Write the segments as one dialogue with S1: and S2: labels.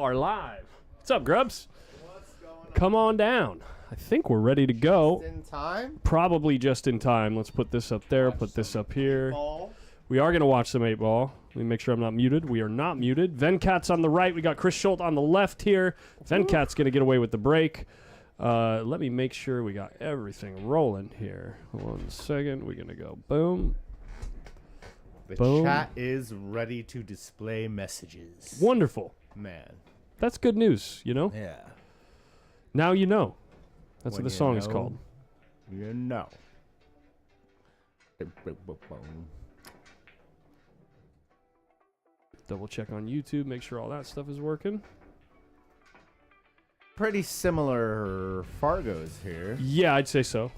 S1: are live. What's up, Grubs?
S2: What's going on?
S1: Come on down. I think we're ready to go.
S2: Just in time?
S1: Probably just in time. Let's put this up there, put this up here.
S2: Ball.
S1: We are going to watch some 8-ball. Let me make sure I'm not muted. We are not muted. Venkat's on the right. We got Chris Schuldt on the left here. Venkat's going to get away with the break. Let me make sure we got everything rolling here. 1 second. We're going to go boom.
S2: The
S1: Boom.
S2: chat is ready to display messages.
S1: Wonderful.
S2: Man.
S1: That's good news, you know?
S2: Yeah.
S1: Now you know. That's
S2: When
S1: what the
S2: you
S1: song is
S2: know,
S1: called.
S2: You know.
S1: Double check on YouTube, make sure all that stuff is working.
S2: Pretty similar Fargos here.
S1: Yeah, I'd say so.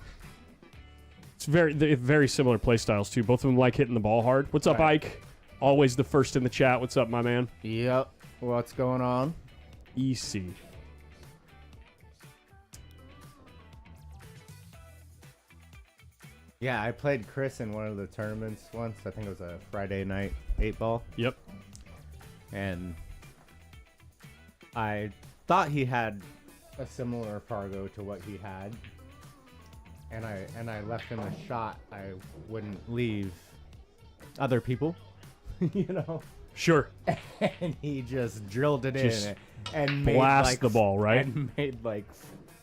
S1: It's very similar play styles too. Both of them like hitting the ball hard. What's up,
S2: Right.
S1: Ike? Always the first in the chat. What's up, my man?
S2: Yep. What's going on?
S1: EC.
S2: Yeah, I played Chris in one of the tournaments once. I think it was a Friday night 8-ball.
S1: Yep.
S2: And I thought he had a similar Fargo to what he had. And I left him a shot I wouldn't leave other people, you know.
S1: Sure.
S2: And he just drilled it
S1: Just
S2: in and made
S1: blast
S2: like,
S1: the ball, right?
S2: And made like,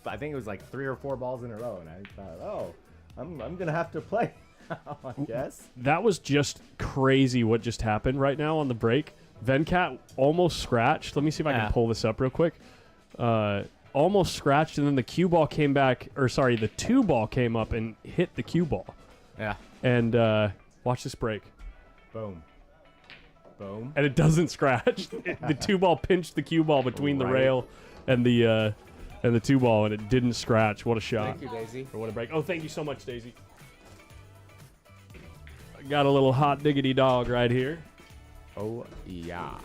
S2: I think it was like 3 or 4 balls in a row. And I thought, oh, I'm gonna have to play now, I guess.
S1: That was just crazy what just happened right now on the break. Venkat almost scratched. Let me see if I can pull this up real quick. Almost scratched, and then the cue ball came back, or sorry, the 2 ball came up and hit the cue ball.
S2: Yeah.
S1: And watch this break.
S2: Boom. Boom.
S1: And it doesn't scratch. The 2 ball pinched the cue ball between the
S2: Right.
S1: rail and the 2 ball, and it didn't scratch. What a shot.
S2: Thank you, Daisy.
S1: Or what a break. Oh, thank you so much, Daisy. I got a little hot diggity dog right here.
S2: Oh, yeah.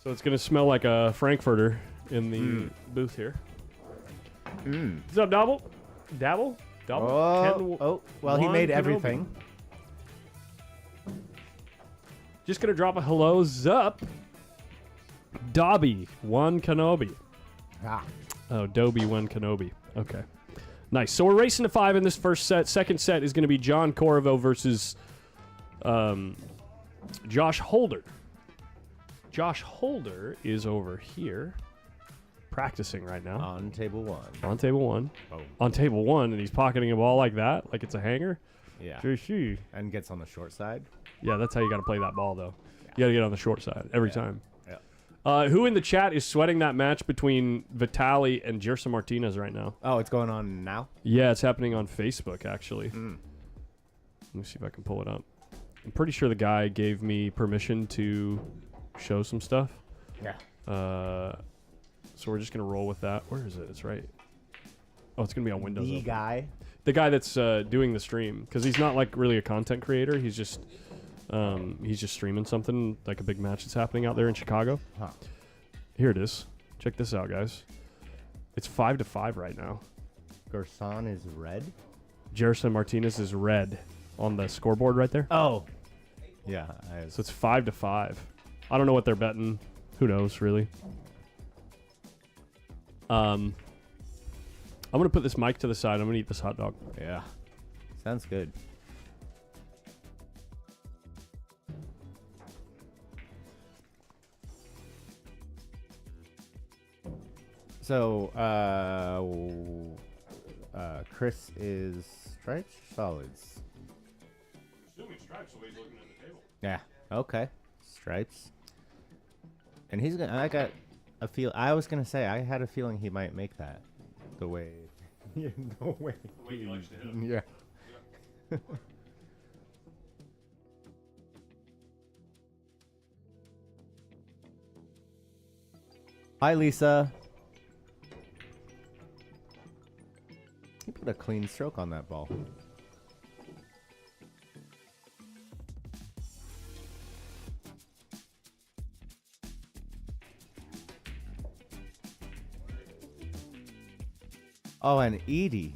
S1: So it's going to smell like a Frankfurter in the booth here. What's up, Dabble? Dabble? Dabble?
S2: Well, he
S1: Juan
S2: made
S1: Kenobi.
S2: everything.
S1: Just going to drop a hellos up. Dobby, one Kenobi.
S2: Ah.
S1: Oh, Dobby, one Kenobi. Okay. Nice. So we're racing to 5 in this first set. Second set is going to be John Corvo versus Josh Holder. Josh Holder is over here practicing right now.
S2: On table 1.
S1: On table 1.
S2: Boom.
S1: On table 1, and he's pocketing a ball like that, like it's a hanger.
S2: Yeah.
S1: Gee.
S2: And gets on the short side.
S1: Yeah, that's how you got to play that ball, though. You got to get on the short side every time.
S2: Yeah.
S1: Who in the chat is sweating that match between Vitali and Gerson Martinez right now?
S2: Oh, it's going on now?
S1: Yeah, it's happening on Facebook, actually. Let me see if I can pull it up. I'm pretty sure the guy gave me permission to show some stuff.
S2: Yeah.
S1: So we're just going to roll with that. Where is it? It's right. Oh, it's going to be on Windows.
S2: The
S1: Open.
S2: guy?
S1: The guy that's doing the stream. Because he's not like really a content creator. He's just streaming something, like a big match that's happening out there in Chicago.
S2: Huh.
S1: Here it is. Check this out, guys. It's 5-5 right now.
S2: Gerson is red?
S1: Gerson Martinez is red on the scoreboard right there.
S2: Oh. Yeah.
S1: So it's 5-5. I don't know what they're betting. Who knows, really? I'm going to put this mic to the side. I'm going to eat this hot dog.
S2: Yeah. Sounds good. So, Chris is stripes or solids?
S1: Assuming stripes, so he's looking at the table.
S2: Yeah. Okay. Stripes. And he's gonna. I got a feel. I was gonna say I had a feeling he might make that. The way. The way
S1: he likes to hit 'em.
S2: Yeah. Hi, Lisa. You put a clean stroke on that ball. Oh, and Edie.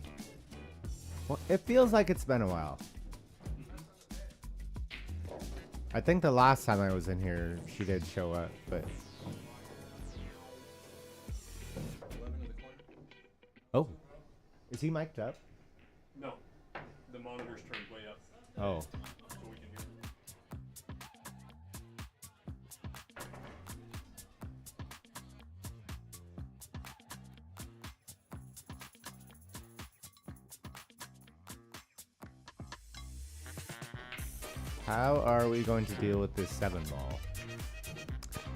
S2: Well, it feels like it's been a while. I think the last time I was in here, she did show up, but Oh. Is he mic'd up?
S1: No. The monitor's turned way up.
S2: Oh.
S1: So we can hear.
S2: How are we going to deal with this 7 ball?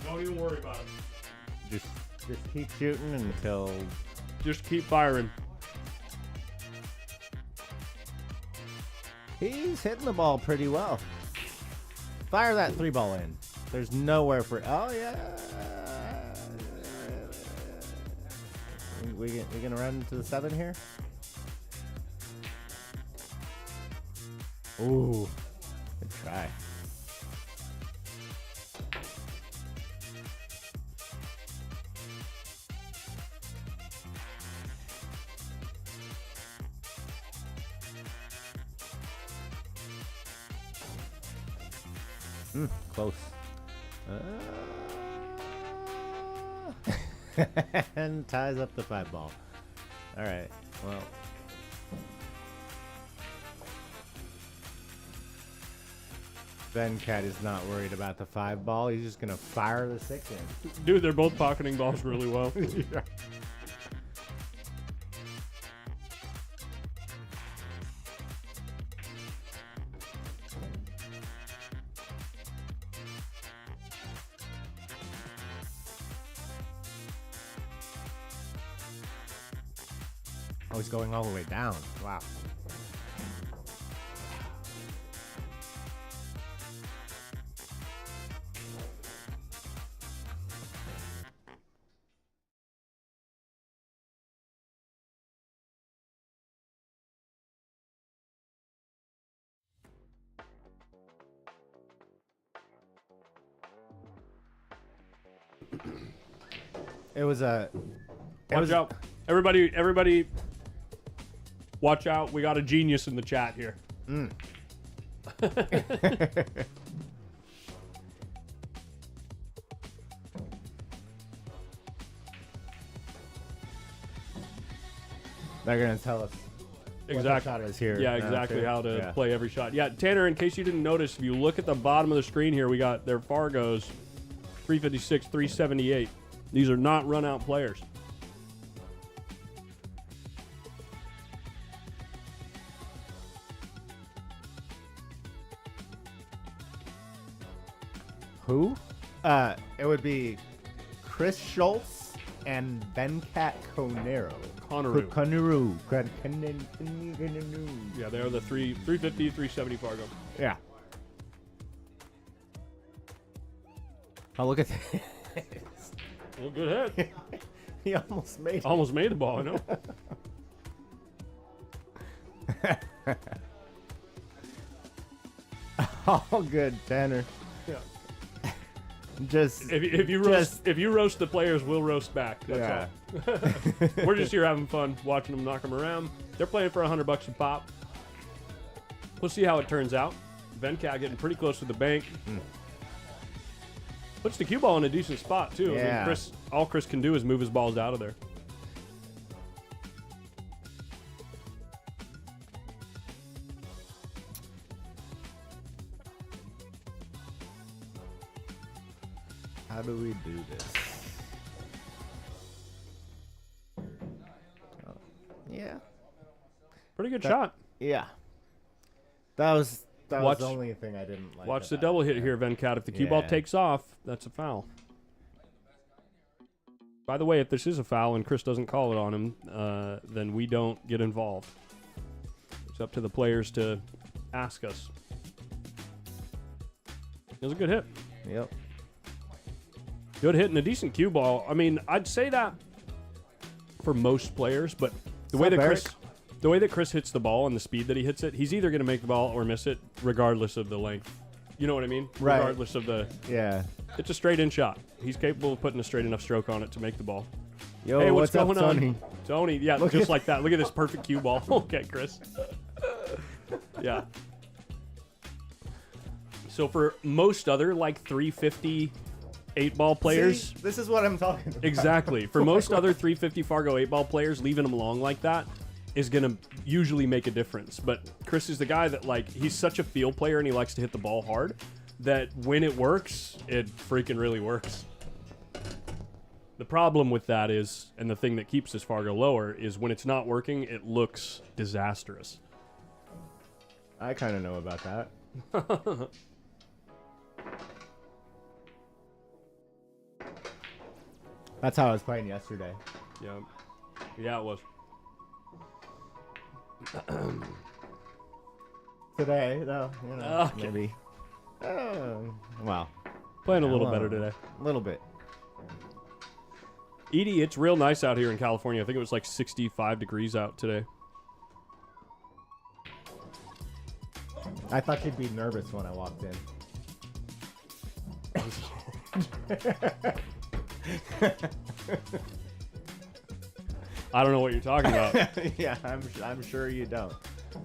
S1: Don't even worry about it.
S2: Just keep shooting until...
S1: Just keep firing.
S2: He's hitting the ball pretty well. Fire that 3 ball in. There's nowhere for... Oh, yeah. We gonna run into the 7 here? Ooh. Good try. Close. And ties up the 5 ball. All right. Well. Venkat is not worried about the 5 ball. He's just gonna fire the 6 in.
S1: Dude, they're both pocketing balls really well.
S2: Yeah. Oh, he's going all the way down. Wow. It was a...
S1: Watch out. Everybody, watch out. We got a genius in the chat here. They're going to tell us what the shot is here. Yeah, exactly how to play every shot. Yeah, Tanner, in case you didn't notice, if you look at the bottom of the screen here, we got their Fargos, 356, 378. These are not run-out players.
S2: Who? It would be Chris Schultz and Venkat Conero. Conero.
S1: Yeah, they are the 350, 370 Fargo.
S2: Yeah. Oh, look at this.
S1: Well, good hit.
S2: He almost made it.
S1: Almost made the ball, I know.
S2: All good, Tanner.
S1: Yeah.
S2: Just
S1: if you roast the players, we'll roast back. That's all. We're just here having fun, watching them knock them around. They're playing for $100 a pop. We'll see how it turns out. Venkat getting pretty close to the bank. Puts the cue ball in a decent spot too.
S2: Yeah.
S1: I mean, all Chris can do is move his balls out of there.
S2: How do we do this? Oh, yeah.
S1: Pretty good shot.
S2: Yeah. That was the only thing I didn't like.
S1: Watch the double hit here, Venkat. If the cue ball takes off, that's a foul. By the way, if this is a foul and Chris doesn't call it on him, then we don't get involved. It's up to the players to ask us. It was a good hit.
S2: Yep.
S1: Good hit and a decent cue ball. I mean, I'd say that for most players, but the way that Chris hits the ball and the speed that he hits it, he's either going to make the ball or miss it, regardless of the length. You know what I mean?
S2: Right.
S1: Regardless of the...
S2: Yeah.
S1: It's a straight-in shot. He's capable of putting a straight enough stroke on it to make the ball.
S2: Yo,
S1: hey, what's going
S2: up,
S1: on?
S2: Tony?
S1: Tony, yeah, just like that. Look at this perfect cue ball. Okay, Chris. Yeah. So for most other, like 350 8-ball players.
S2: See, this is what I'm talking about.
S1: Exactly. For most other 350 Fargo 8-ball players, leaving them long like that is going to usually make a difference. But Chris is the guy that, like, he's such a field player and he likes to hit the ball hard that when it works, it freaking really works. The problem with that is, and the thing that keeps this Fargo lower, is when it's not working, it looks disastrous.
S2: I kind of know about that. That's how I was playing yesterday.
S1: Yeah. Yeah, it was.
S2: Today, though, you know,
S1: Okay.
S2: maybe. Well,
S1: Playing a little
S2: well,
S1: better today.
S2: A little bit.
S1: Edie, it's real nice out here in California. I think it was like 65 degrees out today.
S2: I thought you'd be nervous when I walked in.
S1: I don't know what you're talking about.
S2: Yeah, I'm sure you don't.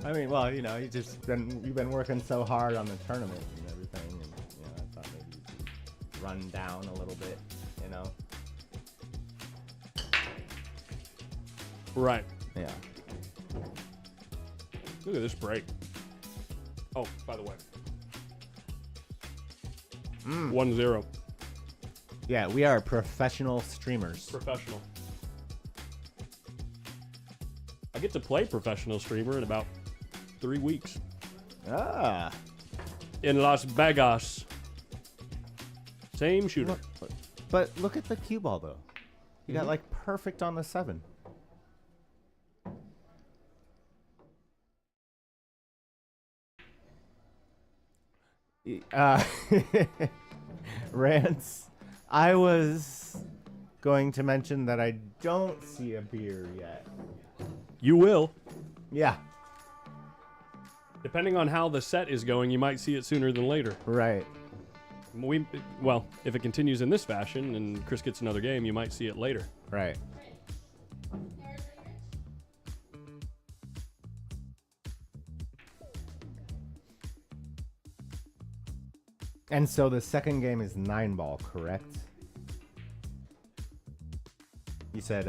S2: I mean, well, you know, you've been working so hard on the tournament and everything, and you know, I thought maybe you could run down a little bit, you know.
S1: Right.
S2: Yeah.
S1: Look at this break. Oh, by the way. 1-0.
S2: Yeah, we are professional streamers.
S1: Professional. I get to play professional streamer in about 3 weeks.
S2: Ah.
S1: In Las Vegas. Same shooter.
S2: But look at the cue ball, though. You got, like, perfect on the 7. Rance, I was going to mention that I don't see a beer yet.
S1: You will.
S2: Yeah.
S1: Depending on how the set is going, you might see it sooner than later.
S2: Right.
S1: Well, if it continues in this fashion and Chris gets another game, you might see it later.
S2: Right. And so the second game is 9-ball, correct? You said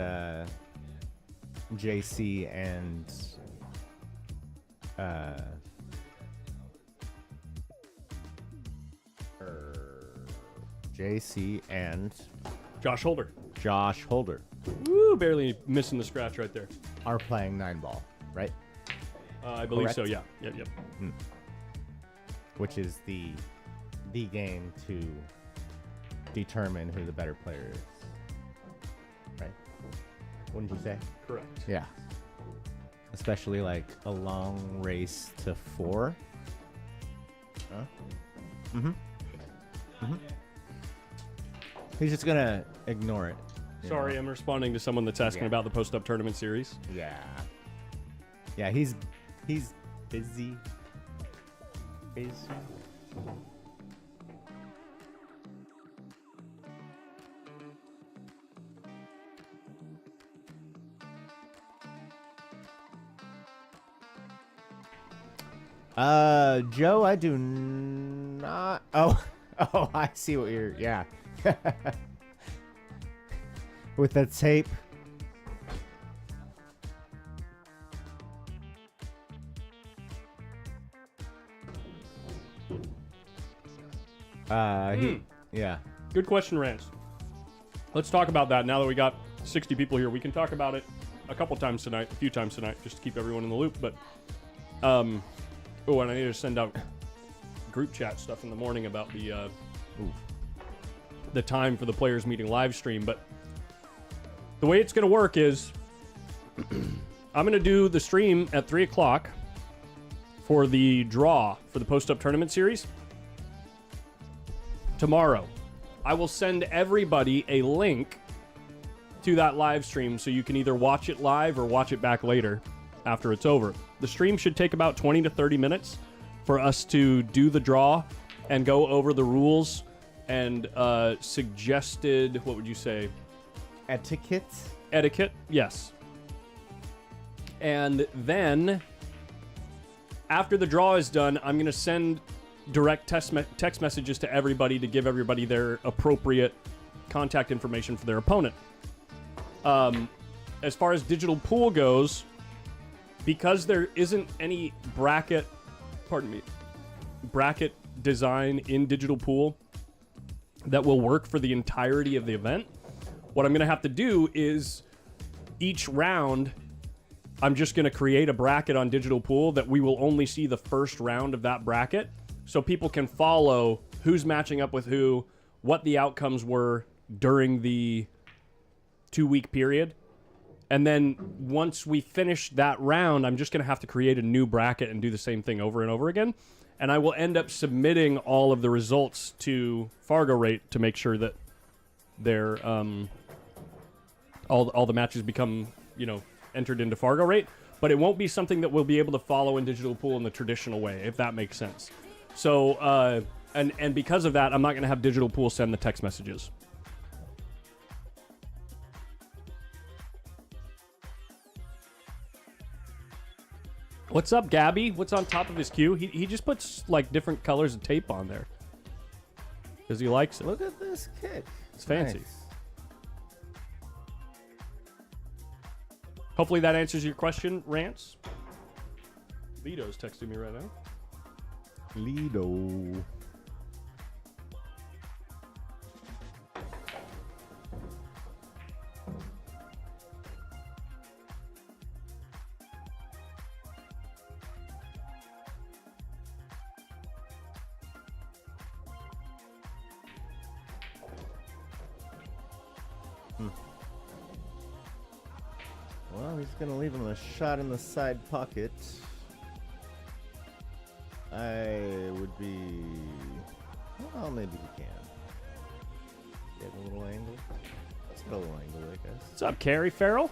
S2: JC and JC and
S1: Josh Holder.
S2: Josh Holder
S1: Woo, barely missing the scratch right there.
S2: are playing 9-ball, right?
S1: I believe so,
S2: Correct.
S1: yeah. Yep.
S2: Which is the game to determine who the better player is. Right? Wouldn't you say?
S1: Correct.
S2: Yeah. Especially like a long race to 4. Huh? He's just gonna ignore it. you
S1: Sorry,
S2: know?
S1: I'm responding to someone that's asking
S2: Yeah.
S1: about the post-up tournament series.
S2: Yeah. Yeah, he's busy. Joe, I do not. Oh, I see what you're. Yeah. With that tape. Yeah.
S1: Good question, Rance. Let's talk about that now that we got 60 people here. We can talk about it a few times tonight, just to keep everyone in the loop. But, and I need to send out group chat stuff in the morning about the time for the players meeting live stream. But the way it's going to work is I'm going to do the stream at 3 o'clock for the draw for the post-up tournament series. Tomorrow, I will send everybody a link to that live stream so you can either watch it live or watch it back later after it's over. The stream should take about 20 to 30 minutes for us to do the draw and go over the rules and suggested, what would you say?
S2: Etiquette?
S1: Etiquette, yes. And then, after the draw is done, I'm going to send direct text messages to everybody to give everybody their appropriate contact information for their opponent. As far as digital pool goes, because there isn't any bracket design in digital pool that will work for the entirety of the event, what I'm going to have to do is each round, I'm just going to create a bracket on digital pool that we will only see the first round of that bracket, so people can follow who's matching up with who, what the outcomes were during the 2-week period. And then once we finish that round, I'm just going to have to create a new bracket and do the same thing over and over again. And I will end up submitting all of the results to Fargo Rate to make sure that they're all the matches become, entered into Fargo Rate. But it won't be something that we'll be able to follow in digital pool in the traditional way, if that makes sense. So, and because of that, I'm not going to have digital pool send the text messages. What's up, Gabby? What's on top of his queue? He just puts, like, different colors of tape on there. Because he likes it.
S2: Look at this kick.
S1: It's fancy.
S2: Nice.
S1: Hopefully that answers your question, Rance. Lido's texting me right now.
S2: Lido. Well, he's going to leave him a shot in the side pocket. I would be... Well, maybe he can. Get a little angle. Let's get a little angle, I guess.
S1: What's up, Carrie Farrell?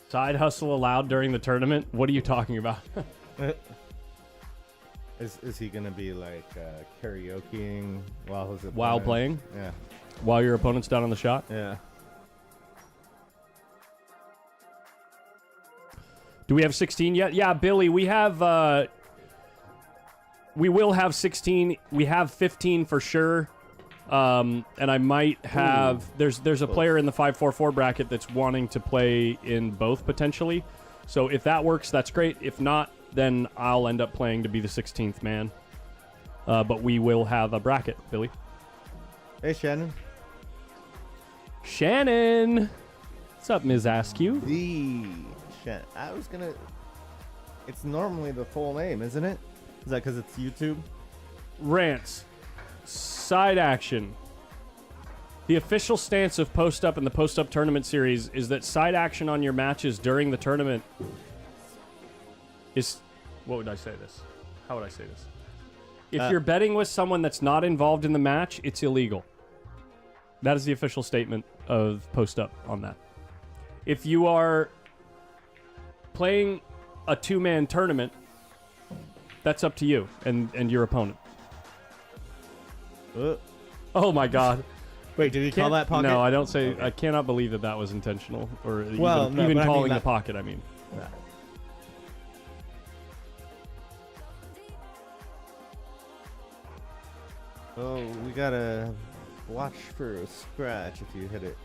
S1: Side hustle allowed during the tournament? What are you talking about?
S2: Is he going to be like karaokeing
S1: while playing?
S2: Yeah.
S1: While your opponent's down on the shot?
S2: Yeah.
S1: Do we have 16 yet? Yeah, Billy, we have... we will have 16. We have 15 for sure. And I might have... Ooh. There's a player in the 5-4-4 bracket that's wanting to play in both, potentially. So if that works, that's great. If not, then I'll end up playing to be the 16th man. But we will have a bracket, Billy.
S2: Hey, Shannon.
S1: Shannon! What's up, Ms. Askew?
S2: I was gonna... It's normally the full name, isn't it? Is that because it's YouTube?
S1: Rants. Side action. The official stance of Post Up and the Post Up Tournament Series is that side action on your matches during the tournament is... What would I say this? How would I say this? If you're betting with someone that's not involved in the match, it's illegal. That is the official statement of Post Up on that. If you are playing a two-man tournament, that's up to you and your opponent. Oh my God!
S2: Wait, did he call that pocket?
S1: No, I don't say.
S2: Okay.
S1: I cannot believe that was intentional, or
S2: well,
S1: even calling the pocket. I mean.
S2: Yeah. Oh, we gotta watch for a scratch if you hit it.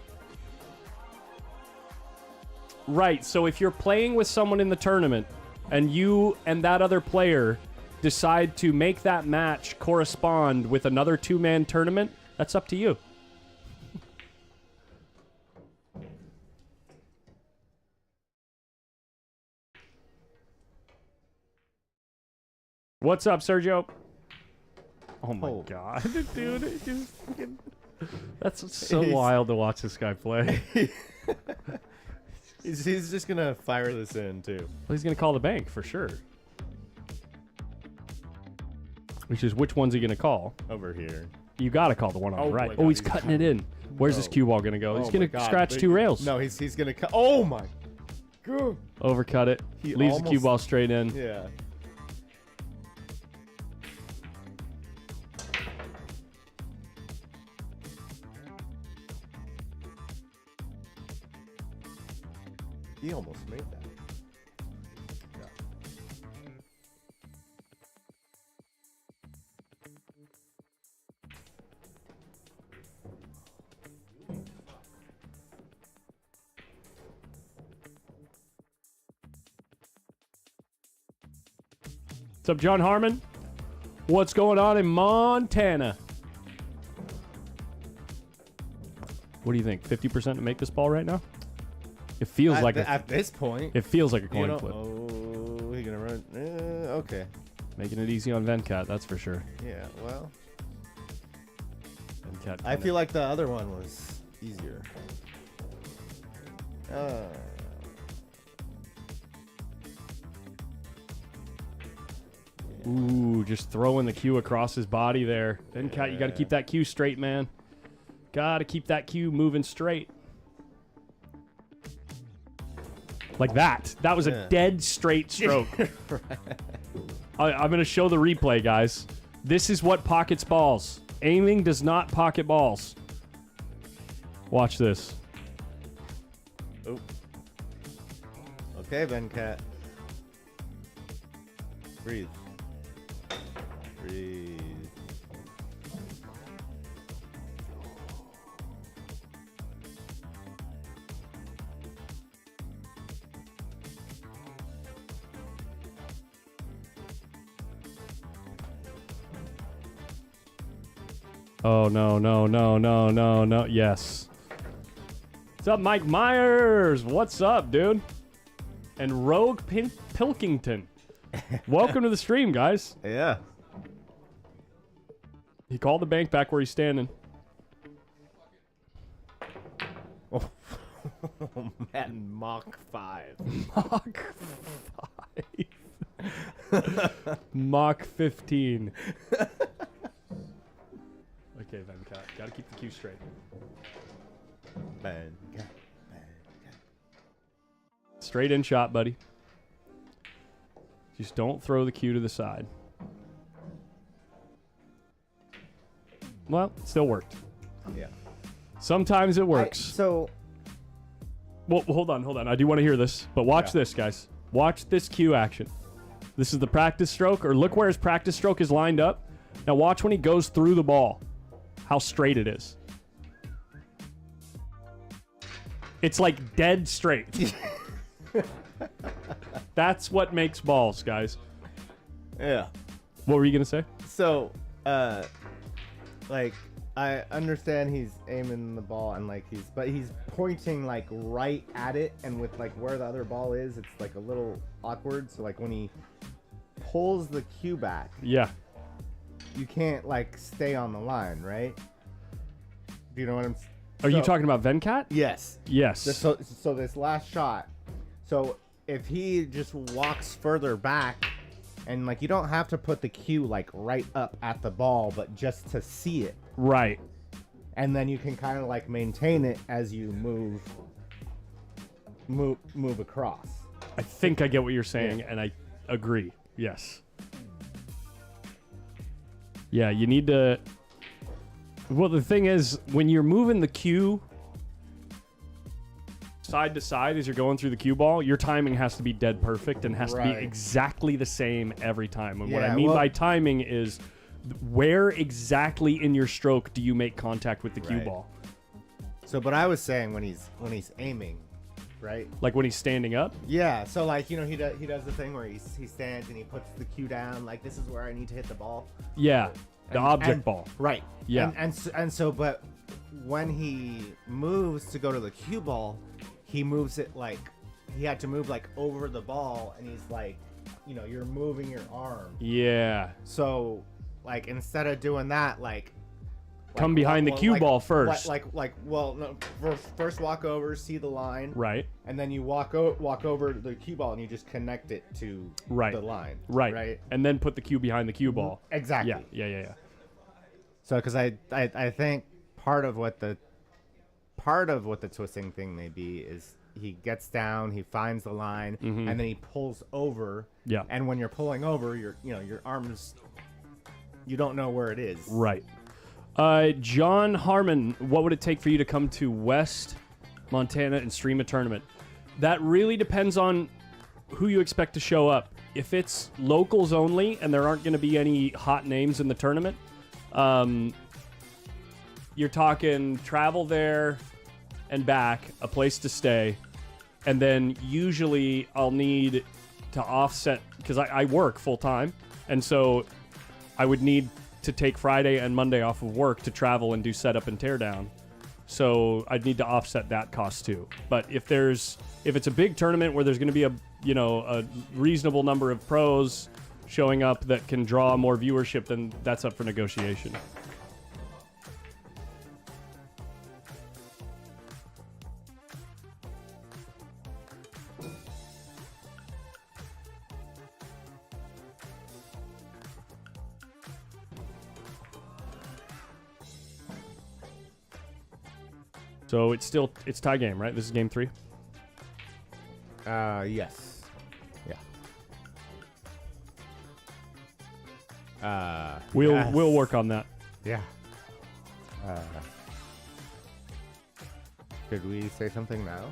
S1: Right, so if you're playing with someone in the tournament and you and that other player decide to make that match correspond with another two-man tournament, that's up to you. What's up, Sergio? Oh my God, dude! It just fucking... That's so wild to watch this guy play.
S2: He's just gonna fire this in too.
S1: Well, he's gonna call the bank for sure. Which is, which one's he gonna call?
S2: Over here.
S1: You gotta call the one on the right. Oh, he's cutting it in. Where's his cue ball gonna go? He's gonna scratch two rails.
S2: No, he's gonna cut. Oh my God!
S1: Overcut it.
S2: He
S1: leaves the cue ball straight in.
S2: Yeah. He almost made that. Yeah.
S1: What's up, John Harmon? What's going on in Montana? What do you think? 50% to make this ball right now? It feels
S2: at this point.
S1: It feels like a coin flip.
S2: Oh, he's gonna run. Okay.
S1: Making it easy on Venkat, that's for sure.
S2: Yeah. Well,
S1: Venkat
S2: I feel like the other one was easier.
S1: Ooh, just throwing the cue across his body there. Venkat, you got to keep that cue straight, man. Got to keep that cue moving straight. Like that. That was a dead straight stroke. I'm going to show the replay, guys. This is what pockets balls. Aiming does not pocket balls. Watch this.
S2: Oh. Okay, Venkat. Breathe. Breathe.
S1: Oh, no, no, no, no, no, no. Yes. What's up, Mike Myers? What's up, dude? And Rogue Pilkington. Welcome to the stream, guys.
S2: Yeah.
S1: He called the bank back where he's standing.
S2: Oh, man, Mach 5.
S1: Mach 5. Mach 15. Okay, Venkat. Gotta keep the cue straight.
S2: Venkat.
S1: Straight in shot, buddy. Just don't throw the cue to the side. Well, it still worked.
S2: Yeah.
S1: Sometimes it works. Well, hold on. I do want to hear this, but watch this, guys. Watch this cue action. This is the practice stroke, or look where his practice stroke is lined up. Now watch when he goes through the ball, how straight it is. It's like dead straight. That's what makes balls, guys.
S2: Yeah.
S1: What were you going to say?
S2: So, like, I understand he's aiming the ball and like but he's pointing like right at it, and with like where the other ball is, it's like a little awkward. So like when he pulls the cue back,
S1: yeah,
S2: you can't like stay on the line, right? Do you know what I'm?
S1: Are you talking about Venkat?
S2: Yes.
S1: Yes.
S2: So this last shot. So if he just walks further back, and like you don't have to put the cue like right up at the ball, but just to see it.
S1: Right.
S2: And then you can kind of like maintain it as you move across.
S1: I think I get what you're saying, and I agree. Yes. Yeah, you need to... Well, the thing is, when you're moving the cue side to side as you're going through the cue ball, your timing has to be dead perfect and has to be exactly the same every time. And what I mean by timing is where exactly in your stroke do you make contact with the cue ball?
S2: So, but I was saying when he's aiming, right?
S1: Like when he's standing up?
S2: Yeah. So like, you know, he does the thing where he stands and he puts the cue down. Like, this is where I need to hit the ball.
S1: Yeah. The object ball.
S2: Right.
S1: Yeah.
S2: And so, but when he moves to go to the cue ball, he moves it like he had to move like over the ball, and he's like, you know, you're moving your arm.
S1: Yeah.
S2: So like instead of doing that, like
S1: come behind the cue ball first.
S2: No, first walk over, see the line.
S1: Right.
S2: And then you walk over to the cue ball and you just connect it to the line.
S1: Right. And then put the cue behind the cue ball.
S2: Exactly.
S1: Yeah.
S2: So because I think part of what the twisting thing may be is he gets down, he finds the line, and then he pulls over. Yeah. And when you're pulling over, your arms, you don't know where it is.
S1: Right. John Harmon, what would it take for you to come to West Montana and stream a tournament? That really depends on who you expect to show up. If it's locals only and there aren't going to be any hot names in the tournament, you're talking travel there and back, a place to stay, and then usually I'll need to offset, because I work full time. And so I would need to take Friday and Monday off of work to travel and do setup and teardown. So I'd need to offset that cost too. But if it's a big tournament where there's going to be a reasonable number of pros showing up that can draw more viewership, then that's up for negotiation. So it's tie game, right? This is game 3.
S2: Yes. Yeah.
S1: We'll work on that.
S2: Yeah. Should we say something now?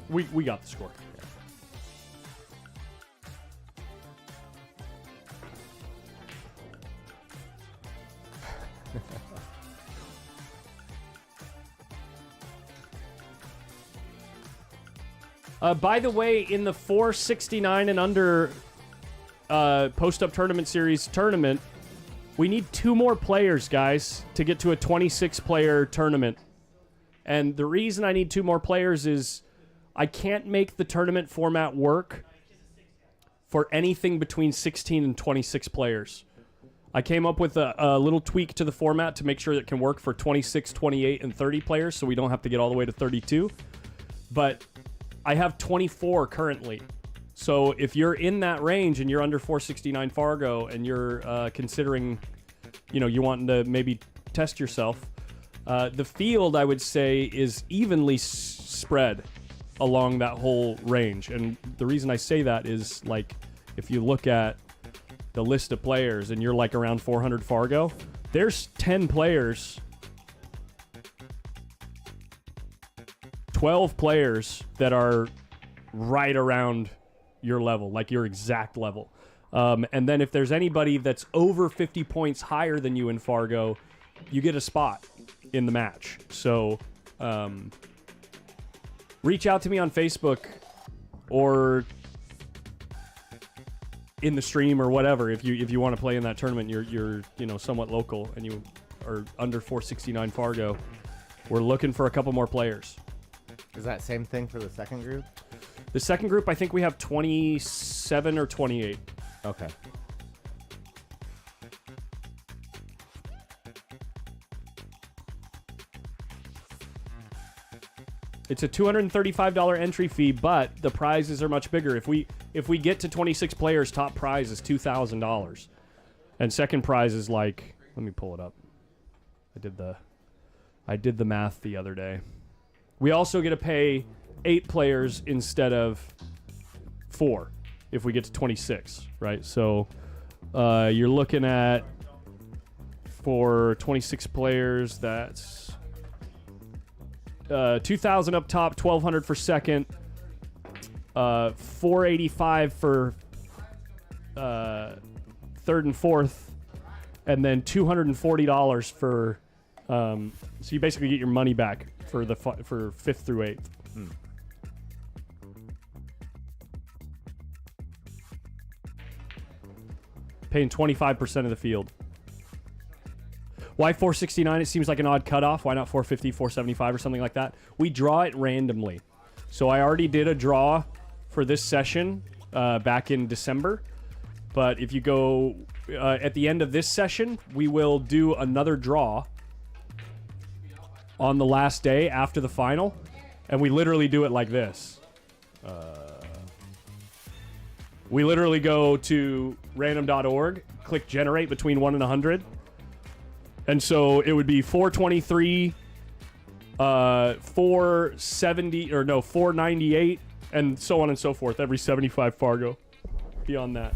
S1: We got the score. By the way, in the 469 and under post-up tournament series tournament, we need 2 more players, guys, to get to a 26-player tournament. And the reason I need 2 more players is I can't make the tournament format work for anything between 16 and 26 players. I came up with a little tweak to the format to make sure it can work for 26, 28, and 30 players, so we don't have to get all the way to 32. But I have 24 currently. So if you're in that range and you're under 469 Fargo and you're considering, you wanting to maybe test yourself, the field, I would say, is evenly spread along that whole range. And the reason I say that is, like, if you look at the list of players and you're like around 400 Fargo, there's 10 players, 12 players that are right around your level, like your exact level. And then if there's anybody that's over 50 points higher than you in Fargo, you get a spot in the match. So reach out to me on Facebook or in the stream or whatever if you want to play in that tournament. You're somewhat local and you are under 469 Fargo. We're looking for a couple more players.
S2: Is that same thing for the second group?
S1: The second group, I think we have 27 or 28.
S2: Okay.
S1: It's a $235 entry fee, but the prizes are much bigger. If we get to 26 players, top prize is $2,000, and second prize is like, let me pull it up. I did the math the other day. We also get to pay 8 players instead of 4 if we get to 26, right? So you're looking at, for 26 players, that's 2,000 up top, 1,200 for second, 485 for third and fourth, and then $240 for so you basically get your money back for for 5th through 8th. Paying 25% of the field. Why 469? It seems like an odd cutoff. Why not 450, 475 or something like that? We draw it randomly. So I already did a draw for this session back in December. But if you go at the end of this session, we will do another draw on the last day after the final. And we literally do it like this. We literally go to random.org, click generate between 1 and 100. And so it would be 423, 470, or no, 498, and so on and so forth, every 75 Fargo beyond that.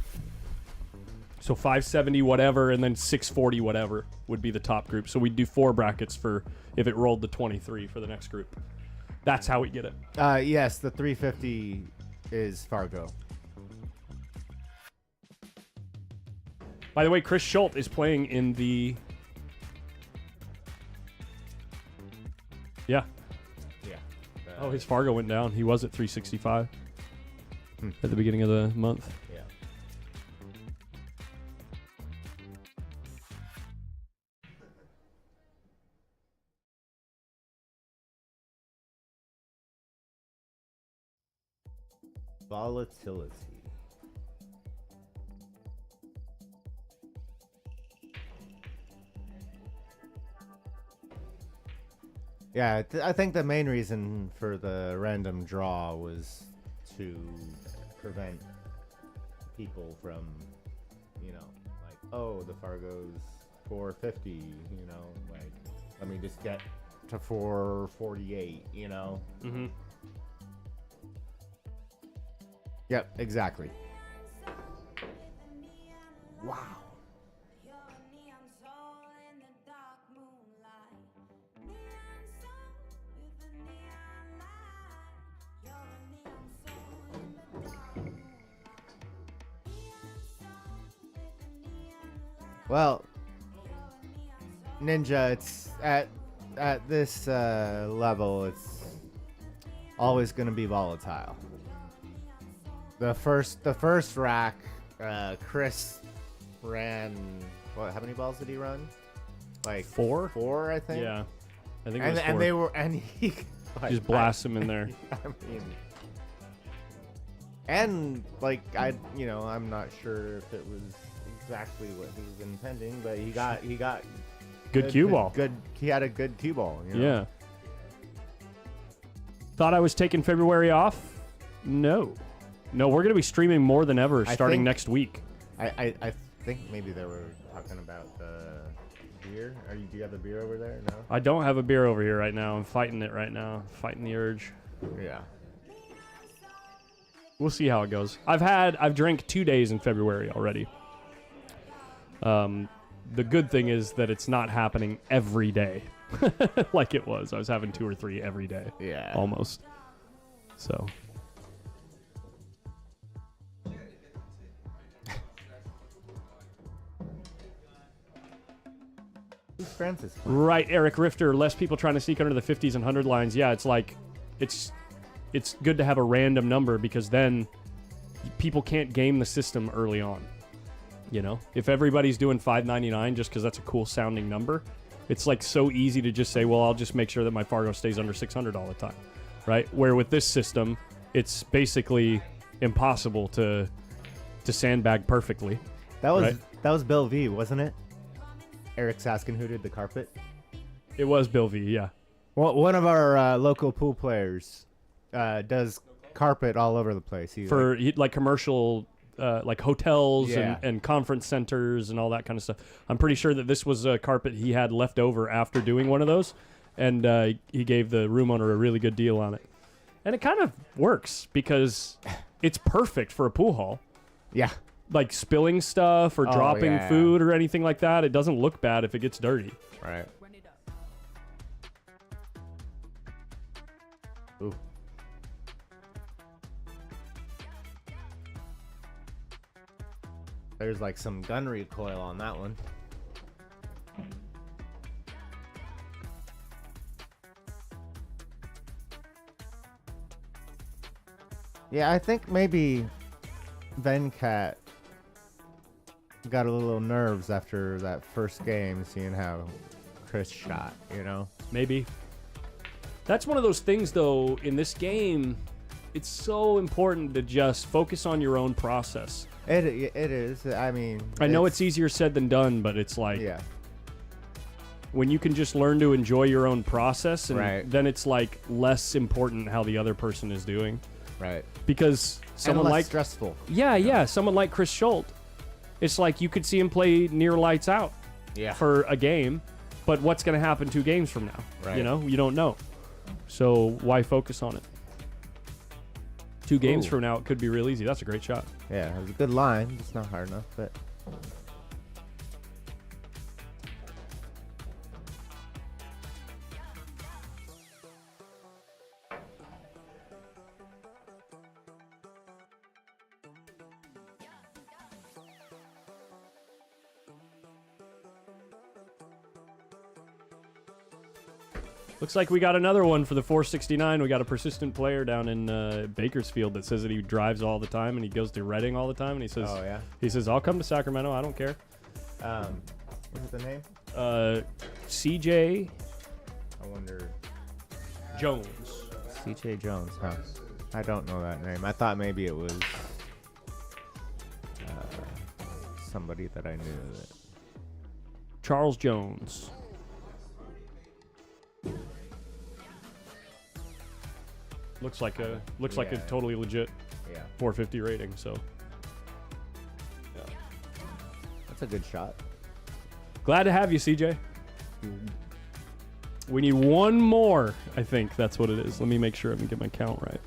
S1: So 570 whatever, and then 640 whatever would be the top group. So we'd do 4 brackets for if it rolled to 23 for the next group. That's how we get it.
S2: Yes, the 350 is Fargo.
S1: By the way, Chris Schuldt is playing in the... Yeah.
S2: Yeah.
S1: Oh, his Fargo went down. He was at 365 at the beginning of the month.
S2: Yeah. Volatility. Yeah, I think the main reason for the random draw was to prevent people from, you know, like, oh, the Fargo's 450, you know, like, let me just get to 448, you know.
S1: Mm-hmm.
S2: Yep, exactly. Wow. Well, Ninja, it's at this level, it's always going to be volatile. The first rack, Chris ran, what, how many balls did he run? Like
S1: Four,
S2: I think.
S1: Yeah, I think it was 4.
S2: And they were, and he like,
S1: Just blast him in there.
S2: I mean, and like I'm not sure if it was exactly what he was intending, but he got
S1: Good cue ball.
S2: Good, he had a good cue ball. You know?
S1: Yeah. Thought I was taking February off? No, we're gonna be streaming more than ever starting next week.
S2: I think maybe they were talking about beer. Do you have a beer over there? No.
S1: I don't have a beer over here right now. I'm fighting it right now. Fighting the urge.
S2: Yeah.
S1: We'll see how it goes. I've drank 2 days in February already. The good thing is that it's not happening every day like it was. I was having 2 or 3 every day.
S2: Yeah.
S1: Almost. So.
S2: Who's Francis?
S1: Right, Eric Rifter. Less people trying to sneak under the 50s and 100 lines. Yeah, it's like, it's good to have a random number because then people can't game the system early on. You know, if everybody's doing 599 just because that's a cool sounding number, it's like so easy to just say, well, I'll just make sure that my Fargo stays under 600 all the time, right? Where with this system, it's basically impossible to sandbag perfectly.
S2: That was
S1: right?
S2: That was Bill V, wasn't it? Eric's asking who did the carpet.
S1: It was Bill V, yeah.
S2: Well, one of our local pool players does carpet all over the place.
S1: He like commercial. Like hotels
S2: Yeah.
S1: and conference centers and all that kind of stuff. I'm pretty sure that this was a carpet he had left over after doing one of those, and he gave the room owner a really good deal on it. And it kind of works because it's perfect for a pool hall.
S2: Yeah.
S1: Like spilling stuff or dropping
S2: yeah.
S1: food or anything like that. It doesn't look bad if it gets dirty.
S2: Right. Ooh. There's like some gun recoil on that one. Yeah, I think maybe Venkat got a little nerves after that first game, seeing how Chris shot, you know?
S1: Maybe. That's one of those things, though, in this game, it's so important to just focus on your own process.
S2: It is. I mean,
S1: I know it's easier said than done, but it's like
S2: yeah.
S1: when you can just learn to enjoy your own process, and
S2: Right.
S1: then it's like less important how the other person is doing.
S2: Right.
S1: Because someone
S2: and less
S1: like
S2: stressful.
S1: yeah, someone like Chris Schuldt, it's like you could see him play near lights out
S2: Yeah.
S1: for a game, but what's going to happen 2 games from now?
S2: Right.
S1: You know, you don't know. So why focus on it? 2 games
S2: Ooh.
S1: from now, it could be real easy. That's a great shot.
S2: Yeah, it was a good line. It's not hard enough, but
S1: Looks like we got another one for the 469. We got a persistent player down in Bakersfield that says that he drives all the time and he goes to Reading all the time, and he says,
S2: oh yeah.
S1: he says, I'll come to Sacramento. I don't care.
S2: What's the name?
S1: CJ
S2: I wonder.
S1: Jones.
S2: CJ Jones, huh? I don't know that name. I thought maybe it was somebody that I knew. That
S1: Charles Jones. Looks like a totally legit 450 rating. So
S2: that's a good shot.
S1: Glad to have you, CJ. We need one more. I think that's what it is. Let me make sure I can get my count right.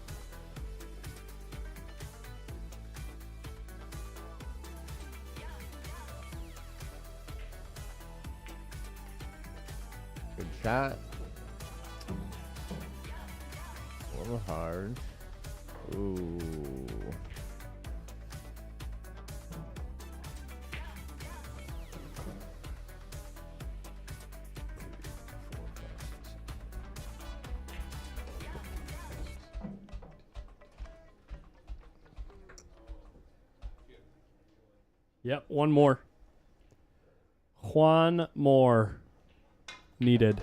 S2: Good shot. A little hard. Ooh.
S1: Yep, one more. One more needed.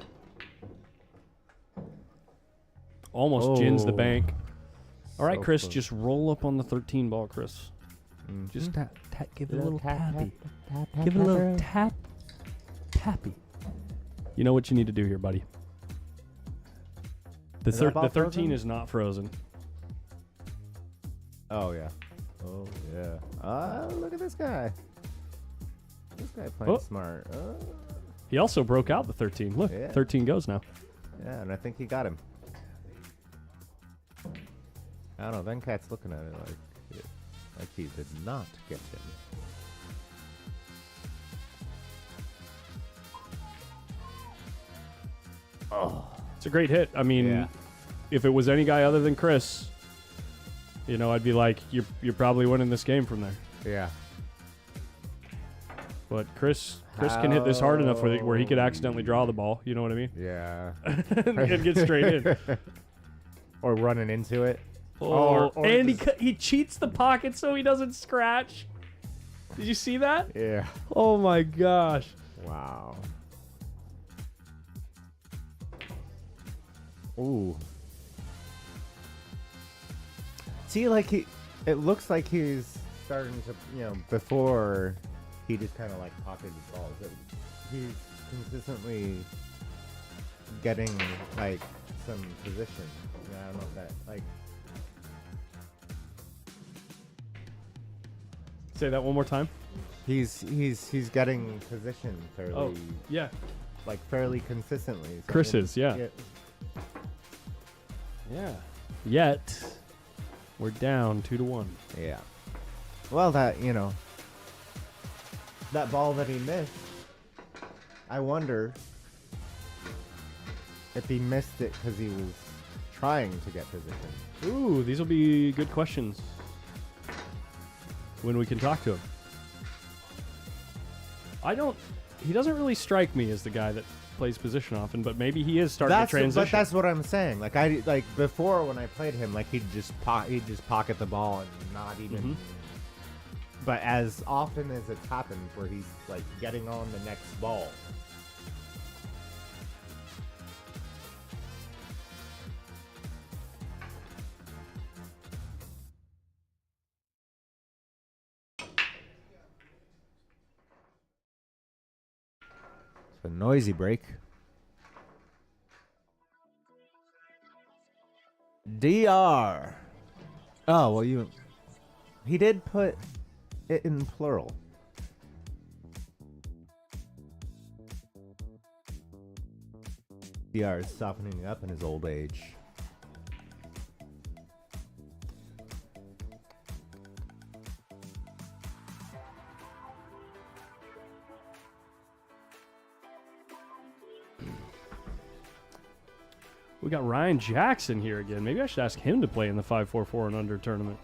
S1: Almost gins the bank. All right,
S2: So
S1: Chris,
S2: close.
S1: just roll up on the 13 ball, Chris. Just tap, give it a little tappy. Give it a little tappy. You know what you need to do here, buddy. The,
S2: Is that ball
S1: 13
S2: frozen?
S1: is not frozen.
S2: Oh yeah. Oh yeah. Ah, look at this guy. This guy playing
S1: Oh.
S2: smart.
S1: He also broke out the 13. Look,
S2: Yeah.
S1: 13 goes now.
S2: Yeah, and I think he got him. I don't know. Venkat's looking at it like he did not get him.
S1: It's a great hit. I mean,
S2: Yeah.
S1: if it was any guy other than Chris, you know, I'd be like, you're probably winning this game from there.
S2: Yeah.
S1: But Chris can hit this hard enough where he could accidentally draw the ball. You know what I mean?
S2: Yeah.
S1: And get straight in.
S2: Or running into it.
S1: Or and
S2: just-
S1: he cheats the pocket so he doesn't scratch. Did you see that?
S2: Yeah.
S1: Oh my gosh.
S2: Wow. Ooh. See, like it looks like he's starting to, before he just kind of like pocketed balls. He's consistently getting like some position. I don't know if that like.
S1: Say that one more time.
S2: He's getting position fairly.
S1: Oh, yeah.
S2: Like fairly consistently. So
S1: Chris is, yeah. Yeah. Yet, we're down 2-1.
S2: Yeah. Well, that ball that he missed, I wonder if he missed it because he was trying to get position.
S1: Ooh, these will be good questions when we can talk to him. He doesn't really strike me as the guy that plays position often, but maybe he is starting to transition.
S2: But that's what I'm saying. Like before when I played him, like he'd just pocket the ball and not even.
S1: Mhm.
S2: But as often as it's happened, where he's like getting on the next ball. It's a noisy break. DR. Oh, well, he did put it in plural. DR is softening up in his old age.
S1: We got Ryan Jackson here again. Maybe I should ask him to play in the 544 and under tournament.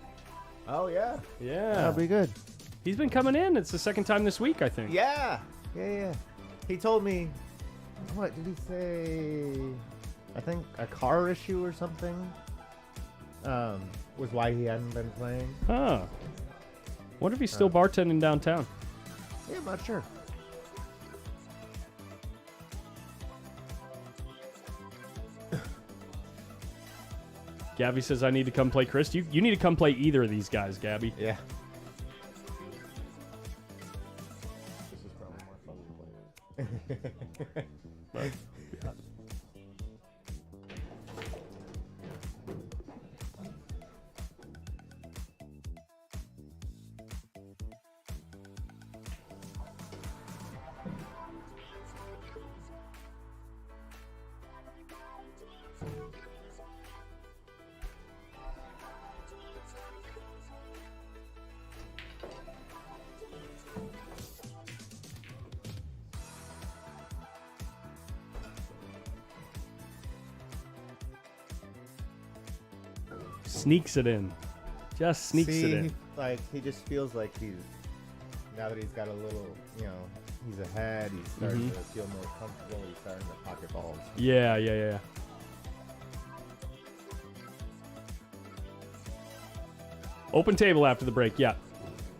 S2: Oh, yeah.
S1: Yeah.
S2: That'll be good.
S1: He's been coming in. It's the second time this week, I think.
S2: Yeah. Yeah. He told me, what did he say? I think a car issue or something was why he hadn't been playing.
S1: Huh. Wonder if he's still bartending downtown.
S2: Yeah, I'm not sure.
S1: Gabby says I need to come play Chris. You need to come play either of these guys, Gabby.
S2: Yeah.
S3: This is probably more fun to play.
S1: But, yeah. Sneaks it in. Just sneaks it in.
S2: Like, he just feels like he's, now that he's got a little, you know, he's ahead, he's starting to feel more comfortable, he's starting to pocket balls.
S1: Yeah, yeah, yeah. Open table after the break, yeah.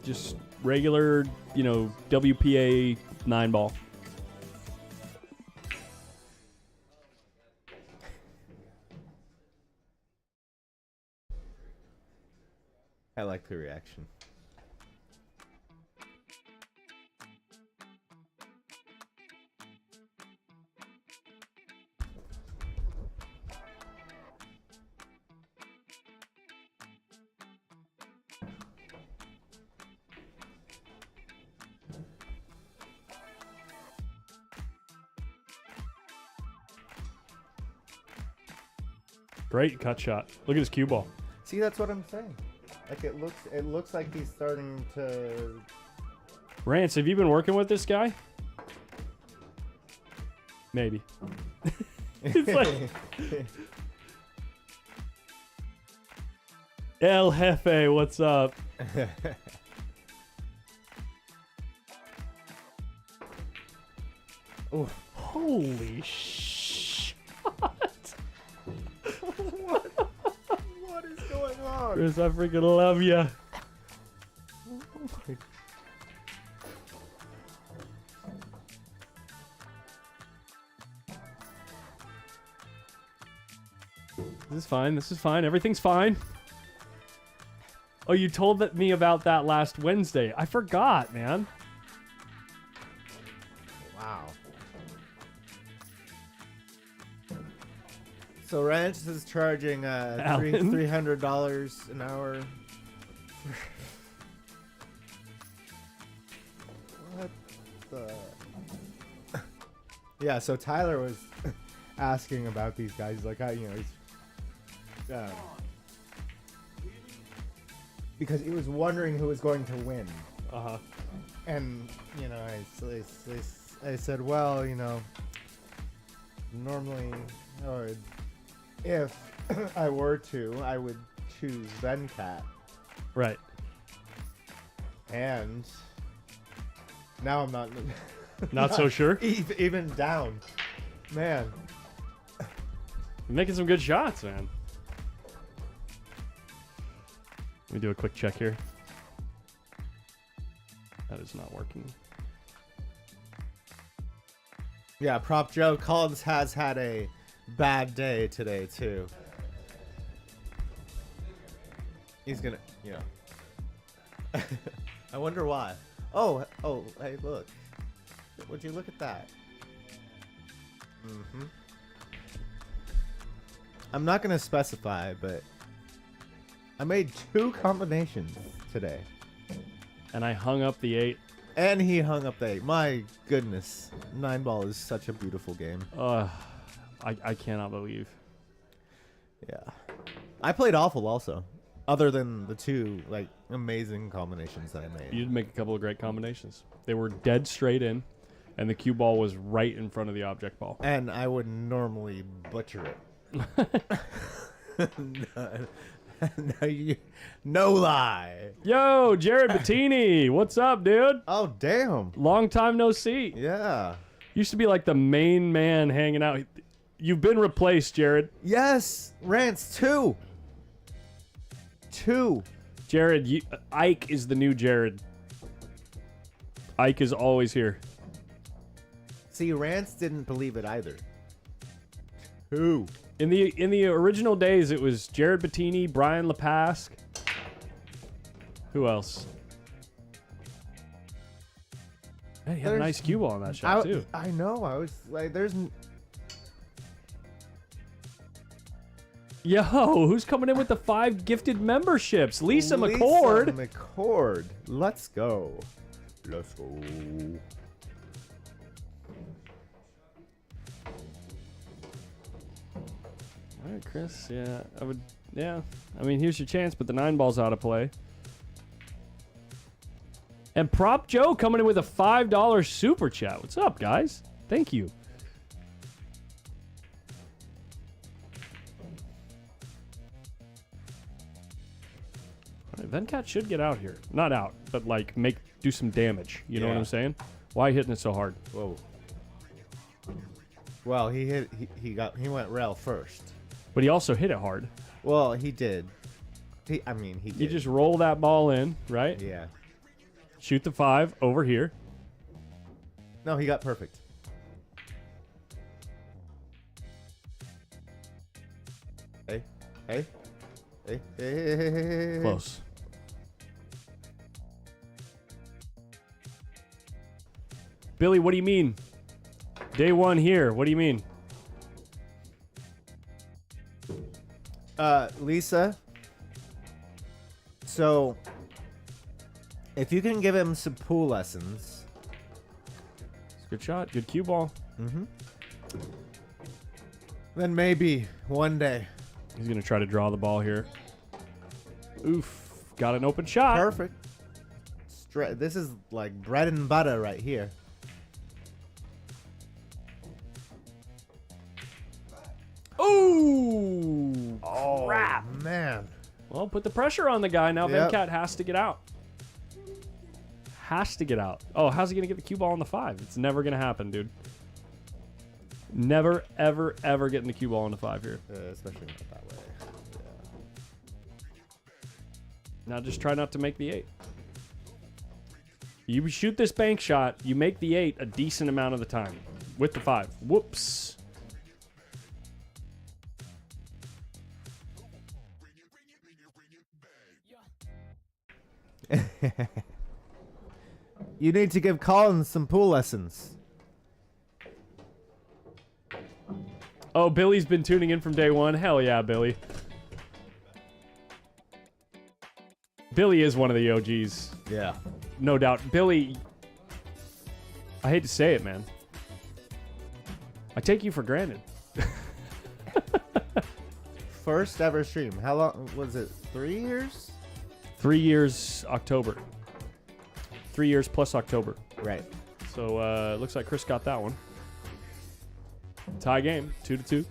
S1: Just regular, you know, WPA 9-ball.
S2: I like the reaction.
S1: Great cut shot. Look at his cue ball.
S2: See, that's what I'm saying. Like, it looks like he's starting to.
S1: Rance, have you been working with this guy? Maybe. It's like El Jefe, what's up?
S2: Oh,
S1: Holy shit.
S2: what is going on?
S1: Chris, I freaking love ya. This is fine. This is fine. Everything's fine. Oh, you told me about that last Wednesday. I forgot, man.
S2: Wow. So Rance is charging
S1: Alan?
S2: $300 an hour. What the? Yeah. So Tyler was asking about these guys, like, you know, he's. Because he was wondering who was going to win.
S1: Uh-huh.
S2: And, you know, I said, well, you know, normally, or if I were to, I would choose Venkat.
S1: Right.
S2: And now I'm not...
S1: Not so sure?
S2: Even down. Man.
S1: You're making some good shots, man. Let me do a quick check here. That is not working.
S2: Yeah, Prop Joe Collins has had a bad day today, too. He's gonna, you know. I wonder why. Oh, hey, look. Would you look at that? Mm-hmm. I'm not gonna specify, but I made 2 combinations today.
S1: And I hung up the 8.
S2: And he hung up the 8. My goodness. 9-ball is such a beautiful game.
S1: I cannot believe.
S2: Yeah. I played awful also. Other than the 2, like, amazing combinations that I made.
S1: You did make a couple of great combinations. They were dead straight in, and the cue ball was right in front of the object ball.
S2: And I would normally butcher it. No lie.
S1: Yo, Jared Bettini. What's up, dude?
S2: Oh, damn.
S1: Long time no see.
S2: Yeah.
S1: Used to be like the main man hanging out. You've been replaced, Jared.
S2: Yes. Rance, 2.
S1: Jared, Ike is the new Jared. Ike is always here.
S2: See, Rance didn't believe it either. 2.
S1: In the original days, it was Jared Bettini, Brian LePasque. Who else? Hey, he had a nice cue ball on that shot, too.
S2: I know. I was like,
S1: Yo, who's coming in with the 5 gifted memberships? Lisa McCord.
S2: Lisa McCord. Let's go. Let's go.
S1: All right, Chris. Yeah, I would. Yeah, I mean, here's your chance, but the 9 ball's out of play. And Prop Joe coming in with a $5 super chat. What's up, guys? Thank you. All right, Venkat should get out here. Not out, but like do some damage. You know what I'm saying? Why hitting it so hard?
S2: Whoa. Well, he went rail first.
S1: But he also hit it hard.
S2: Well, he did. He did.
S1: You just roll that ball in, right?
S2: Yeah.
S1: Shoot the 5 over here.
S2: No, he got perfect. Hey.
S1: Close. Billy, what do you mean? Day 1 here. What do you mean?
S2: Lisa. So, if you can give him some pool lessons.
S1: Good shot. Good cue ball.
S2: Mm-hmm. Then maybe one day.
S1: He's going to try to draw the ball here. Oof. Got an open shot.
S2: Perfect. This is like bread and butter right here.
S1: Ooh.
S2: Oh,
S1: crap.
S2: Man.
S1: Well, put the pressure on the guy. Now
S2: Yep.
S1: Venkat has to get out. Has to get out. Oh, how's he going to get the cue ball on the 5? It's never going to happen, dude. Never, ever, ever getting the cue ball on the 5 here.
S2: Especially not that way.
S1: Now just try not to make the 8. You shoot this bank shot, you make the 8 a decent amount of the time. With the 5. Whoops.
S2: You need to give Colin some pool lessons.
S1: Oh, Billy's been tuning in from day 1. Hell yeah, Billy. Billy is one of the OGs.
S2: Yeah.
S1: No doubt. Billy, I hate to say it, man. I take you for granted.
S2: First ever stream. How long was it? 3 years?
S1: 3 years, October. 3 years plus October.
S2: Right.
S1: So, looks like Chris got that one. Tie game, 2-2.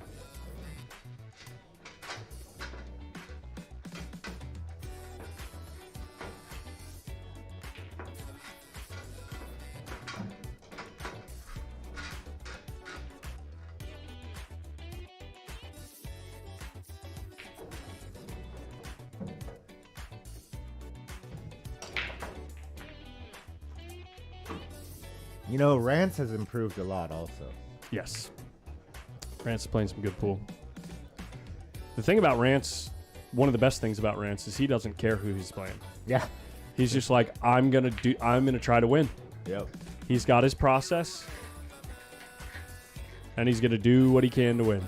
S2: You know, Rance has improved a lot also.
S1: Yes. Rance is playing some good pool. The thing about Rance, one of the best things about Rance is he doesn't care who he's playing.
S2: Yeah.
S1: He's just like, I'm gonna try to win.
S2: Yep.
S1: He's got his process, and he's gonna do what he can to win.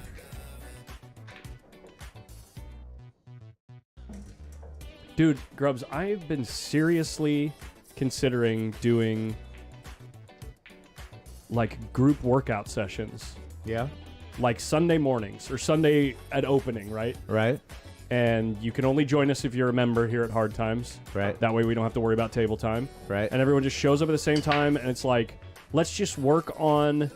S1: Dude, Grubbs, I've been seriously considering doing like group workout sessions.
S2: Yeah.
S1: Like Sunday mornings or Sunday at opening, right?
S2: Right.
S1: And you can only join us if you're a member here at Hard Times.
S2: Right.
S1: That way we don't have to worry about table time.
S2: Right.
S1: And everyone just shows up at the same time, and it's like, let's just work on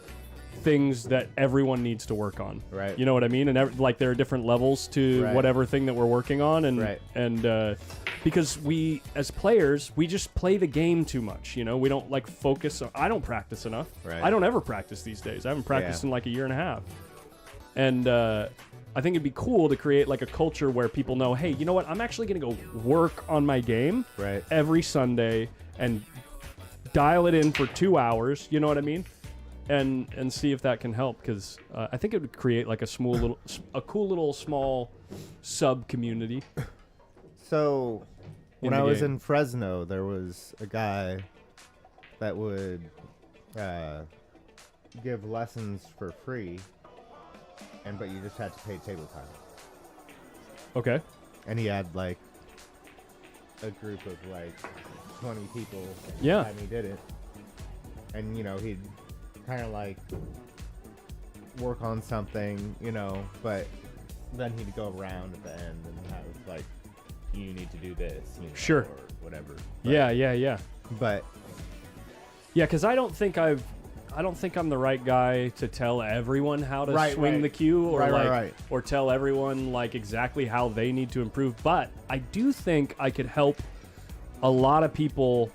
S1: things that everyone needs to work on.
S2: Right.
S1: You know what I mean? And like there are different levels to
S2: Right.
S1: whatever thing that we're working on, and
S2: Right.
S1: and because we as players we just play the game too much. You know, we don't like focus. I don't practice enough.
S2: Right.
S1: I don't ever practice these days. I haven't practiced in like a year and a half. And I think it'd be cool to create like a culture where people know, hey, you know what? I'm actually going to go work on my game
S2: Right.
S1: every Sunday and dial it in for 2 hours. You know what I mean? and see if that can help, because I think it would create like a cool little small sub community.
S2: So when
S1: the
S2: I was
S1: game.
S2: in Fresno, there was a guy that would give lessons for free, but you just had to pay table time.
S1: Okay.
S2: And he had like a group of like 20 people.
S1: Yeah.
S2: And he did it. And he'd kind of like work on something, but then he'd go around at the end and have like, you need to do this,
S1: Sure.
S2: or whatever. But,
S1: Yeah.
S2: But
S1: Yeah, because I don't think I'm the right guy to tell everyone how to swing the cue, or or tell everyone like exactly how they need to improve. But I do think I could help a lot of people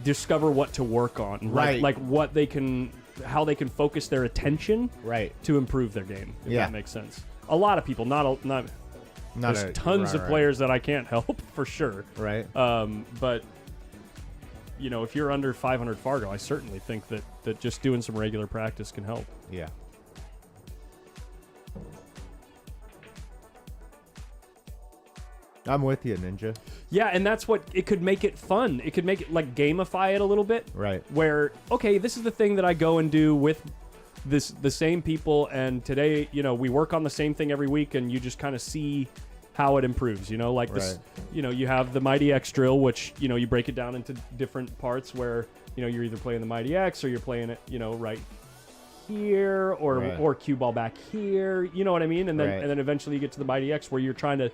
S1: discover what to work on, like what they can, how they can focus their attention to improve their game. If that makes sense. A lot of people, not there's tons of players that I can't help for sure.
S2: Right.
S1: But if you're under 500 Fargo, I certainly think that just doing some regular practice can help.
S2: Yeah. I'm with you, Ninja.
S1: Yeah, and that's what it could make it fun. It could make it like gamify it a little bit.
S2: Right.
S1: Where, okay, this is the thing that I go and do with the same people, and today, we work on the same thing every week, and you just kind of see how it improves, like this, you have the Mighty X drill, which, you break it down into different parts where, you're either playing the Mighty X or you're playing it, right here or cue ball back here, you know what I mean? And then eventually you get to the Mighty X where you're trying to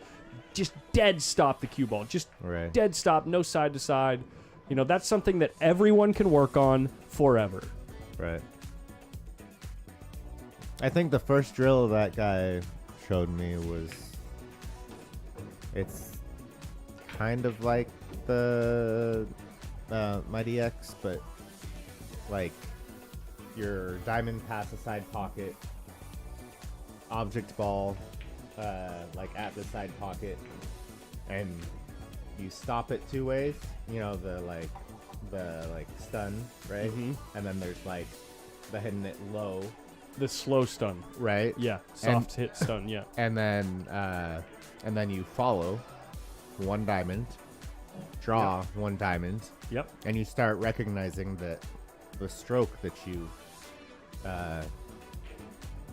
S1: just dead stop the cue ball, just dead stop, no side to side. That's something that everyone can work on forever.
S2: Right. I think the first drill that guy showed me was, it's kind of like the Mighty X, but like your diamond pass a side pocket, object ball like at the side pocket, and you stop it two ways. The stun, right?
S1: Mm-hmm.
S2: And then there's like the hitting it low.
S1: The slow stun.
S2: Right.
S1: Yeah. Soft hit stun, yeah.
S2: And then you follow one diamond, draw one diamond.
S1: Yep.
S2: And you start recognizing that the stroke that you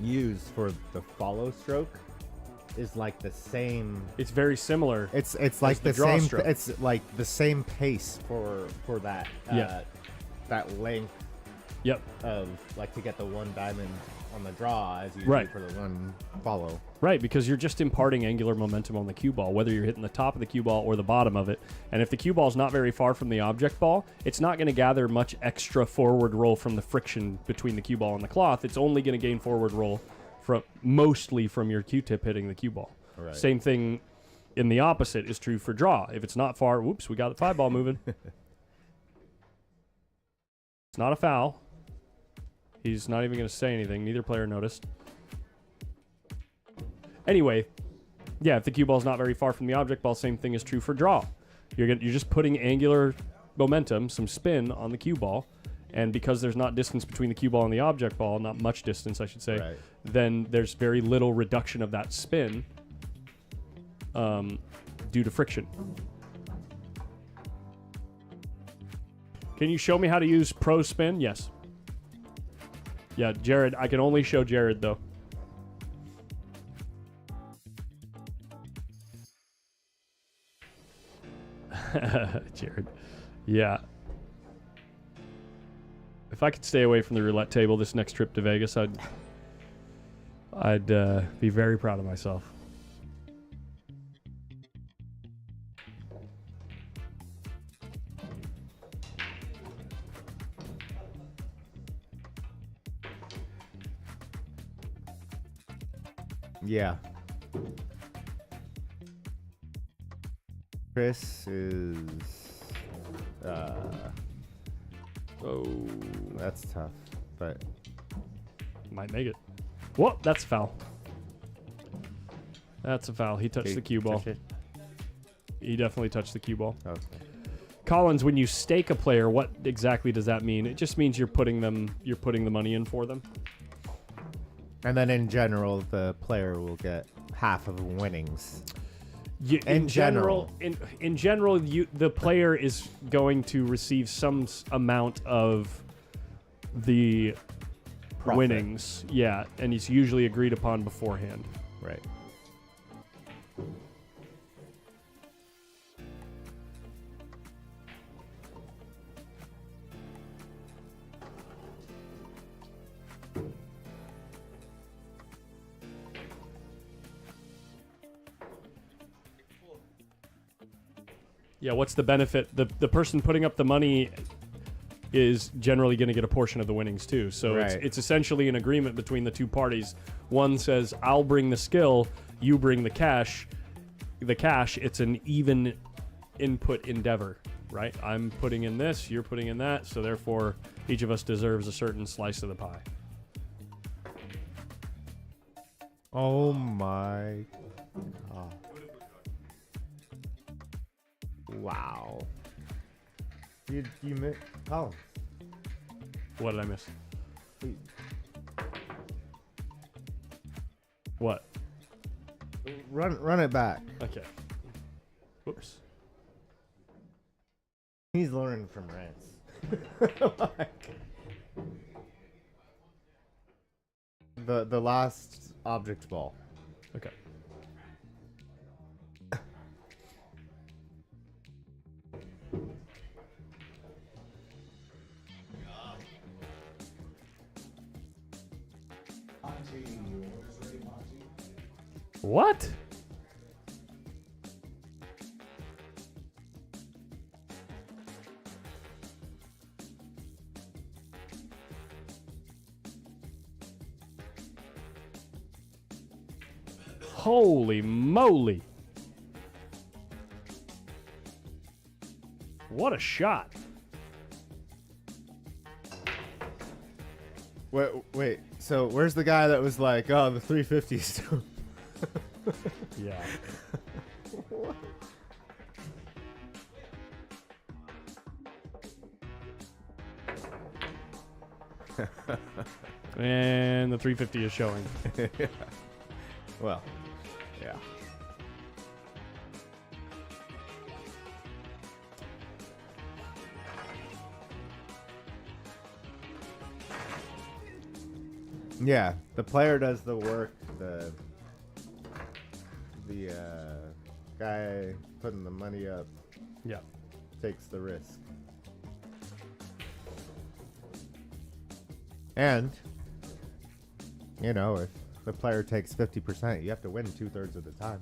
S2: use for the follow stroke is like the same.
S1: It's very similar.
S2: It's like the
S1: draw
S2: same.
S1: stroke.
S2: It's like the same pace for that. That length.
S1: Yep.
S2: Of like to get the one diamond on the draw as you do for the one follow.
S1: Right, because you're just imparting angular momentum on the cue ball, whether you're hitting the top of the cue ball or the bottom of it. And if the cue ball is not very far from the object ball, it's not going to gather much extra forward roll from the friction between the cue ball and the cloth. It's only going to gain forward roll mostly from your Q-tip hitting the cue ball.
S2: Right.
S1: Same thing in the opposite is true for draw. If it's not far, whoops, we got the 5 ball moving. It's not a foul. He's not even going to say anything. Neither player noticed. Anyway, yeah, if the cue ball is not very far from the object ball, same thing is true for draw. You're just putting angular momentum, some spin on the cue ball, and because there's not distance between the cue ball and the object ball, not much distance, I should say, then there's very little reduction of that spin due to friction. Can you show me how to use Pro Spin? Yes. Yeah, Jared. I can only show Jared, though. Jared. Yeah. If I could stay away from the roulette table this next trip to Vegas, I'd be very proud of myself.
S2: Yeah. Chris is...
S1: Oh.
S2: That's tough, but...
S1: Might make it. Whoa, that's a foul. That's a foul. He touched the cue ball. He definitely touched the cue ball.
S2: Okay.
S1: Collins, when you stake a player, what exactly does that mean? It just means you're putting the money in for them.
S2: And then in general, the player will get half of the winnings.
S1: In general, the player is going to receive some amount of the
S2: Profit.
S1: winnings. Yeah, and it's usually agreed upon beforehand.
S2: Right.
S1: Yeah, what's the benefit? The person putting up the money is generally going to get a portion of the winnings too. So
S2: Right.
S1: it's essentially an agreement between the two parties. One says, I'll bring the skill, you bring the cash. It's an even input endeavor, right? I'm putting in this, you're putting in that, so therefore each of us deserves a certain slice of the pie.
S2: Oh my god. Wow. You oh.
S1: What did I miss?
S2: Wait.
S1: What?
S2: Run it back.
S1: Okay. Whoops.
S2: He's learning from rants. Like, the last object ball.
S1: Okay. What? Holy moly. What a shot.
S2: Wait. So where's the guy that was like, oh, the 350s?
S1: Yeah. And the 350 is showing.
S2: Well, yeah. Yeah, the player does the work. The guy putting the money up
S1: Yeah.
S2: takes the risk. And, you know, if the player takes 50%, you have to win 2/3 of the time.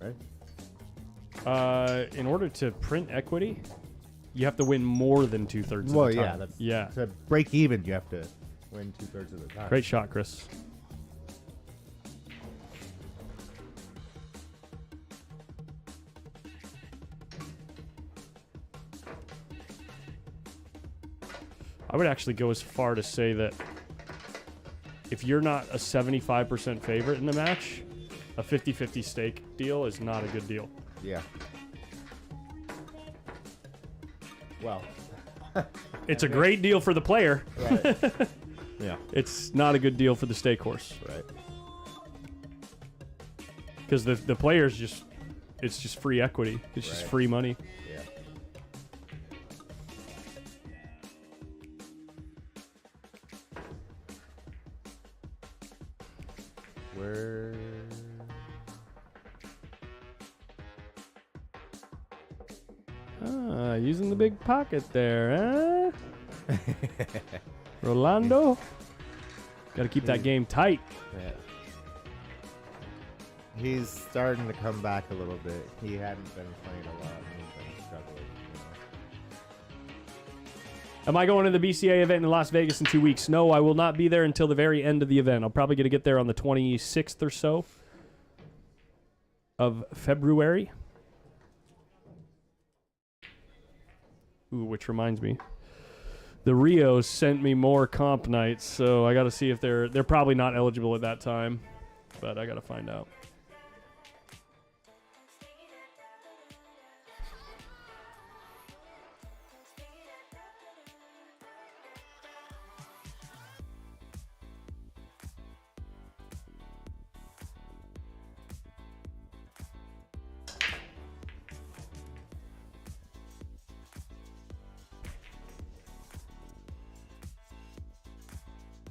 S2: Right?
S1: In order to print equity, you have to win more than 2/3 of
S2: Well,
S1: the time.
S2: yeah. That's,
S1: Yeah.
S2: To break even, you have to win 2/3 of the time.
S1: Great shot, Chris. I would actually go as far to say that if you're not a 75% favorite in the match, a 50-50 stake deal is not a good deal.
S2: Yeah. Well.
S1: It's a great deal for the player.
S2: Right. Yeah.
S1: It's not a good deal for the stake horse.
S2: Right.
S1: Because the player's just, it's just free equity. It's just
S2: Right.
S1: free money.
S2: Yeah. Where?
S1: Ah, using the big pocket there, huh? Rolando. Got to keep that game tight.
S2: Yeah. He's starting to come back a little bit. He hadn't been playing a lot. He's been struggling.
S1: Am I going to the BCA event in Las Vegas in 2 weeks? No, I will not be there until the very end of the event. I'll probably going to get there on the 26th or so of February. Ooh, which reminds me. The Rios sent me more comp nights, so I got to see if they're probably not eligible at that time, but I got to find out.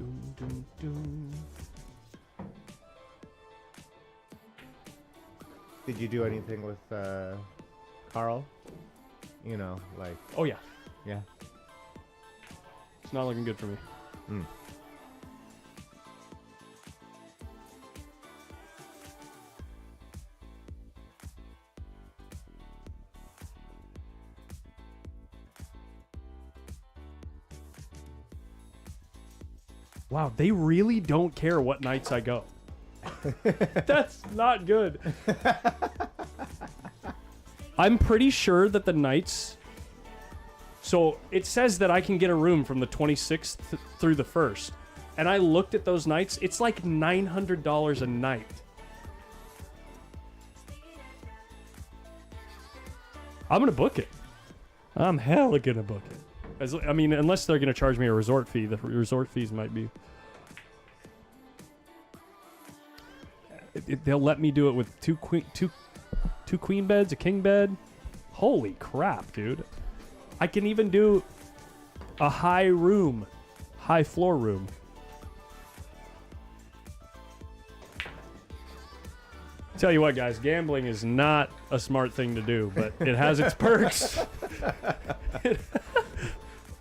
S1: Doom, doom, doom.
S2: Did you do anything with Carl? You know, like,
S1: Oh yeah,
S2: yeah.
S1: it's not looking good for me.
S2: Mm.
S1: Wow, they really don't care what nights I go. That's not good. I'm pretty sure that the nights... So it says that I can get a room from the 26th through the 1st. And I looked at those nights. It's like $900 a night. I'm going to book it. I'm hella going to book it. I mean, unless they're going to charge me a resort fee. The resort fees might be... They'll let me do it with two queen beds, a king bed. Holy crap, dude. I can even do a high floor room. Tell you what, guys, gambling is not a smart thing to do, but it has its perks.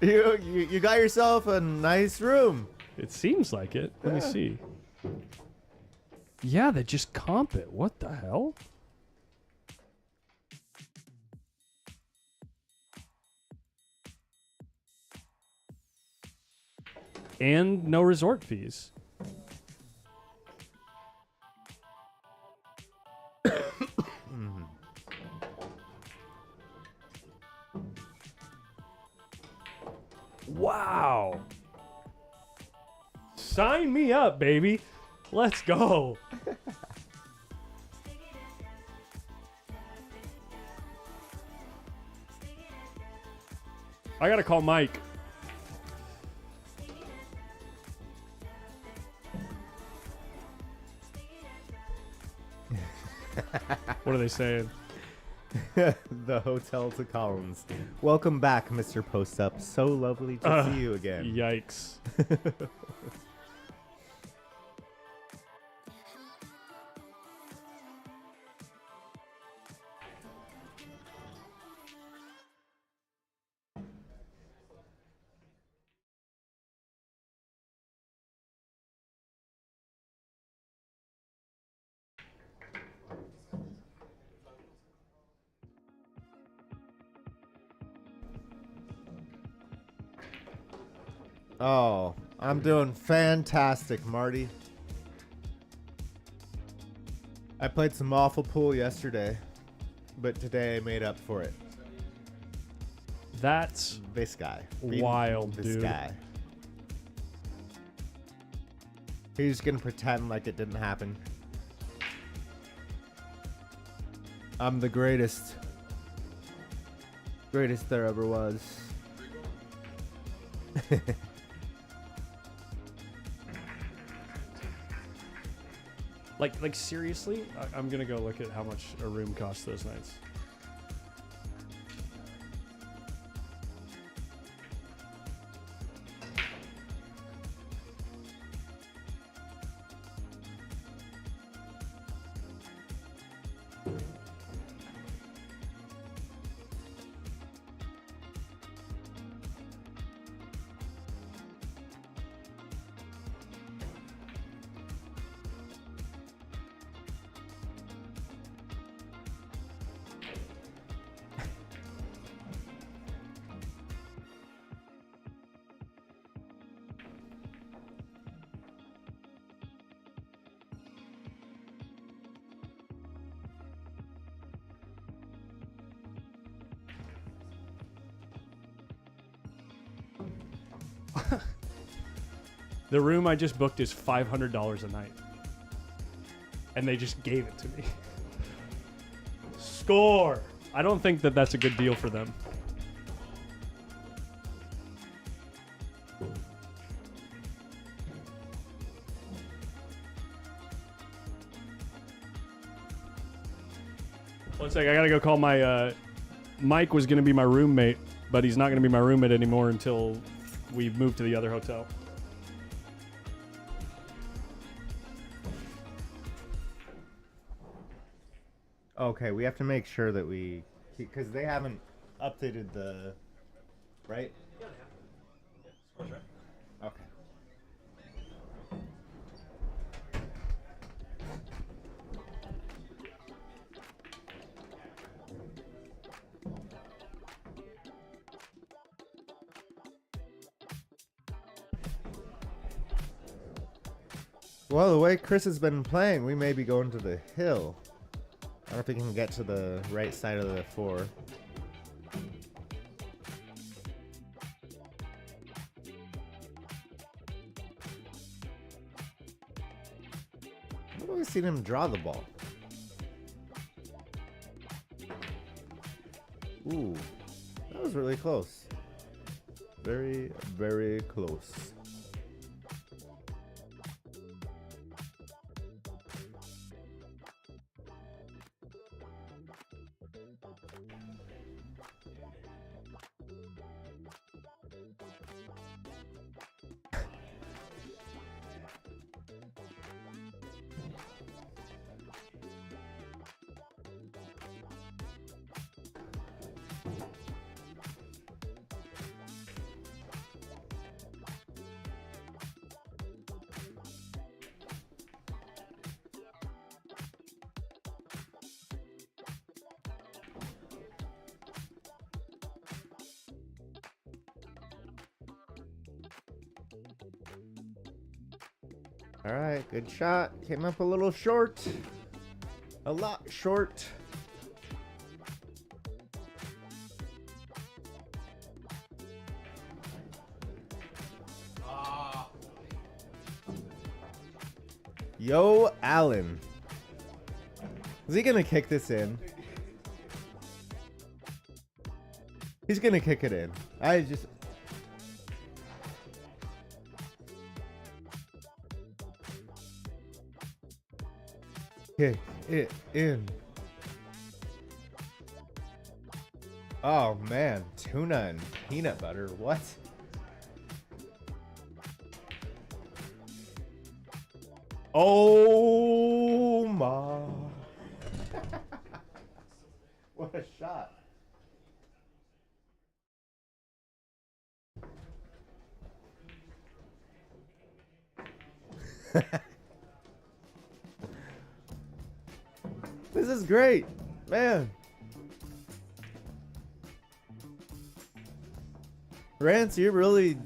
S2: You got yourself a nice room.
S1: It seems like it. Let me see. Yeah, they just comp it. What the hell? And no resort fees. Wow. Sign me up, baby. Let's go. I gotta call Mike. What are they saying?
S2: The hotel to Collins. Welcome back, Mr. Post-Up. So lovely to see you again.
S1: Yikes.
S2: Oh, I'm doing fantastic, Marty. I played some awful pool yesterday, but today I made up for it.
S1: That's
S2: This guy.
S1: wild,
S2: This
S1: dude.
S2: guy. He's gonna pretend like it didn't happen. I'm the greatest. Greatest there ever was.
S1: Like seriously? I'm gonna go look at how much a room costs those nights. The room I just booked is $500 a night. And they just gave it to me. Score! I don't think that that's a good deal for them. One sec, I gotta go call my, Mike was gonna be my roommate, but he's not gonna be my roommate anymore until we move to the other hotel.
S2: Okay, we have to make sure that we, because they haven't updated the, right?
S1: Yeah, they have. Yeah,
S2: Okay. Well, the way Chris has been playing, we may be going to the hill. I don't know if we can get to the right side of the 4. I've always seen him draw the ball. Ooh, that was really close. Very, very close. All right, good shot. Came up a little short. A lot short. Yo, Allen. Is he gonna kick this in? He's gonna kick it in. I just... Kick it in. Oh man, tuna and peanut butter. What? Oh my. What a shot. This is great, man. Rance, you're really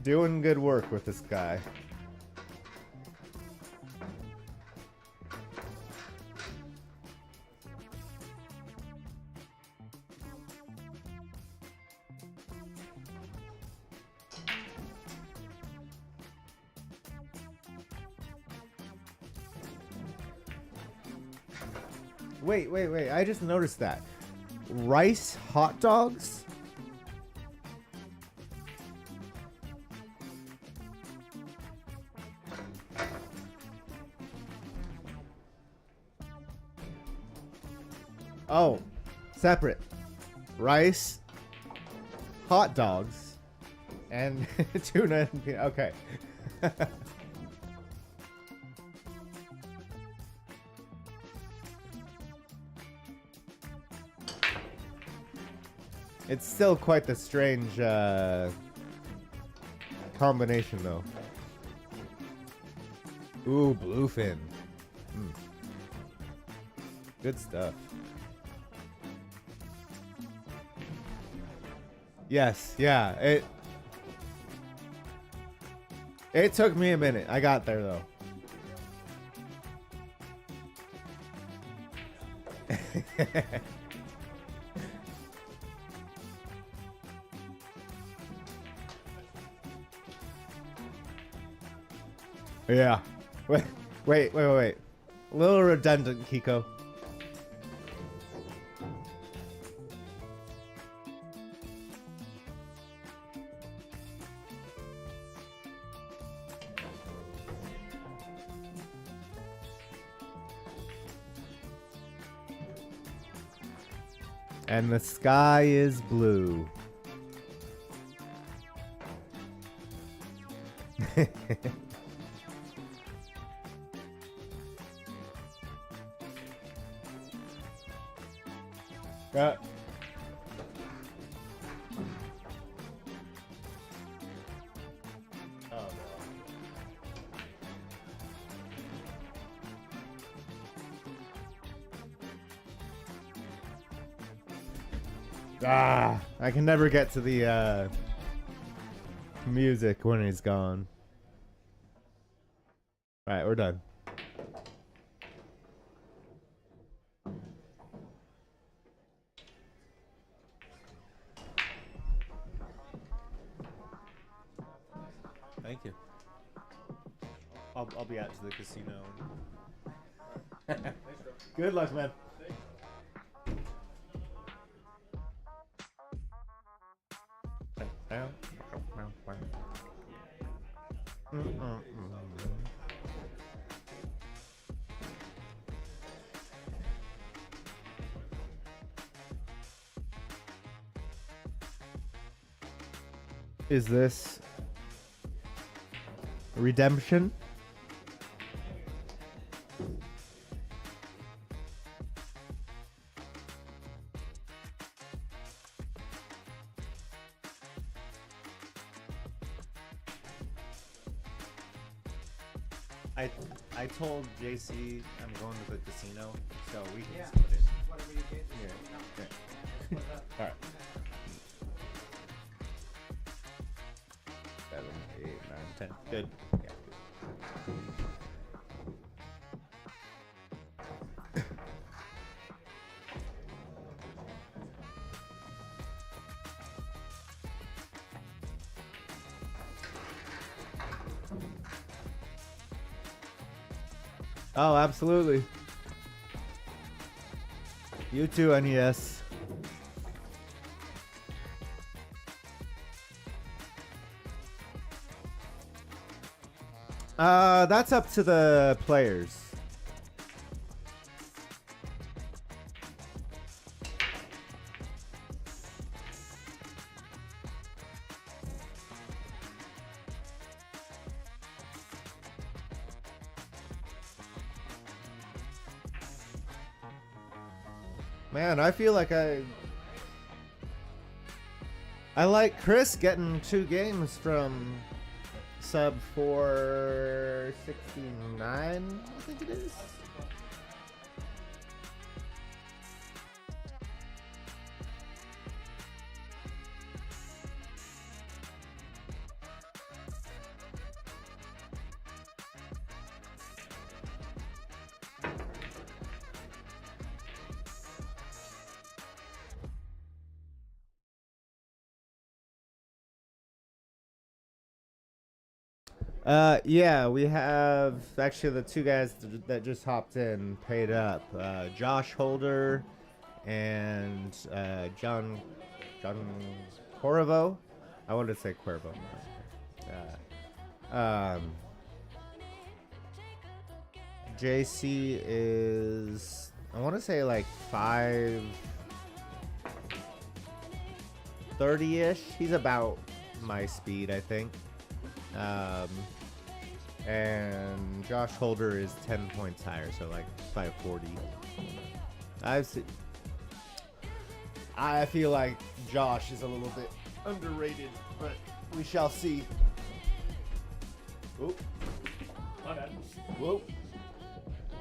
S2: doing good work with this guy. Wait. I just noticed that. Rice hot dogs? Oh, separate. Rice, hot dogs, and tuna. Okay. It's still quite the strange combination, though. Ooh, bluefin. Mm. Good stuff. Yes, yeah. It took me a minute. I got there, though. Yeah. Wait. A little redundant, Kiko. And the sky is blue.
S3: Oh, no.
S2: Ah, I can never get to the music when he's gone. All right, we're done.
S3: Thank you. I'll be out to the casino.
S2: Good luck, man. Is this redemption?
S3: I told JC I'm going to the casino, so we can split it.
S4: Whatever you get.
S3: Yeah.
S2: All right. 7, 8, 9, 10.
S3: Good.
S2: Yeah. Oh, absolutely. You too, NES. That's up to the players. Man, I feel like I like Chris getting 2 games from sub 469, I think it is. Yeah, we have actually the 2 guys that just hopped in paid up. Josh Holder and John Corvo. I wanted to say Cuervo. JC is, I want to say like 530-ish. He's about my speed, I think. And Josh Holder is 10 points higher, so like 540. I feel like Josh is a little bit underrated, but we shall see. Whoop.
S1: My bad.
S2: Whoop.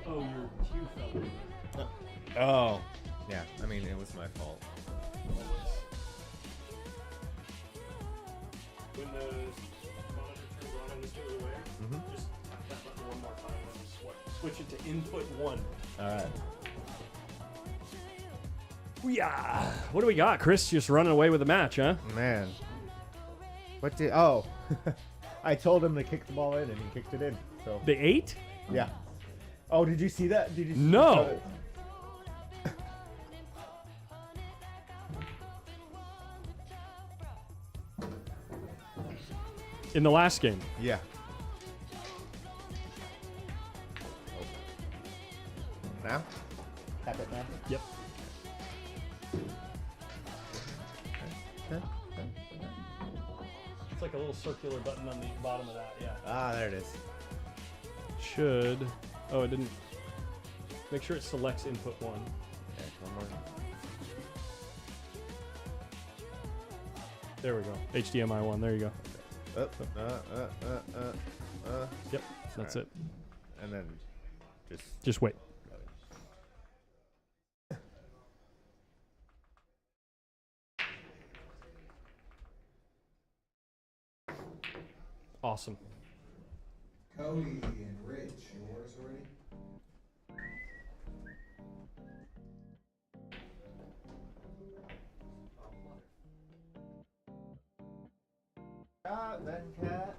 S1: Oh, your cue fell over.
S2: Oh. Yeah, I mean, it was my fault.
S1: When the monitor turns on and this goes away, just tap that button one more time and switch it to input 1.
S2: All right.
S1: Yeah. What do we got? Chris just running away with the match, huh?
S2: Man. What did... Oh. I told him to kick the ball in, and he kicked it in. So
S1: The 8?
S2: yeah. Oh, did you see that? Did you see
S1: No. In the last game.
S2: Yeah. Now? Tap it now.
S1: Yep. It's like a little circular button on the bottom of that, yeah.
S2: Ah, there it is.
S1: Should. Oh, it didn't. Make sure it selects input 1.
S2: Okay, one more.
S1: There we go. HDMI 1. There you go. Yep. That's it.
S3: And then
S1: Just wait. Awesome.
S4: Cody and Rich, yours already?
S2: Venkat.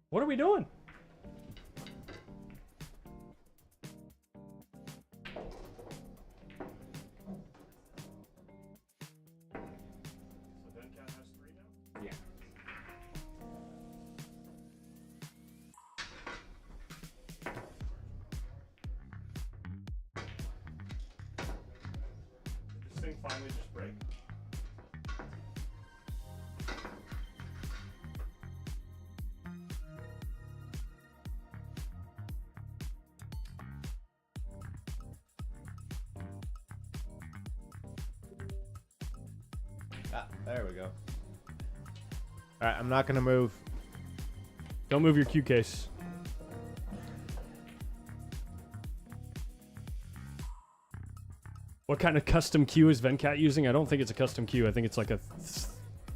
S1: What are we doing?
S2: Yeah.
S1: Did this thing finally just break?
S2: There we go. All right, I'm not gonna move.
S1: Don't move your cue case. What kind of custom cue is Venkat using? I don't think it's a custom cue. I think it's like a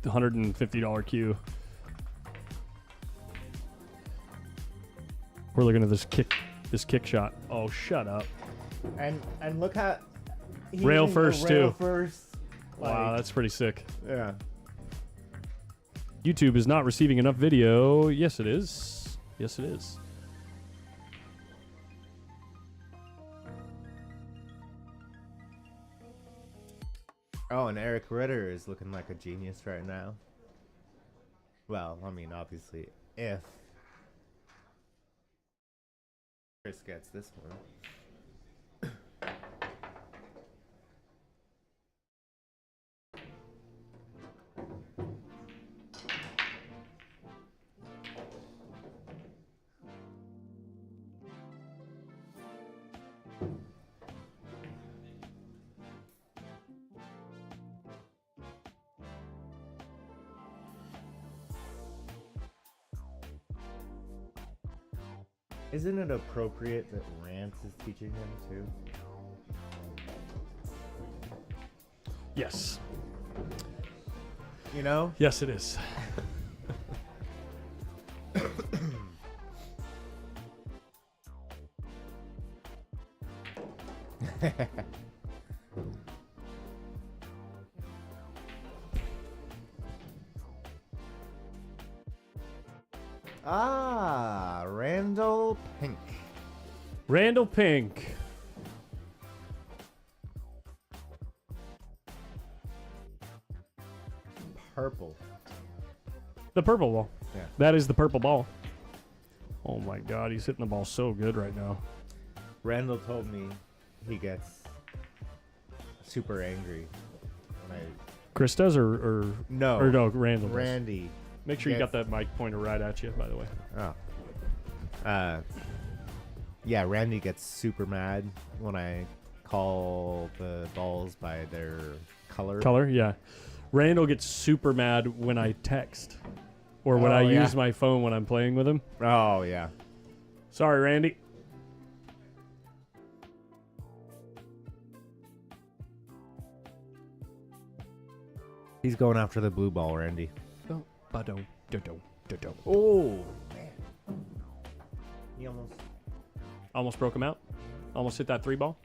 S1: $150 cue. We're looking at this kick shot. Oh, shut up.
S2: And look how he
S1: Rail
S2: even
S1: first,
S2: rail
S1: too.
S2: First.
S1: Wow,
S2: Like,
S1: that's pretty sick.
S2: yeah.
S1: YouTube is not receiving enough video. Yes, it is. Yes, it is.
S2: Oh, and Eric Ritter is looking like a genius right now. Well, I mean, obviously, if Chris gets this one. Isn't it appropriate that Rance is teaching him too?
S1: Yes.
S2: You know?
S1: Yes, it is.
S2: Ah, Randall Pink.
S1: Randall Pink.
S2: Purple.
S1: The purple ball.
S2: Yeah.
S1: That is the purple ball. Oh my god, he's hitting the ball so good right now.
S2: Randall told me he gets super angry when I
S1: Chris does or
S2: no
S1: Randall does.
S2: Randy.
S1: Make sure you got
S2: gets-
S1: that mic pointer right at you, by the way.
S2: Oh. Yeah, Randy gets super mad when I call the balls by their color.
S1: Color, yeah. Randall gets super mad when I text or when
S2: Oh,
S1: I
S2: yeah.
S1: use my phone when I'm playing with him.
S2: Oh, yeah.
S1: Sorry, Randy.
S2: He's going after the blue ball, Randy. Oh, man. He
S1: Almost broke him out. Almost hit that 3 ball.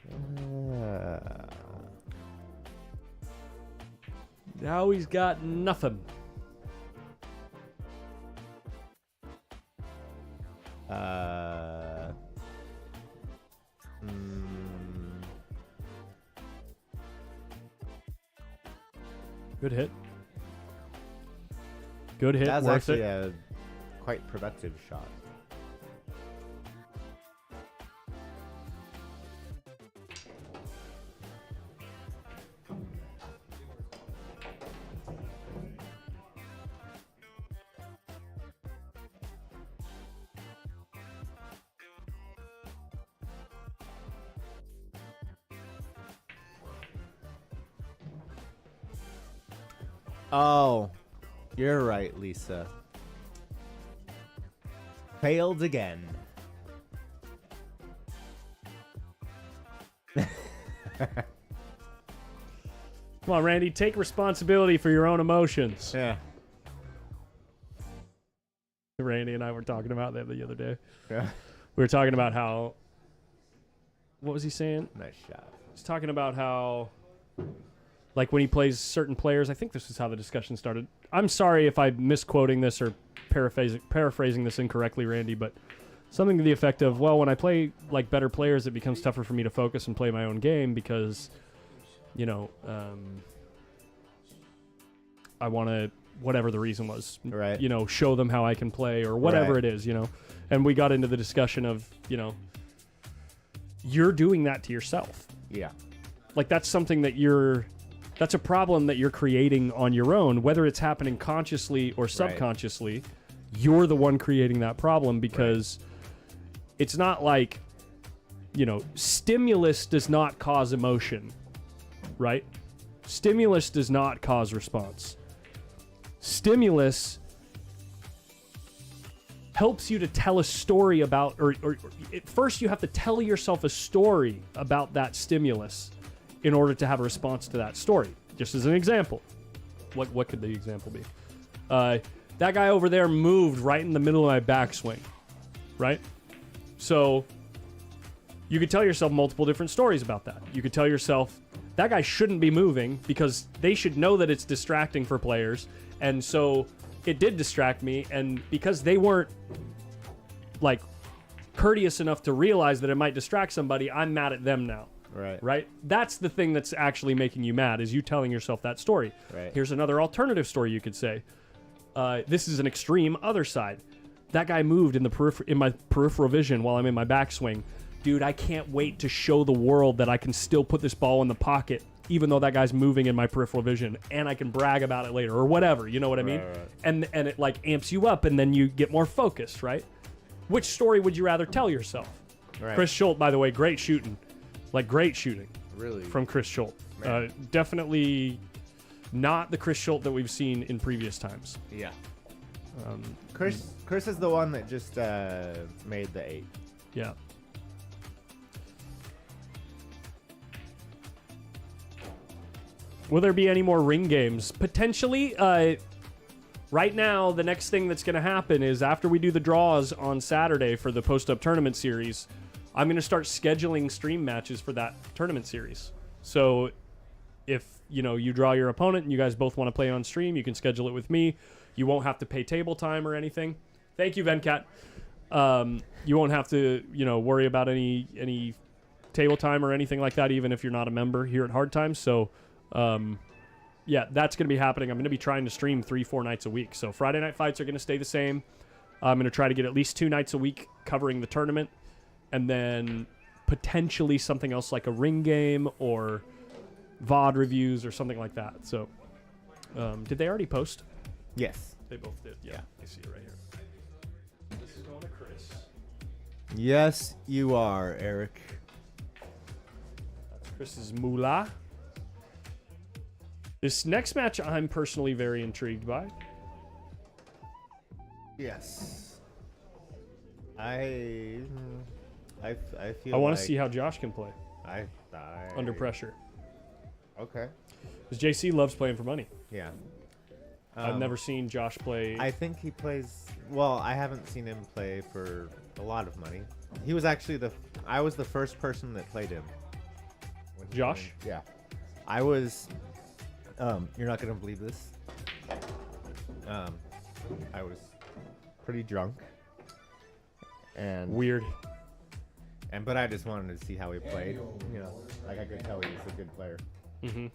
S1: Now he's got nothing. Good hit. Good hit.
S2: That's
S1: Worth
S2: actually
S1: it.
S2: a quite productive shot. Oh, you're right, Lisa. Failed again.
S1: Come on, Randy, take responsibility for your own emotions.
S2: Yeah.
S1: Randy and I were talking about that the other day.
S2: Yeah.
S1: We were talking about how. What was he saying?
S2: Nice shot.
S1: He's talking about how, like, when he plays certain players, I think this is how the discussion started. I'm sorry if I'm misquoting this or paraphrasing this incorrectly, Randy, but something to the effect of, well, when I play, like, better players, it becomes tougher for me to focus and play my own game because, you know, I want to, whatever the reason was,
S2: Right.
S1: you know, show them how I can play or whatever
S2: Right.
S1: it is, you know. And we got into the discussion of, you know, you're doing that to yourself.
S2: Yeah.
S1: Like, that's something that that's a problem that you're creating on your own, whether it's happening consciously or subconsciously. You're the one creating that problem because it's not like, you know, stimulus does not cause emotion, right? Stimulus does not cause response. Stimulus helps you to tell a story about, or first you have to tell yourself a story about that stimulus in order to have a response to that story. Just as an example, what could the example be? That guy over there moved right in the middle of my backswing, right? So you could tell yourself multiple different stories about that. You could tell yourself that guy shouldn't be moving because they should know that it's distracting for players, and so it did distract me, and because they weren't, like, courteous enough to realize that it might distract somebody, I'm mad at them now. Right? That's the thing that's actually making you mad, is you telling yourself that story.
S2: Right.
S1: Here's another alternative story you could say. This is an extreme other side. That guy moved in my peripheral vision while I'm in my backswing. Dude, I can't wait to show the world that I can still put this ball in the pocket even though that guy's moving in my peripheral vision, and I can brag about it later or whatever, you know what I mean?
S2: Right.
S1: And it, like, amps you up, and then you get more focused, right? Which story would you rather tell yourself?
S2: Right.
S1: Chris Schuldt, by the way, great shooting. Like, great shooting
S2: Really?
S1: from Chris Schuldt. Definitely not the Chris Schuldt that we've seen in previous times.
S2: Yeah. Chris is the one that just made the 8.
S1: Yeah. Will there be any more ring games? Potentially. Right now, the next thing that's going to happen is after we do the draws on Saturday for the post-up tournament series, I'm going to start scheduling stream matches for that tournament series. So if, you know, you draw your opponent and you guys both want to play on stream, you can schedule it with me. You won't have to pay table time or anything. Thank you, Venkat. You won't have to, you know, worry about any table time or anything like that, even if you're not a member here at Hard Times. So, yeah, that's going to be happening. I'm going to be trying to stream 3-4 nights a week. So Friday night fights are going to stay the same. I'm going to try to get at least 2 nights a week covering the tournament, and then potentially something else like a ring game or VOD reviews or something like that. So, did they already post?
S2: Yes.
S1: They both did. Yeah. I see it right here. This is going to Chris.
S2: Yes, you are, Eric.
S1: That's Chris's moolah. This next match I'm personally very intrigued by.
S2: Yes. I feel
S1: I want
S2: like
S1: to see how Josh can play
S2: I
S1: under pressure.
S2: Okay.
S1: Because JC loves playing for money.
S2: Yeah.
S1: I've never seen Josh play.
S2: I think he plays well. I haven't seen him play for a lot of money. He was actually I was the first person that played him.
S1: Josh?
S2: Yeah. I was. You're not gonna believe this. I was pretty drunk. And
S1: Weird.
S2: but I just wanted to see how he played. You know, like I could tell he was a good player.
S1: Mm-hmm.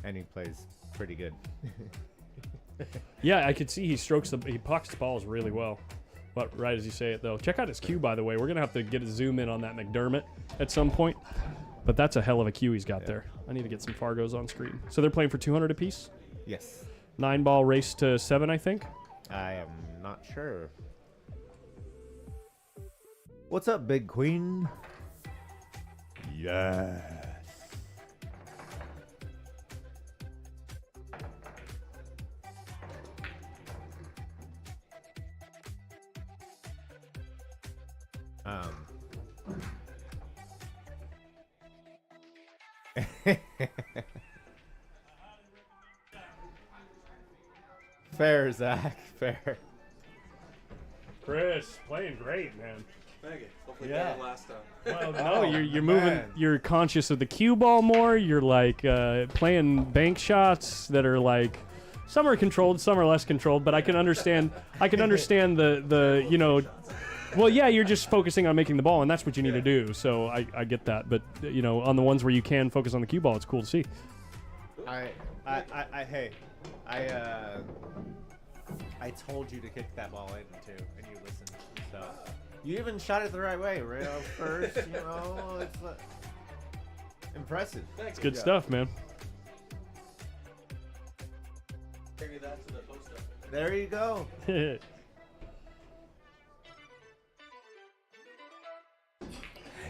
S2: And he plays pretty good.
S1: Yeah, I could see he pucks the balls really well. But right as you say it, though. Check out his cue, by the way. We're going to have to get a zoom in on that McDermott at some point. But that's a hell of a cue he's got there. I need to get some Fargos on screen. So they're playing for 200 apiece?
S2: Yes.
S1: 9-ball race to 7, I think.
S2: I am not sure. What's up, Big Queen? Yes. Fair, Zach. Fair.
S1: Chris, playing great, man.
S3: Thank you. Hopefully
S2: Yeah.
S3: better last time.
S1: Well, no,
S2: Oh,
S1: you're moving.
S2: man.
S1: You're conscious of the cue ball more. You're like playing bank shots that are like some are controlled, some are less controlled. But I can understand. I can understand the you know. Well, yeah, you're just focusing on making the ball, and that's what you need to do. So I get that. But you know, on the ones where you can focus on the cue ball, it's cool to see.
S3: Hey, I told you to kick that ball in too, and you listened. So you even shot it the right way, rail first. You know, it's impressive.
S1: It's good stuff, man.
S3: Carry that to the post up. There you go.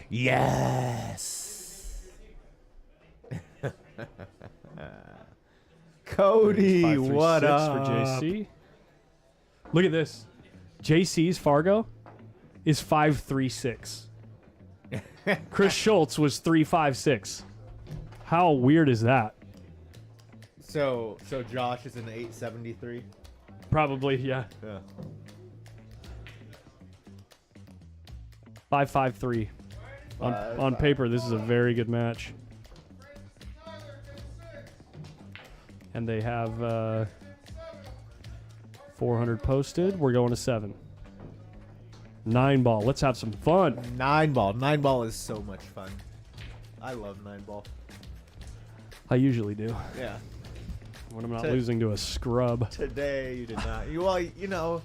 S3: Yes.
S2: Cody,
S1: 5-3-6
S2: what up?
S1: for JC? Look at this. JC's Fargo is 5-3-6. Chris Schultz was 3-5-6. How weird is that?
S2: So Josh is an 873.
S1: Probably, yeah.
S2: Yeah.
S1: 5-5-3. On paper, this is a very good match. And they have 400 posted. We're going to 7. 9 ball. Let's have some fun.
S2: 9 ball. 9 ball is so much fun. I love 9 ball.
S1: I usually do.
S2: Yeah.
S1: When I'm not losing to a scrub.
S2: Today you did not. Well, you know,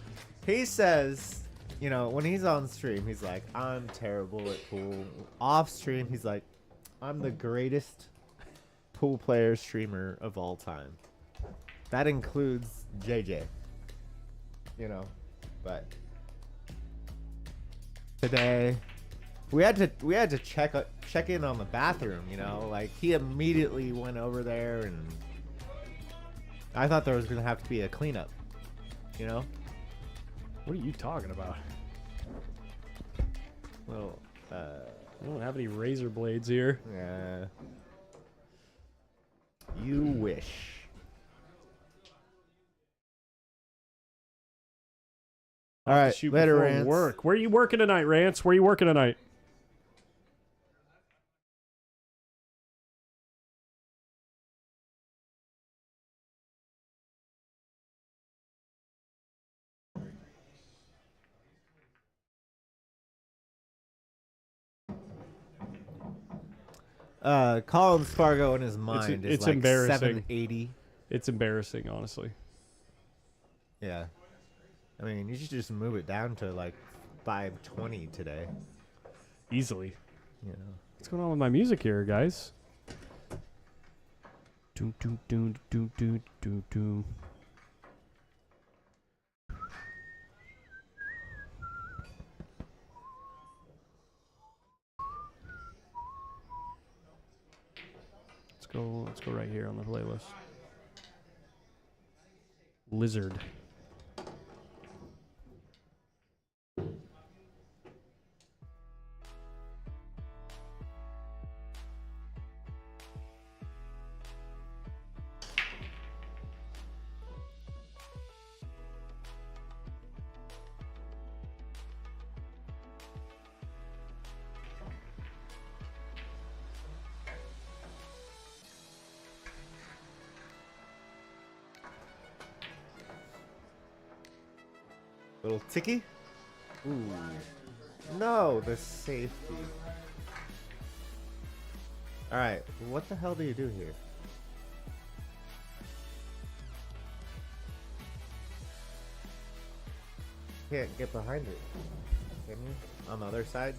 S2: he says, you know, when he's on stream, he's like, I'm terrible at pool. Off stream, he's like, I'm the greatest pool player streamer of all time. That includes JJ. You know, but today we had to check in on the bathroom, you know, like he immediately went over there and I thought there was going to have to be a cleanup, you know?
S1: What are you talking about?
S2: Well,
S1: I don't have any razor blades here.
S2: yeah. You wish. All right,
S1: Shoot
S2: later,
S1: before
S2: Rance.
S1: work. Where are you working tonight, Rance? Where are you working tonight?
S2: Colin Spargo in his mind is
S1: it's
S2: like
S1: embarrassing.
S2: 780.
S1: It's embarrassing, honestly.
S2: Yeah. I mean, you should just move it down to like 520 today.
S1: Easily.
S2: You know.
S1: What's going on with my music here, guys? Doom, doom, doom, doom, doom, doom, doom. Let's go right here on the playlist. Lizard.
S2: Little ticky. Ooh. No, the safety. Alright, what the hell do you do here? Can't get behind it. Can you? On the other side?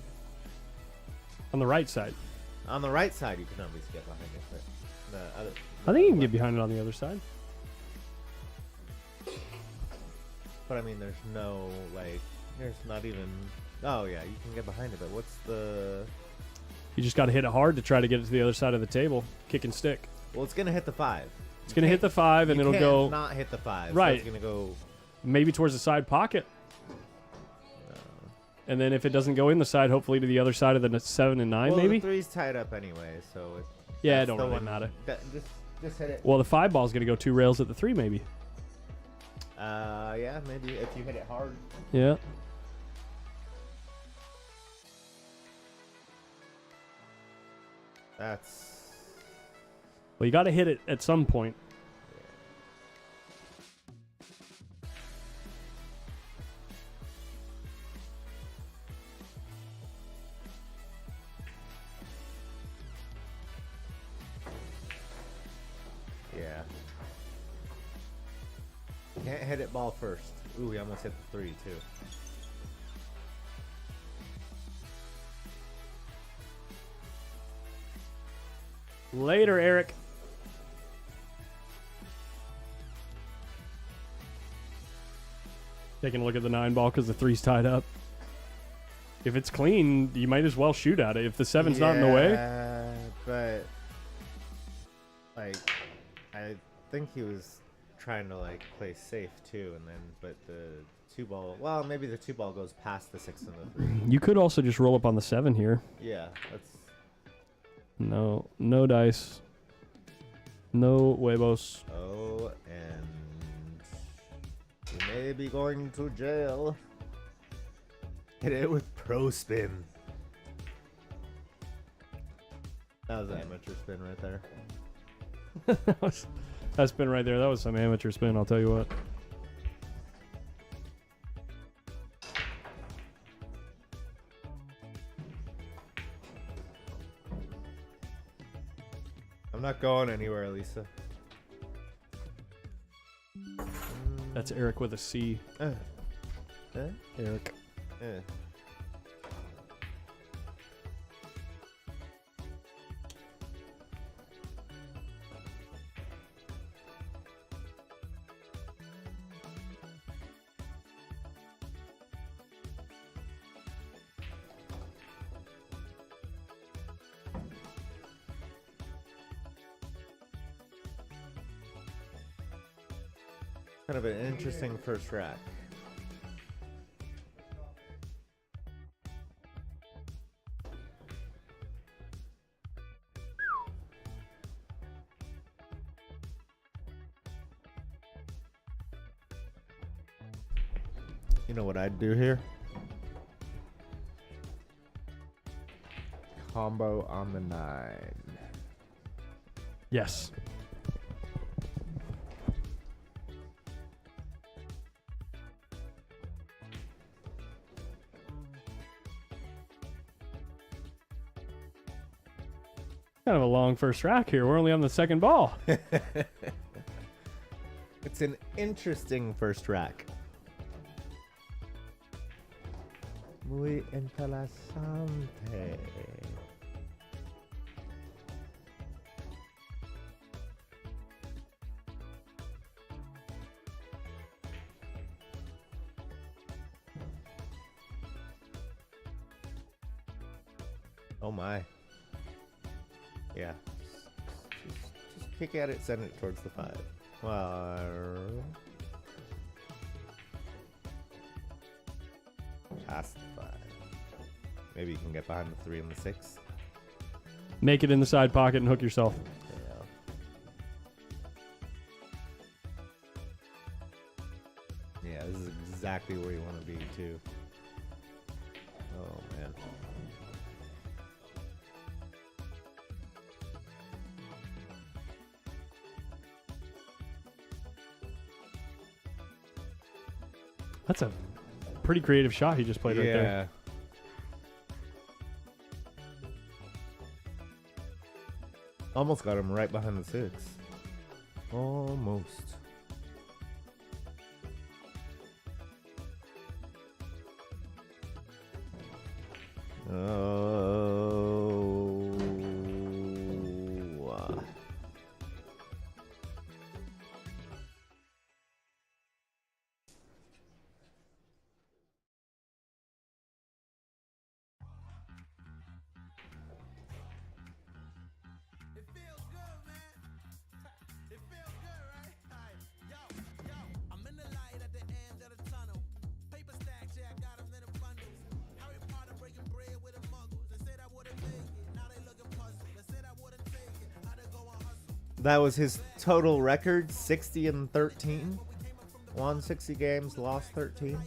S1: On the right side.
S2: On the right side you can at least get behind it, but the other...
S1: I think you can get behind it on the other side.
S2: But I mean, there's no, like, there's not even... Oh, yeah, you can get behind it, but what's the...
S1: You just got to hit it hard to try to get it to the other side of the table. Kick and stick.
S2: Well, it's going to hit the 5.
S1: It's going to hit the 5, and
S2: You
S1: it'll
S2: can't
S1: go
S2: not hit the 5.
S1: Right.
S2: So it's going to go...
S1: maybe towards the side pocket. And then if it doesn't go in the side, hopefully to the other side of the 7 and 9,
S3: Well,
S1: maybe?
S3: the 3's tied up anyway, so it,
S1: Yeah, it
S3: that's
S1: don't
S3: the
S1: really
S3: one
S1: matter.
S3: Just hit it.
S1: Well, the 5 ball's going to go 2 rails at the 3, maybe.
S3: Yeah, maybe if you hit it hard.
S1: Yeah.
S3: That's
S1: Well, you got to hit it at some point.
S3: yeah. Can't hit it ball first. Ooh, we almost hit the 3 too.
S1: Later, Eric. Taking a look at the 9 ball because the 3's tied up. If it's clean, you might as well shoot at it. If the 7's not in the way.
S3: Yeah, but like, I think he was trying to like play safe too, and then but the 2 ball. Well, maybe the 2 ball goes past the 6 and the 3.
S1: You could also just roll up on the 7 here.
S3: Yeah, that's.
S1: No dice. No huevos.
S3: Oh, and you may be going to jail. Hit it with pro spin. That was an amateur spin right there.
S1: That spin right there. That was some amateur spin, I'll tell you what.
S3: I'm not going anywhere, Lisa.
S1: That's Eric with a C.
S3: Eric. Kind of an interesting first rack. You know what I'd do here? Combo on the 9.
S1: Yes. Kind of a long first rack here. We're only on the 2nd ball.
S3: It's an interesting first rack. Muy interesante. Oh my. Yeah. Just kick at it, send it towards the 5. Well, past the 5. Maybe you can get behind the 3 and the 6.
S1: Make it in the side pocket and hook yourself.
S3: Yeah, this is exactly where you want to be too. Oh man.
S1: That's a pretty creative shot he just played right there.
S3: Almost got him right behind the 6. Almost. Oh. That was his total record, 60 and 13. Won 60 games, lost 13.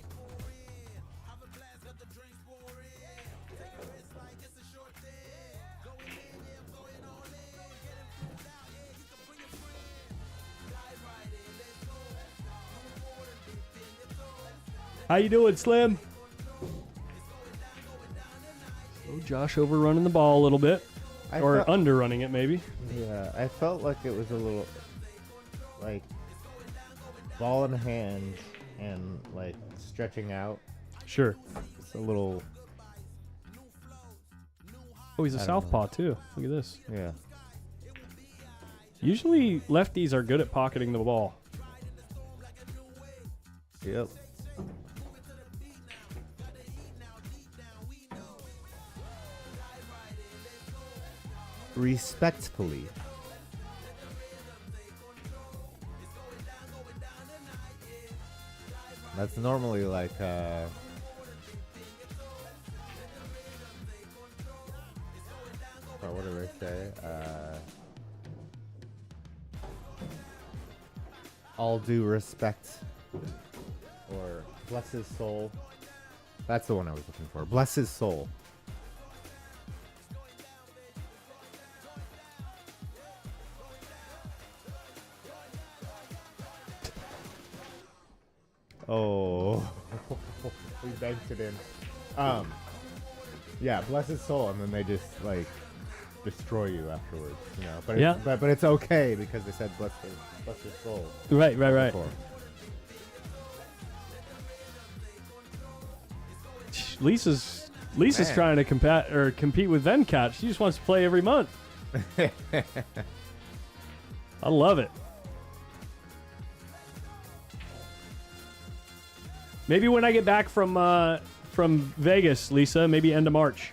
S1: How you doing, Slim? Oh, Josh overrunning the ball a little bit. Or underrunning it, maybe.
S3: Yeah, I felt like it was a little, like, ball in hand and, like, stretching out.
S1: Sure.
S3: It's a little...
S1: Oh, he's a
S3: I don't
S1: southpaw, too. Look at this.
S3: Yeah.
S1: Usually, lefties are good at pocketing the ball.
S3: Yep. Respectfully. That's normally like or what do I say? All due respect, or bless his soul. That's the one I was looking for. Bless his soul. Oh, we banked it in. Yeah, bless his soul, and then they just like destroy you afterwards, you know. But
S1: Yeah.
S3: but it's okay because they said bless his soul.
S1: Right.
S3: Before.
S1: Lisa's
S3: Man.
S1: trying to compete with Venkat. She just wants to play every month. I love it. Maybe when I get back from Vegas, Lisa, maybe end of March.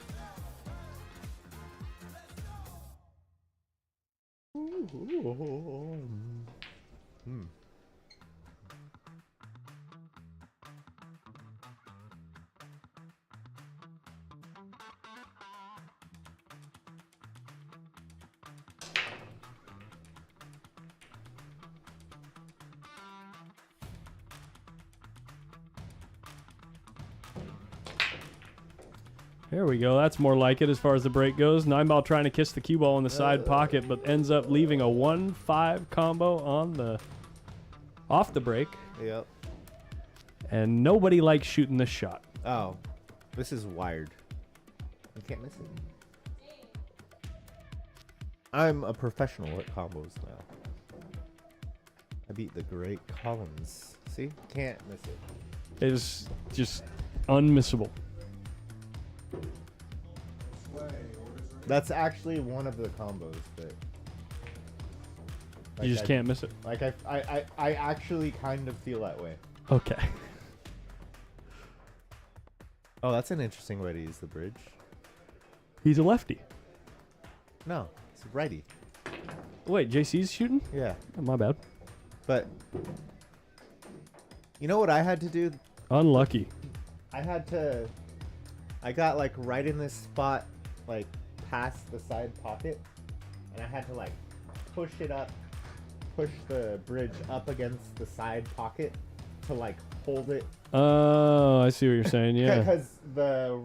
S1: There we go. That's more like it as far as the break goes. 9-ball trying to kiss the cue ball in the side pocket, but ends up leaving a 1-5 combo on the off the break.
S3: Yep.
S1: And nobody likes shooting this shot.
S3: Oh, this is wired. You can't miss it. I'm a professional at combos now. I beat the great Collins. See? Can't miss it.
S1: It is just unmissable.
S3: That's actually one of the combos that
S1: You just can't miss it.
S3: Like I actually kind of feel that way.
S1: Okay.
S3: Oh, that's an interesting way to use the bridge.
S1: He's a lefty.
S3: No, it's righty.
S1: Wait, JC's shooting?
S3: Yeah,
S1: Oh, my bad.
S3: but you know what I had to do?
S1: Unlucky.
S3: I got like right in this spot, like past the side pocket, and I had to like push the bridge up against the side pocket to like hold it.
S1: Oh, I see what you're saying. Yeah.
S3: Because the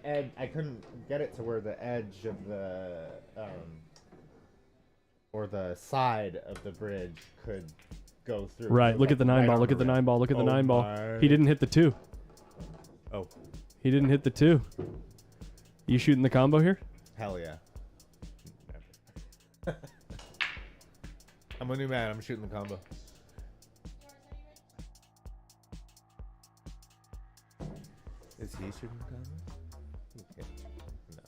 S3: edge, I couldn't get it to where the edge of the or the side of the bridge could go through.
S1: Right.
S3: It
S1: Look
S3: was,
S1: at the
S3: like,
S1: 9-ball.
S3: right
S1: Look
S3: on
S1: at the
S3: rim.
S1: 9-ball. Look at the
S3: Oh
S1: 9-ball.
S3: my-
S1: He didn't hit the 2.
S3: Oh,
S1: He didn't hit the 2. You shooting the combo here?
S3: hell yeah. Never. I'm a new man. I'm shooting the combo. Is he shooting the combo? He can't. No.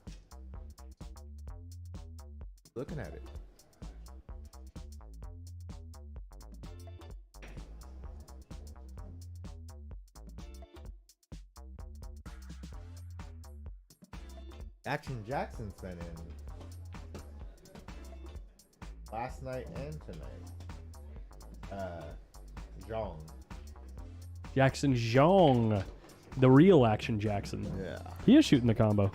S3: Looking at it. Action Jackson's been in last night and tonight. Zhong.
S1: Jackson Zhong. The real Action Jackson.
S3: Yeah.
S1: He is shooting the combo.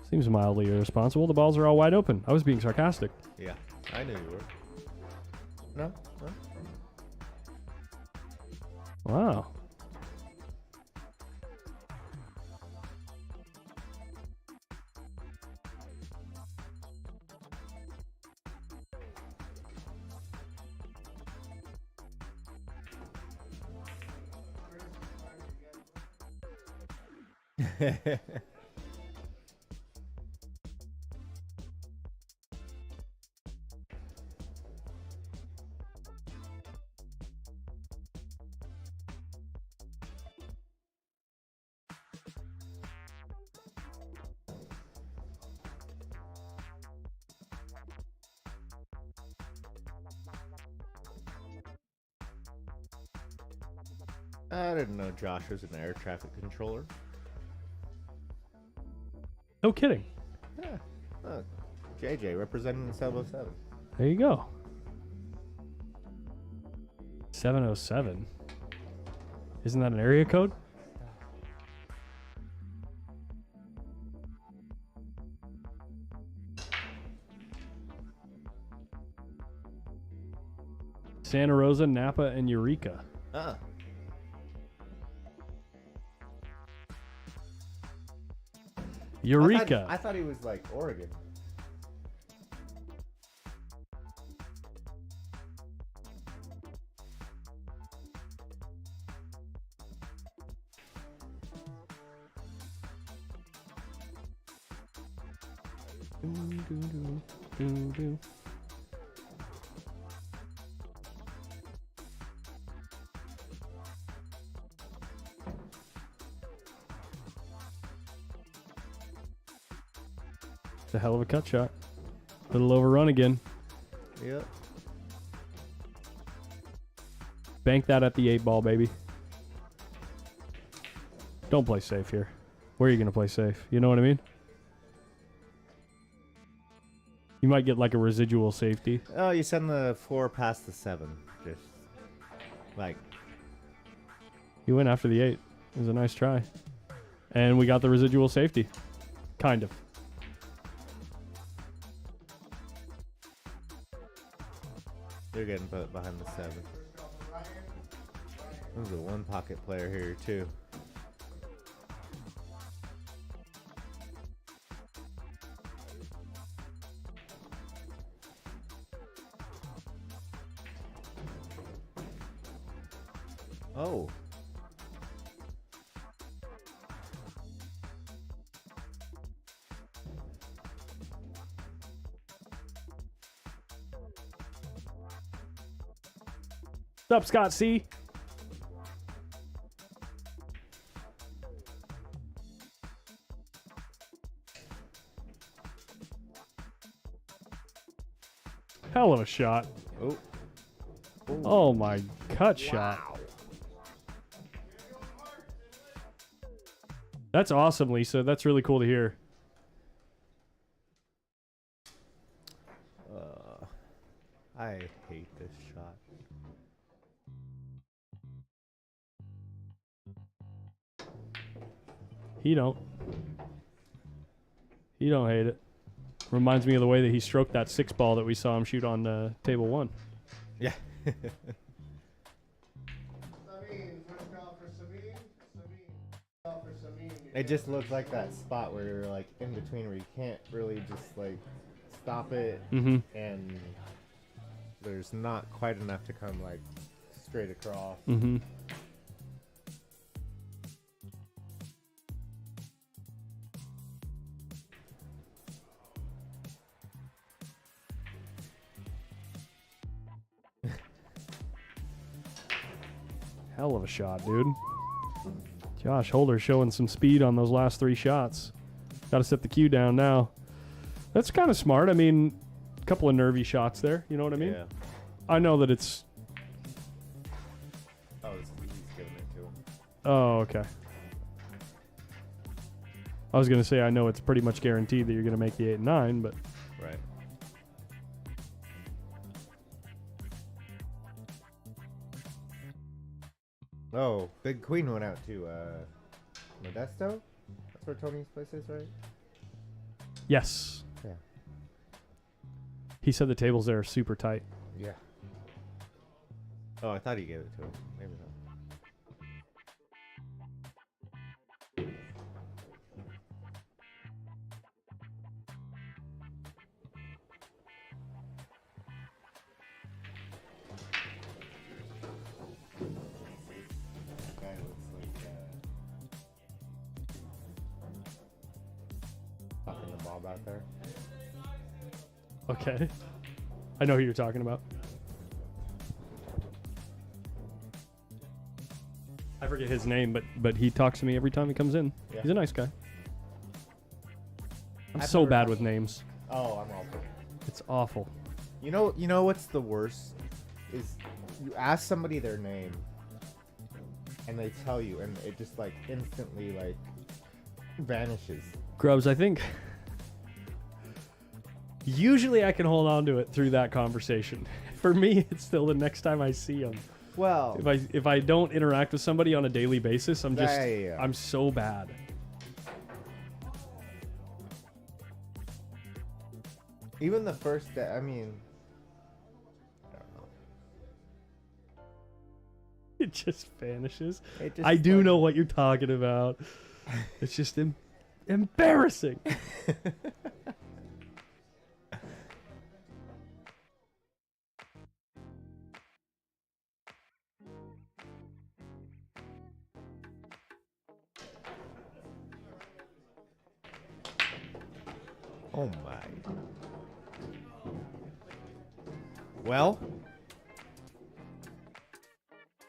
S1: Seems mildly irresponsible. The balls are all wide open. I was being sarcastic.
S3: Yeah. I knew you were. No? No?
S1: Wow.
S3: I didn't know Josh was an air traffic controller.
S1: No kidding.
S3: Yeah. Oh, JJ representing the 707.
S1: There you go. 707. Isn't that an area code? Santa Rosa, Napa, and Eureka.
S3: Ah.
S1: Eureka.
S3: I thought he was like Oregon.
S1: It's a hell of a cut shot. Little overrun again.
S3: Yep.
S1: Bank that at the 8 ball, baby. Don't play safe here. Where are you going to play safe? You know what I mean? You might get like a residual safety.
S3: Oh, you send the 4 past the 7. Just like.
S1: You went after the 8. It was a nice try. And we got the residual safety. Kind of.
S3: They're getting put behind the 7. There's a 1 pocket player here too. Oh.
S1: What's up, Scott C? Hell of a shot.
S3: Oh.
S1: Oh my cut shot. That's awesome, Lisa. That's really cool to hear.
S3: I hate this shot.
S1: He don't hate it. Reminds me of the way that he stroked that 6 ball that we saw him shoot on table 1.
S3: Yeah. It just looks like that spot where you're like in between where you can't really just like stop it,
S1: Mm-hmm.
S3: and there's not quite enough to come like straight across.
S1: Mm-hmm. Hell of a shot, dude. Josh Holder showing some speed on those last 3 shots. Got to set the cue down now. That's kind of smart. I mean, a couple of nervy shots there. You know what I mean?
S3: Yeah.
S1: I know that it's...
S3: Oh, he's giving it to him.
S1: Oh, okay. I was going to say, I know it's pretty much guaranteed that you're going to make the 8 and 9, but...
S3: Right. Oh, Big Queen went out to Modesto? That's where Tony's place is, right?
S1: Yes.
S3: Yeah.
S1: He said the tables there are super tight.
S2: Yeah.
S3: Oh, I thought he gave it to him. Maybe not. That guy looks like
S2: Fucking the mob out there.
S1: Okay. I know who you're talking about. I forget his name, but he talks to me every time he comes in.
S2: Yeah.
S1: He's a nice guy. I'm
S2: I've
S1: so
S2: never
S1: bad
S2: talked-
S1: with names.
S2: Oh, I'm awful.
S1: It's awful.
S2: You know what's the worst is you ask somebody their name and they tell you and it just like instantly like vanishes.
S1: Grubs, I think usually I can hold on to it through that conversation. For me, it's still the next time I see him.
S2: Well,
S1: If I don't interact with somebody on a daily basis, I'm just
S2: Yeah.
S1: I'm so bad.
S2: even the first day, I mean, I don't know.
S1: It just vanishes.
S2: It just
S1: I do
S2: like-
S1: know what you're talking about. It's just embarrassing.
S3: Oh my. Well,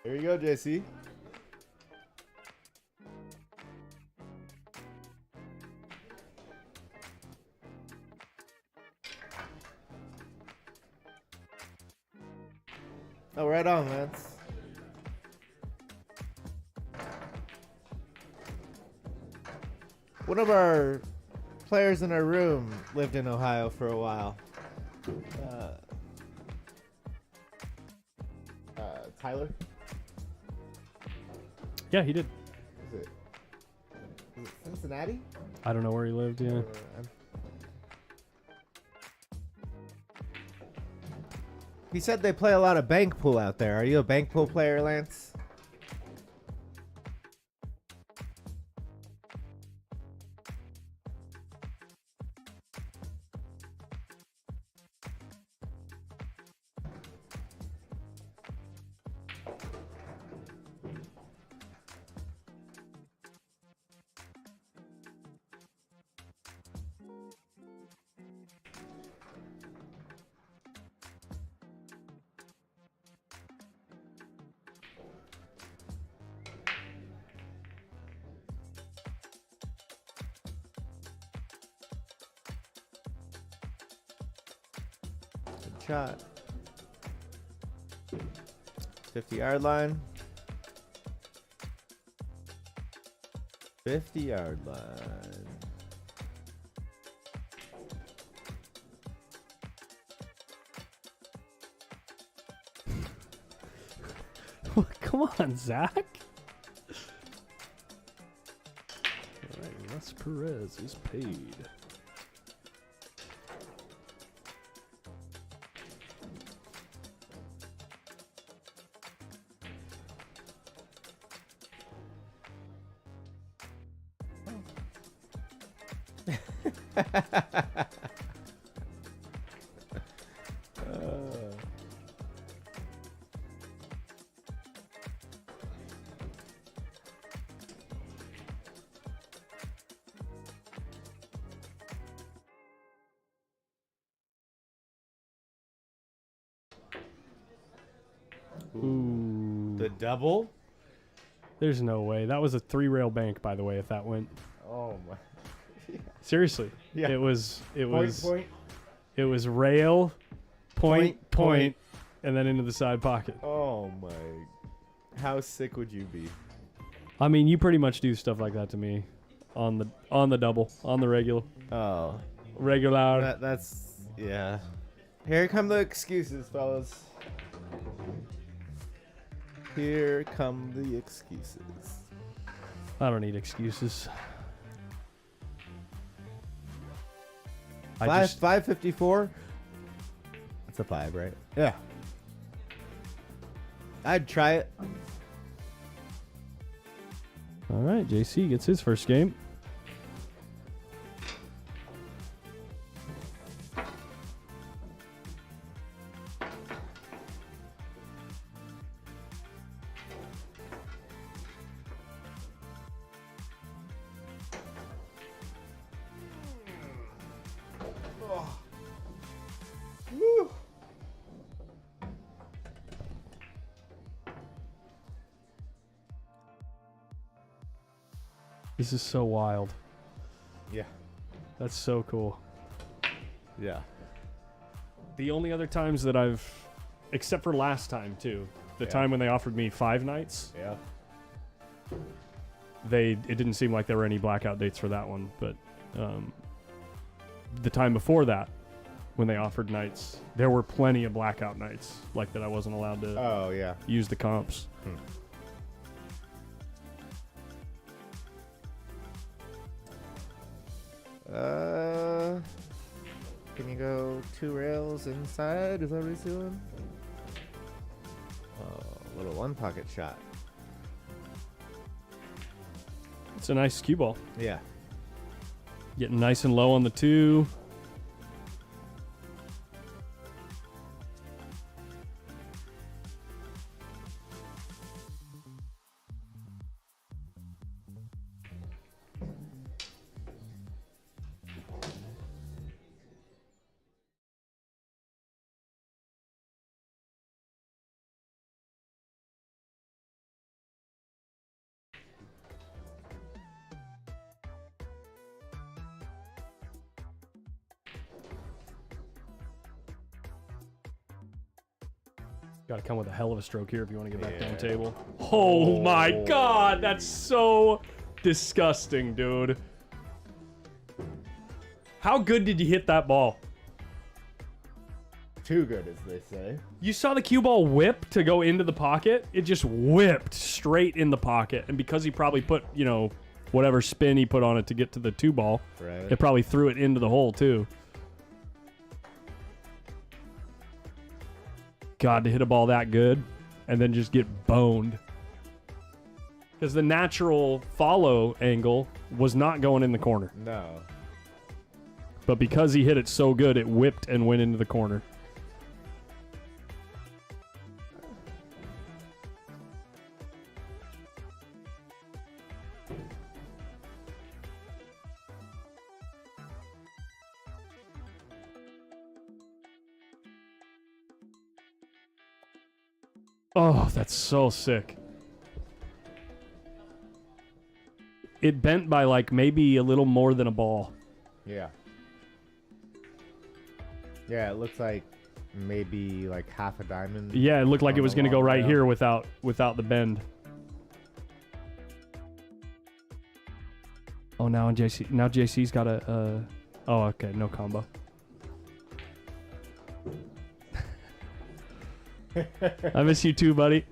S3: here you go, JC. Oh, right on, Lance. One of our players in our room lived in Ohio for a while.
S2: Tyler?
S1: Yeah, he did.
S2: Is it Cincinnati?
S1: I don't know where he lived. Yeah.
S3: He said they play a lot of bank pool out there. Are you a bank pool player, Lance? Good shot. 50-yard line. 50-yard line.
S1: Come on, Zach. All right, Les Perez is paid. Ooh.
S3: The double?
S1: There's no way. That was a 3-rail bank, by the way, if that went.
S2: Oh my.
S1: Seriously.
S2: Yeah.
S1: It was
S2: Point.
S1: it was rail, point,
S2: Point.
S1: and then into the side pocket.
S3: Oh my. How sick would you be?
S1: I mean, you pretty much do stuff like that to me on the double, on the regular.
S3: Oh.
S1: Regular.
S3: That's yeah. Here come the excuses, fellas. Here come the excuses.
S1: I don't need excuses. I just
S3: 554. It's a 5, right?
S2: Yeah.
S3: I'd try it.
S1: All right, JC gets his first game. This is so wild.
S3: Yeah.
S1: That's so cool.
S3: Yeah.
S1: The only other times that I've, except for last time too, the
S3: Yeah.
S1: time when they offered me 5 nights,
S3: Yeah.
S1: it didn't seem like there were any blackout dates for that one. But the time before that, when they offered nights, there were plenty of blackout nights like that I wasn't allowed to
S3: Oh, yeah.
S1: use the comps.
S3: Can you go 2 rails inside? Is that what he's doing? Oh, little 1 pocket shot.
S1: It's a nice cue ball.
S3: Yeah.
S1: Getting nice and low on the 2. Got to come with a hell of a stroke here if you want to get back down table. Oh my god, that's so disgusting, dude. How good did you hit that ball?
S2: Too good, as they say.
S1: You saw the cue ball whip to go into the pocket? It just whipped straight in the pocket. And because he probably put, you know, whatever spin he put on it to get to the 2 ball,
S3: Right.
S1: it probably threw it into the hole too. God, to hit a ball that good and then just get boned. Because the natural follow angle was not going in the corner.
S3: No.
S1: But because he hit it so good, it whipped and went into the corner. Oh, that's so sick. It bent by like maybe a little more than a ball.
S2: Yeah. Yeah, it looks like maybe like half a diamond.
S1: Yeah, it looked like
S2: on
S1: it was
S2: the
S1: going to go
S2: long
S1: right
S2: rail.
S1: here without the bend. Oh, now JC's got a oh, okay, no combo. I miss you too, buddy.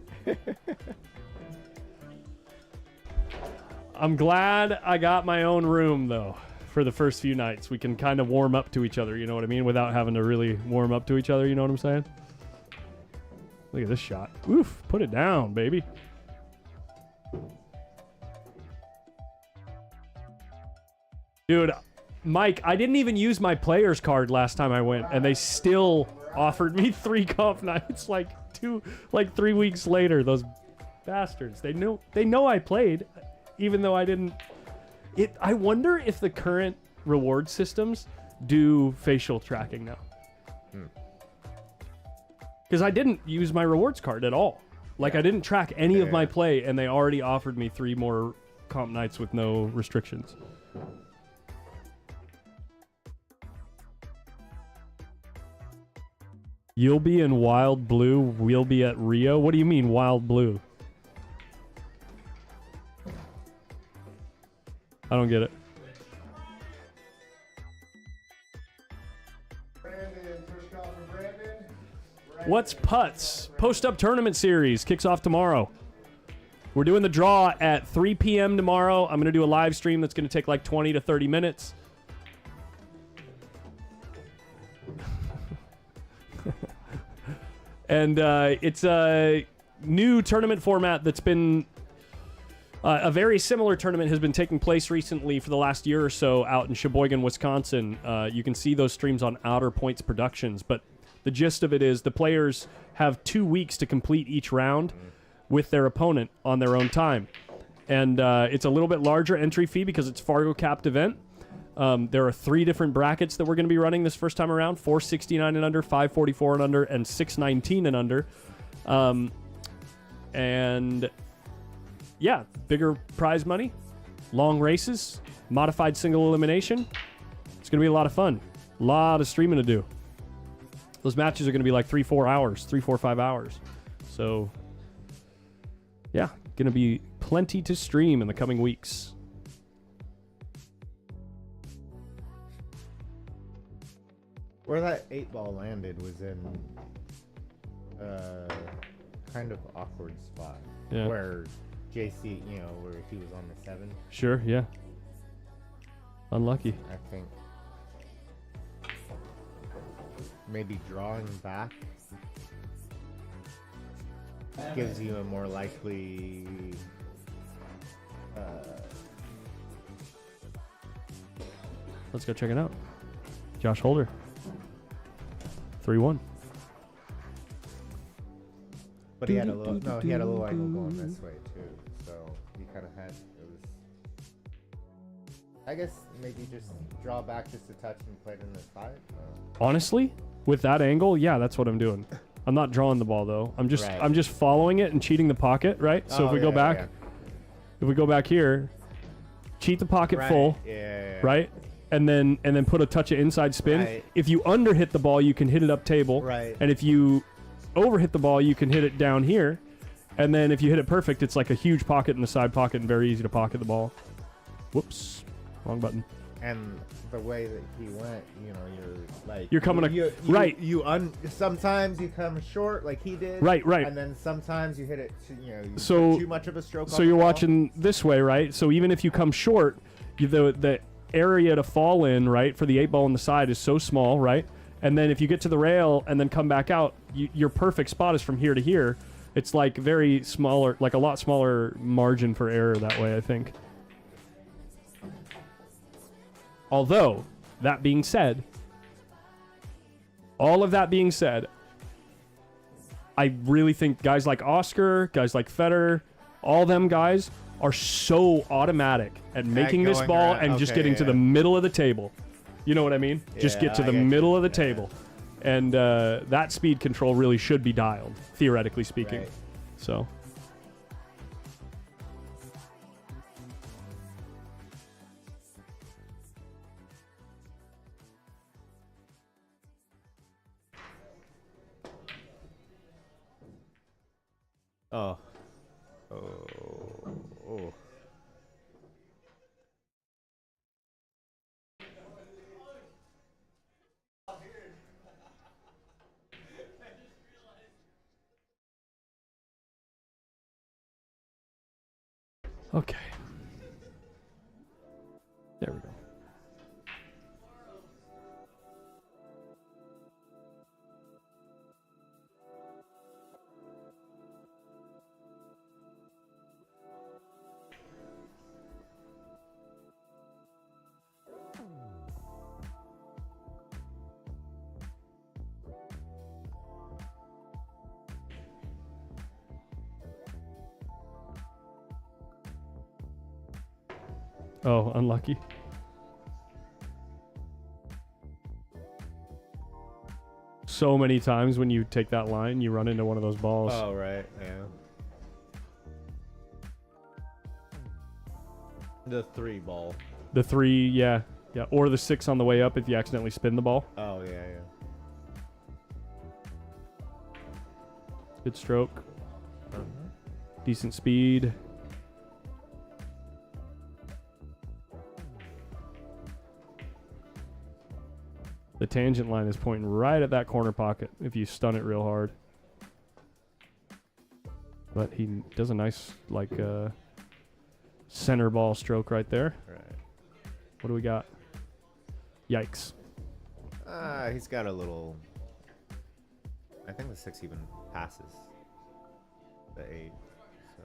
S1: I'm glad I got my own room though. For the first few nights, we can kind of warm up to each other, you know what I mean? Without having to really warm up to each other, you know what I'm saying? Look at this shot. Oof, put it down, baby. Dude, Mike, I didn't even use my player's card last time I went, and they still offered me 3 comp nights like 3 weeks later. Those bastards. They know I played, even though I didn't. I wonder if the current reward systems do facial tracking now. Because I didn't use my rewards card at all. Like, I didn't track any of my play, and they already offered me 3 more comp nights with no restrictions. You'll be in Wild Blue, we'll be at Rio. What do you mean, Wild Blue? I don't get it.
S4: Brandon, push call for Brandon.
S1: What's Putts? Post-Up Tournament Series kicks off tomorrow. We're doing the draw at 3 p.m. tomorrow. I'm going to do a live stream that's going to take like 20 to 30 minutes. And it's a new tournament format that's been a very similar tournament has been taking place recently for the last year or so out in Sheboygan, Wisconsin. You can see those streams on Outer Points Productions, but the gist of it is the players have 2 weeks to complete each round with their opponent on their own time. And it's a little bit larger entry fee because it's Fargo capped event. There are 3 different brackets that we're going to be running this first time around: 469 and under, 544 and under, and 619 and under. And yeah, bigger prize money, long races, modified single elimination. It's going to be a lot of fun. A lot of streaming to do. Those matches are going to be like 3-4 hours, 3-4-5 hours. So yeah, going to be plenty to stream in the coming weeks.
S2: Where that 8-ball landed was in kind of awkward spot.
S1: Yeah.
S2: Where JC, you know, where he was on the 7.
S1: Sure, yeah. Unlucky.
S2: I think maybe drawing back gives you a more likely
S1: Let's go check it out. Josh Holder. 3-1.
S2: but he had a little he had a little angle going this way too, so he kind of had it was, I guess maybe just draw back just a touch and play it in the side.
S1: Honestly, with that angle, yeah, that's what I'm doing. I'm not drawing the ball though. I'm just following it and cheating the pocket, right? So if we go back, if we go back here, cheat the pocket full, right? And then put a touch of inside spin.
S3: Right.
S1: If you under hit the ball, you can hit it up table.
S3: Right.
S1: And if you over hit the ball, you can hit it down here. And then if you hit it perfect, it's like a huge pocket in the side pocket and very easy to pocket the ball. Whoops, wrong button.
S2: And the way that he went, you know, you're like
S1: coming right.
S2: Sometimes you come short like he did.
S1: Right.
S2: And then sometimes you hit it. You put too much of a stroke.
S1: So you're watching this way, right? So even if you come short, the area to fall in, right, for the 8-ball on the side is so small, right? And then if you get to the rail and then come back out, your perfect spot is from here to here. It's like very smaller, like a lot smaller margin for error that way, I think. Although, that being said, all of that being said, I really think guys like Oscar, guys like Federer, all them guys are so automatic at making this ball and just getting to the middle of the table. You know what I mean? Just get to the middle of the table. And that speed control really should be dialed, theoretically speaking.
S2: Right.
S1: So.
S3: Oh.
S1: Okay. There we go. Oh, unlucky. So many times when you take that line, you run into one of those balls.
S3: Oh, right. Yeah. The 3-ball.
S1: The 3, yeah. Yeah, or the 6 on the way up if you accidentally spin the ball.
S3: Oh, yeah.
S1: Good stroke. Decent speed. The tangent line is pointing right at that corner pocket if you stun it real hard. But he does a nice, like, center ball stroke right there.
S3: Right.
S1: What do we got? Yikes.
S3: He's got a little I think the 6 even passes the 8. So.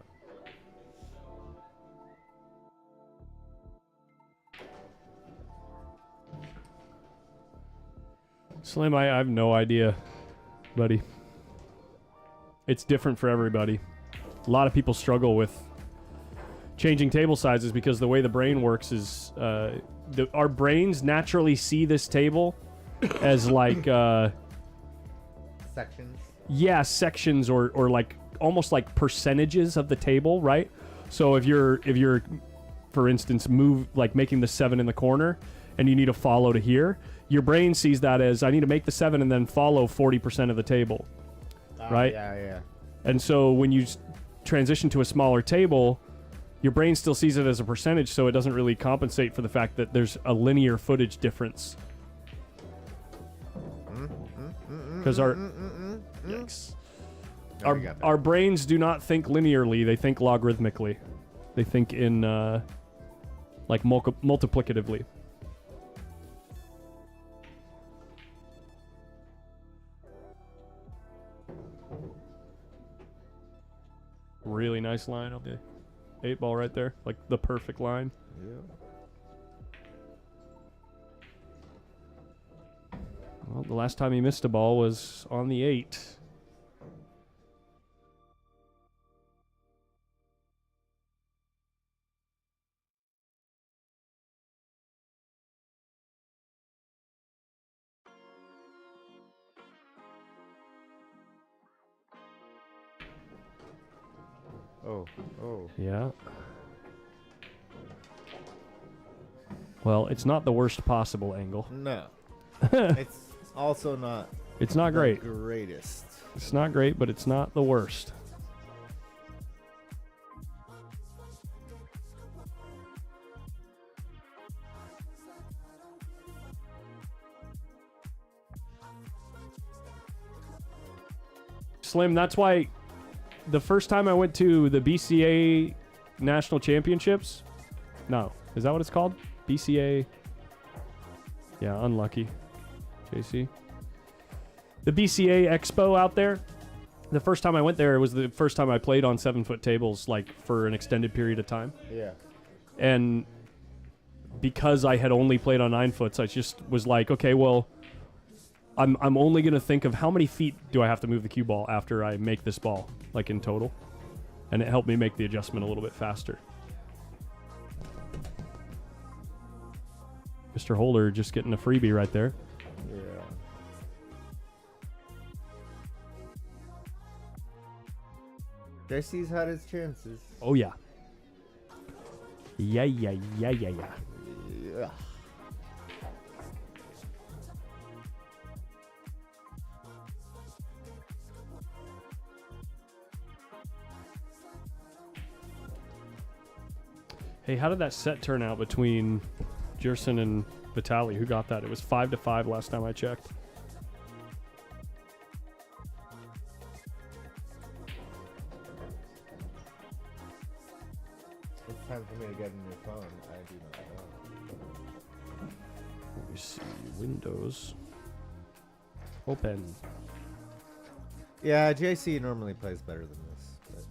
S1: Slim, I have no idea, buddy. It's different for everybody. A lot of people struggle with changing table sizes because the way the brain works is our brains naturally see this table as like
S3: Sections.
S1: yeah, sections or like almost like percentages of the table, right? So if you're for instance making the 7 in the corner and you need a follow to here, your brain sees that as I need to make the 7 and then follow 40% of the table. Right?
S2: Yeah.
S1: And so when you transition to a smaller table, your brain still sees it as a percentage, so it doesn't really compensate for the fact that there's a linear footage difference. Because yikes. Our brains do not think linearly, they think logarithmically. They think in like multiplicatively. Really nice line of the 8 ball right there. Like the perfect line.
S3: Yeah.
S1: Well, the last time he missed a ball was on the 8.
S3: Oh.
S1: Yeah. Well, it's not the worst possible angle.
S3: No. It's also not.
S1: It's not great.
S3: The greatest.
S1: It's not great, but it's not the worst. Slim, that's why the first time I went to the BCA National Championships, no, is that what it's called? BCA. Yeah, unlucky. JC. The BCA Expo out there. The first time I went there, it was the first time I played on 7-foot tables, like for an extended period of time.
S3: Yeah.
S1: And because I had only played on 9-foots, I just was like, okay, well, I'm only gonna think of how many feet do I have to move the cue ball after I make this ball, like in total, and it helped me make the adjustment a little bit faster. Mr. Holder just getting a freebie right there.
S3: Yeah. JC's had his chances.
S1: Oh yeah. Yeah.
S3: Yeah.
S1: Hey, how did that set turn out between Jerson and Vitali? Who got that? It was 5-5 last time I checked.
S3: It's time for me to get a new phone. I do not know.
S1: Let me see. Windows. Open.
S3: Yeah, JC normally plays better than this. But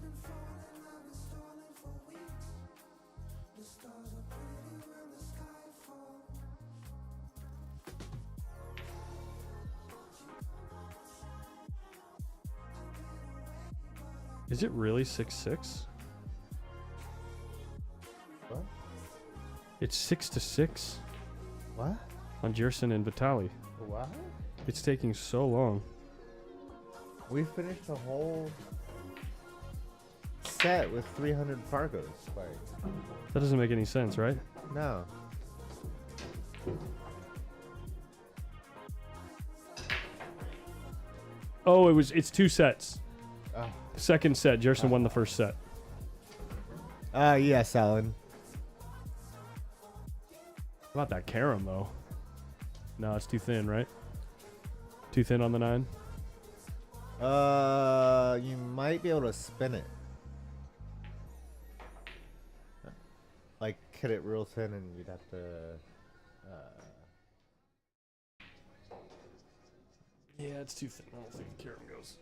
S1: Is it really 6-6?
S3: what?
S1: It's 6-6
S3: What?
S1: on Jerson and Vitali.
S3: What?
S1: It's taking so long.
S3: We finished the whole set with 300 Fargos. Like,
S1: That doesn't make any sense, right?
S3: no.
S1: Oh, it's 2 sets.
S3: Oh.
S1: Second set, Jerson won the first set.
S3: Yes, Alan.
S1: How about that carom, though? No, it's too thin, right? Too thin on the 9?
S3: You might be able to spin it. Like, cut it real thin and you'd have to...
S1: Yeah, it's too thin. I don't think the carom goes.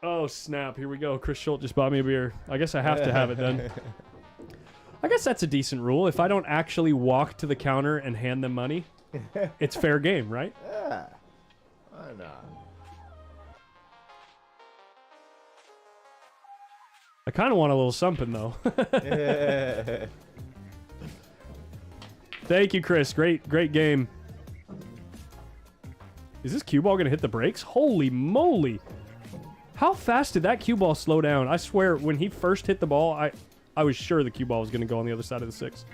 S1: Oh, snap. Here we go. Chris Schuldt just bought me a beer. I guess I have to have it then. I guess that's a decent rule. If I don't actually walk to the counter and hand them money, it's fair game, right?
S3: Yeah. Why not?
S1: I kind of want a little something, though. Thank you, Chris. Great game. Is this cue ball going to hit the brakes? Holy moly. How fast did that cue ball slow down? I swear, when he first hit the ball, I was sure the cue ball was going to go on the other side of the 6.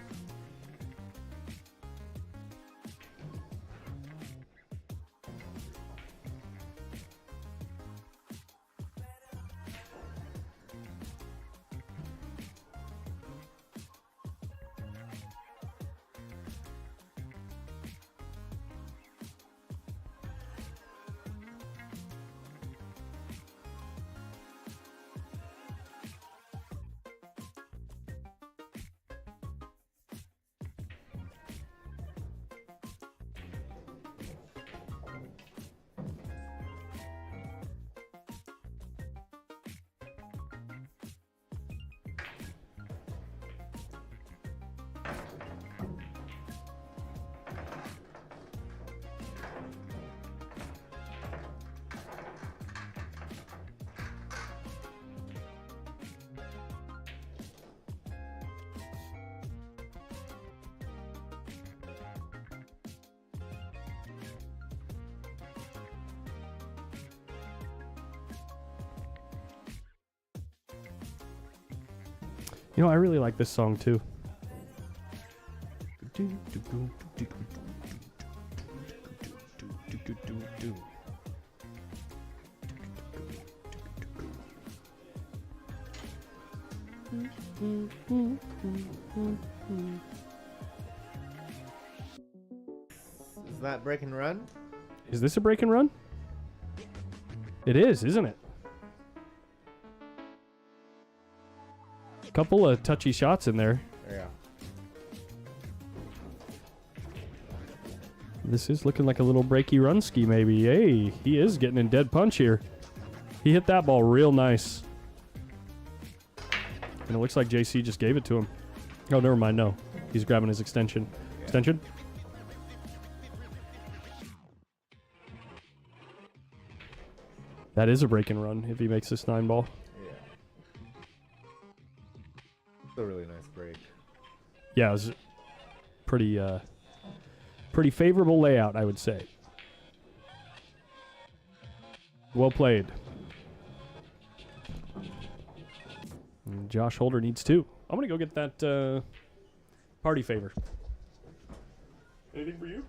S1: You know, I really like this song too.
S3: Is that break and run?
S1: Is this a break and run? It is, isn't it? Couple of touchy shots in there.
S3: Yeah.
S1: This is looking like a little breaky run ski maybe. Hey, he is getting in dead punch here. He hit that ball real nice. And it looks like JC just gave it to him. Oh, never mind. No. He's grabbing his extension. Yeah. Extension? That is a break and run if he makes this 9 ball.
S3: It's a really nice break.
S1: Yeah, it was pretty favorable layout, I would say. Well played. And Josh Holder needs 2. I'm going to go get that party favor. Anything for you?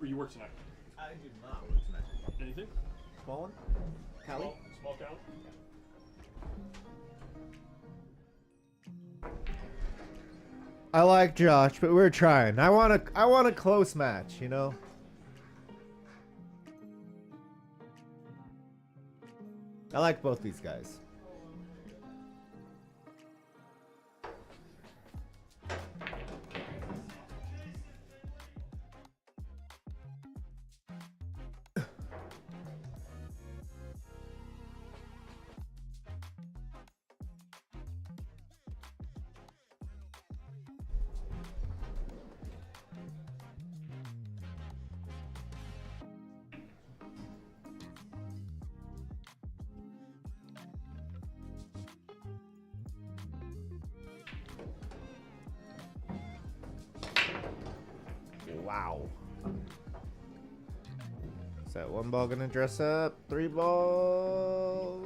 S1: Or you work tonight?
S3: I do not work tonight.
S1: Anything?
S3: Small one? Cali?
S1: Small Cali?
S3: I like Josh, but we're trying. I want a close match, you know? I like both these guys. Wow. Is that 1 ball gonna dress up? 3 ball?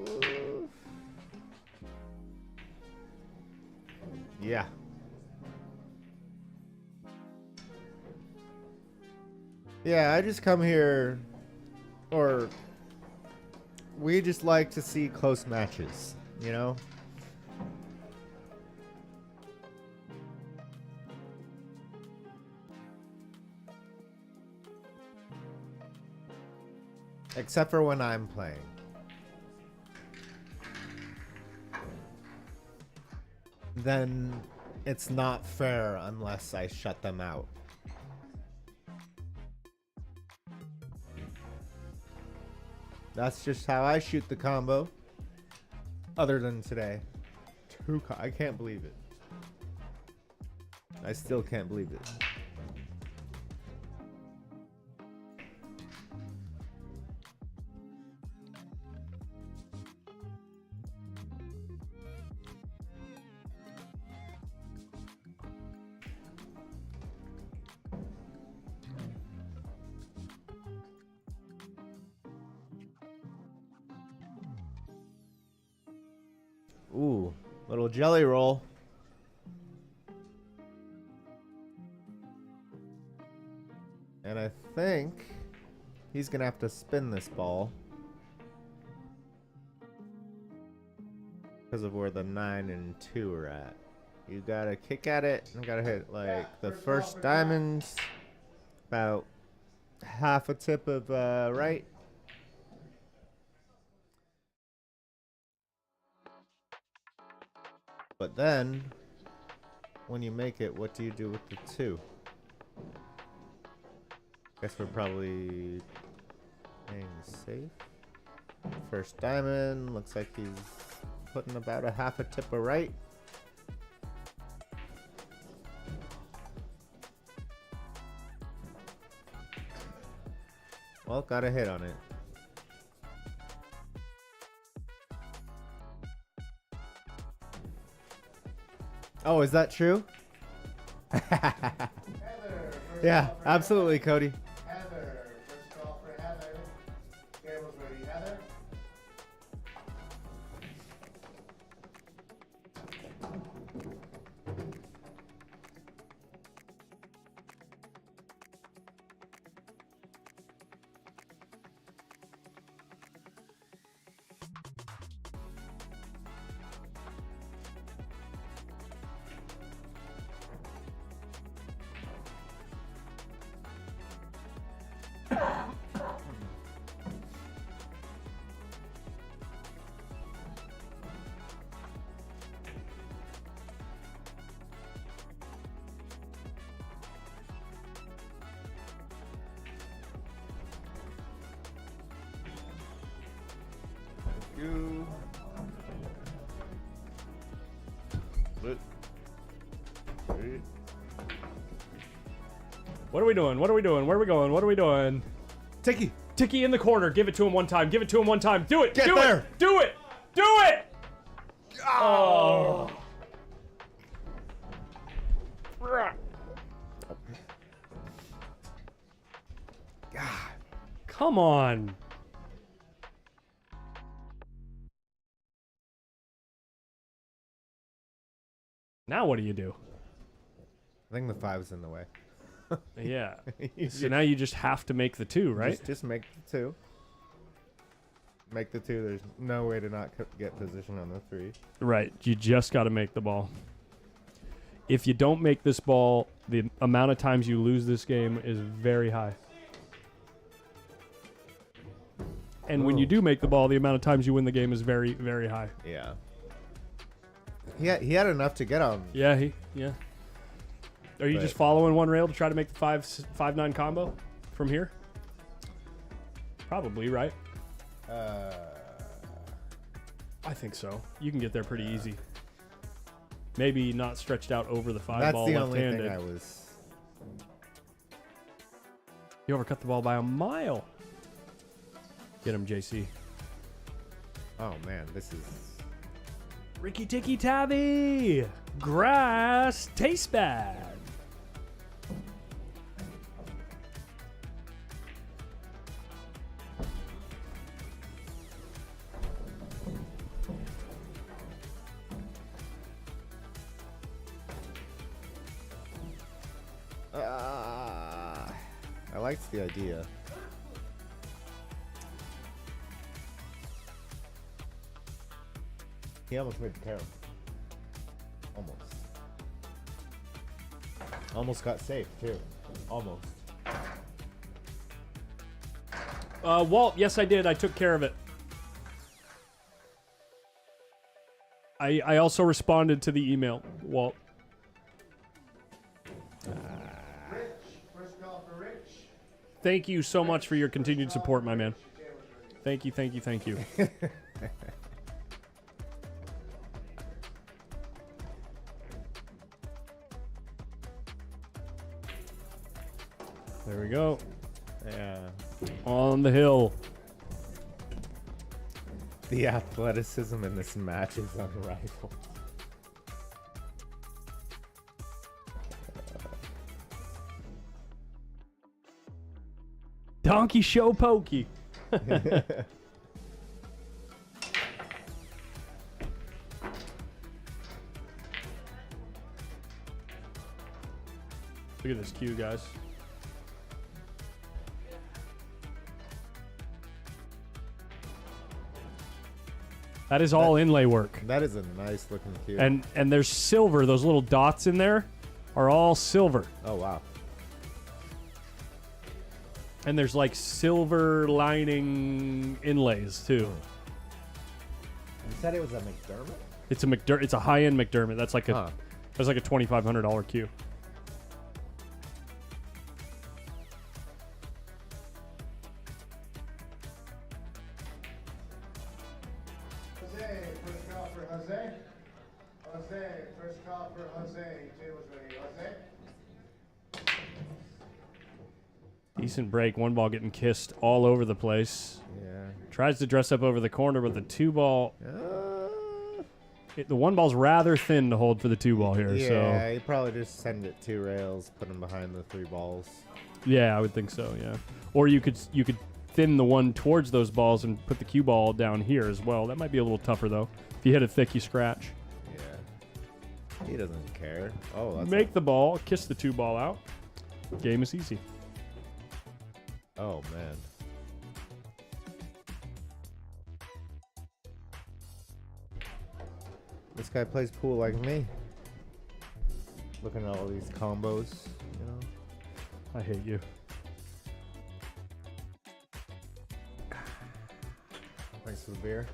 S3: Yeah. Yeah, I just come here, or we just like to see close matches, you know? Except for when I'm playing. Then it's not fair unless I shut them out. That's just how I shoot the combo. Other than today. I can't believe it. I still can't believe it. Ooh, little jelly roll. And I think he's gonna have to spin this ball because of where the 9 and 2 are at. You gotta kick at it and gotta hit like the first diamond, about half a tip of right. But then, when you make it, what do you do with the 2? Guess we're probably playing safe. First diamond, looks like he's putting about a half a tip of right. Well, got a hit on it. Oh, is that true?
S4: Heather,
S3: Yeah,
S4: call for
S3: absolutely, Cody.
S4: Heather, first call for Heather. Cable's ready. Heather.
S3: You.
S1: What are we doing? What are we doing? Where are we going? What are we doing?
S3: Ticky.
S1: Ticky in the corner. Give it to him one time. Give it to him one time. Do it.
S3: Get
S1: Do
S3: there.
S1: it. Do it. Do it. Oh. God. Come on. Now what do you do?
S3: I think the 5's in the way.
S1: Yeah.
S3: You
S1: So now you just have to make the 2, right?
S3: Just make the 2. Make the 2. There's no way to not get position on the 3.
S1: Right. You just got to make the ball. If you don't make this ball, the amount of times you lose this game is very high. And when you do make the ball, the amount of times you win the game is very, very high.
S3: Yeah. He had enough to get on.
S1: Yeah, yeah. Are you
S3: But-
S1: just following one rail to try to make the 5-9 combo from here? Probably, right? I think so. You can get there pretty easy. Maybe not stretched out over the 5
S3: That's
S1: ball
S3: the only
S1: left-handed.
S3: thing I was.
S1: You overcut the ball by a mile. Get him, JC.
S3: Oh man, this is.
S1: Ricky Ticky Tabby! Grass tastes bad.
S3: I liked the idea. He almost made the carry. Almost. Almost got safe too. Almost.
S1: Walt, yes I did. I took care of it. I also responded to the email, Walt.
S4: Rich, first call for Rich.
S1: Thank you so much for your continued support, my man. Thank you, thank you, thank you. There we go.
S3: Yeah.
S1: On the hill.
S3: The athleticism in this match is unrivaled.
S1: Donkey show pokey. Look at this cue, guys. That is all inlay work.
S3: That is a nice looking cue.
S1: And there's silver. Those little dots in there are all silver.
S3: Oh, wow.
S1: And there's like silver lining inlays too.
S3: You said it was a McDermott?
S1: It's a high-end McDermott. That's like a $2,500 cue.
S4: Jose, first call for Jose. Jose, first call for Jose. Table's ready. Jose.
S1: Decent break. One ball getting kissed all over the place.
S3: Yeah.
S1: Tries to dress up over the corner with the two ball. The one ball's rather thin to hold for the two ball here.
S3: Yeah,
S1: So
S3: you probably just send it 2 rails, put them behind the 3 balls.
S1: yeah, I would think so. Yeah. Or you could thin the one towards those balls and put the cue ball down here as well. That might be a little tougher though. If you hit it thick, you scratch.
S3: Yeah. He doesn't care. Oh, that's
S1: Make the ball, kiss the two ball out. Game is easy.
S3: Oh, man. This guy plays pool like me. Looking at all these combos, you know.
S1: I hate you.
S3: Thanks for the beer.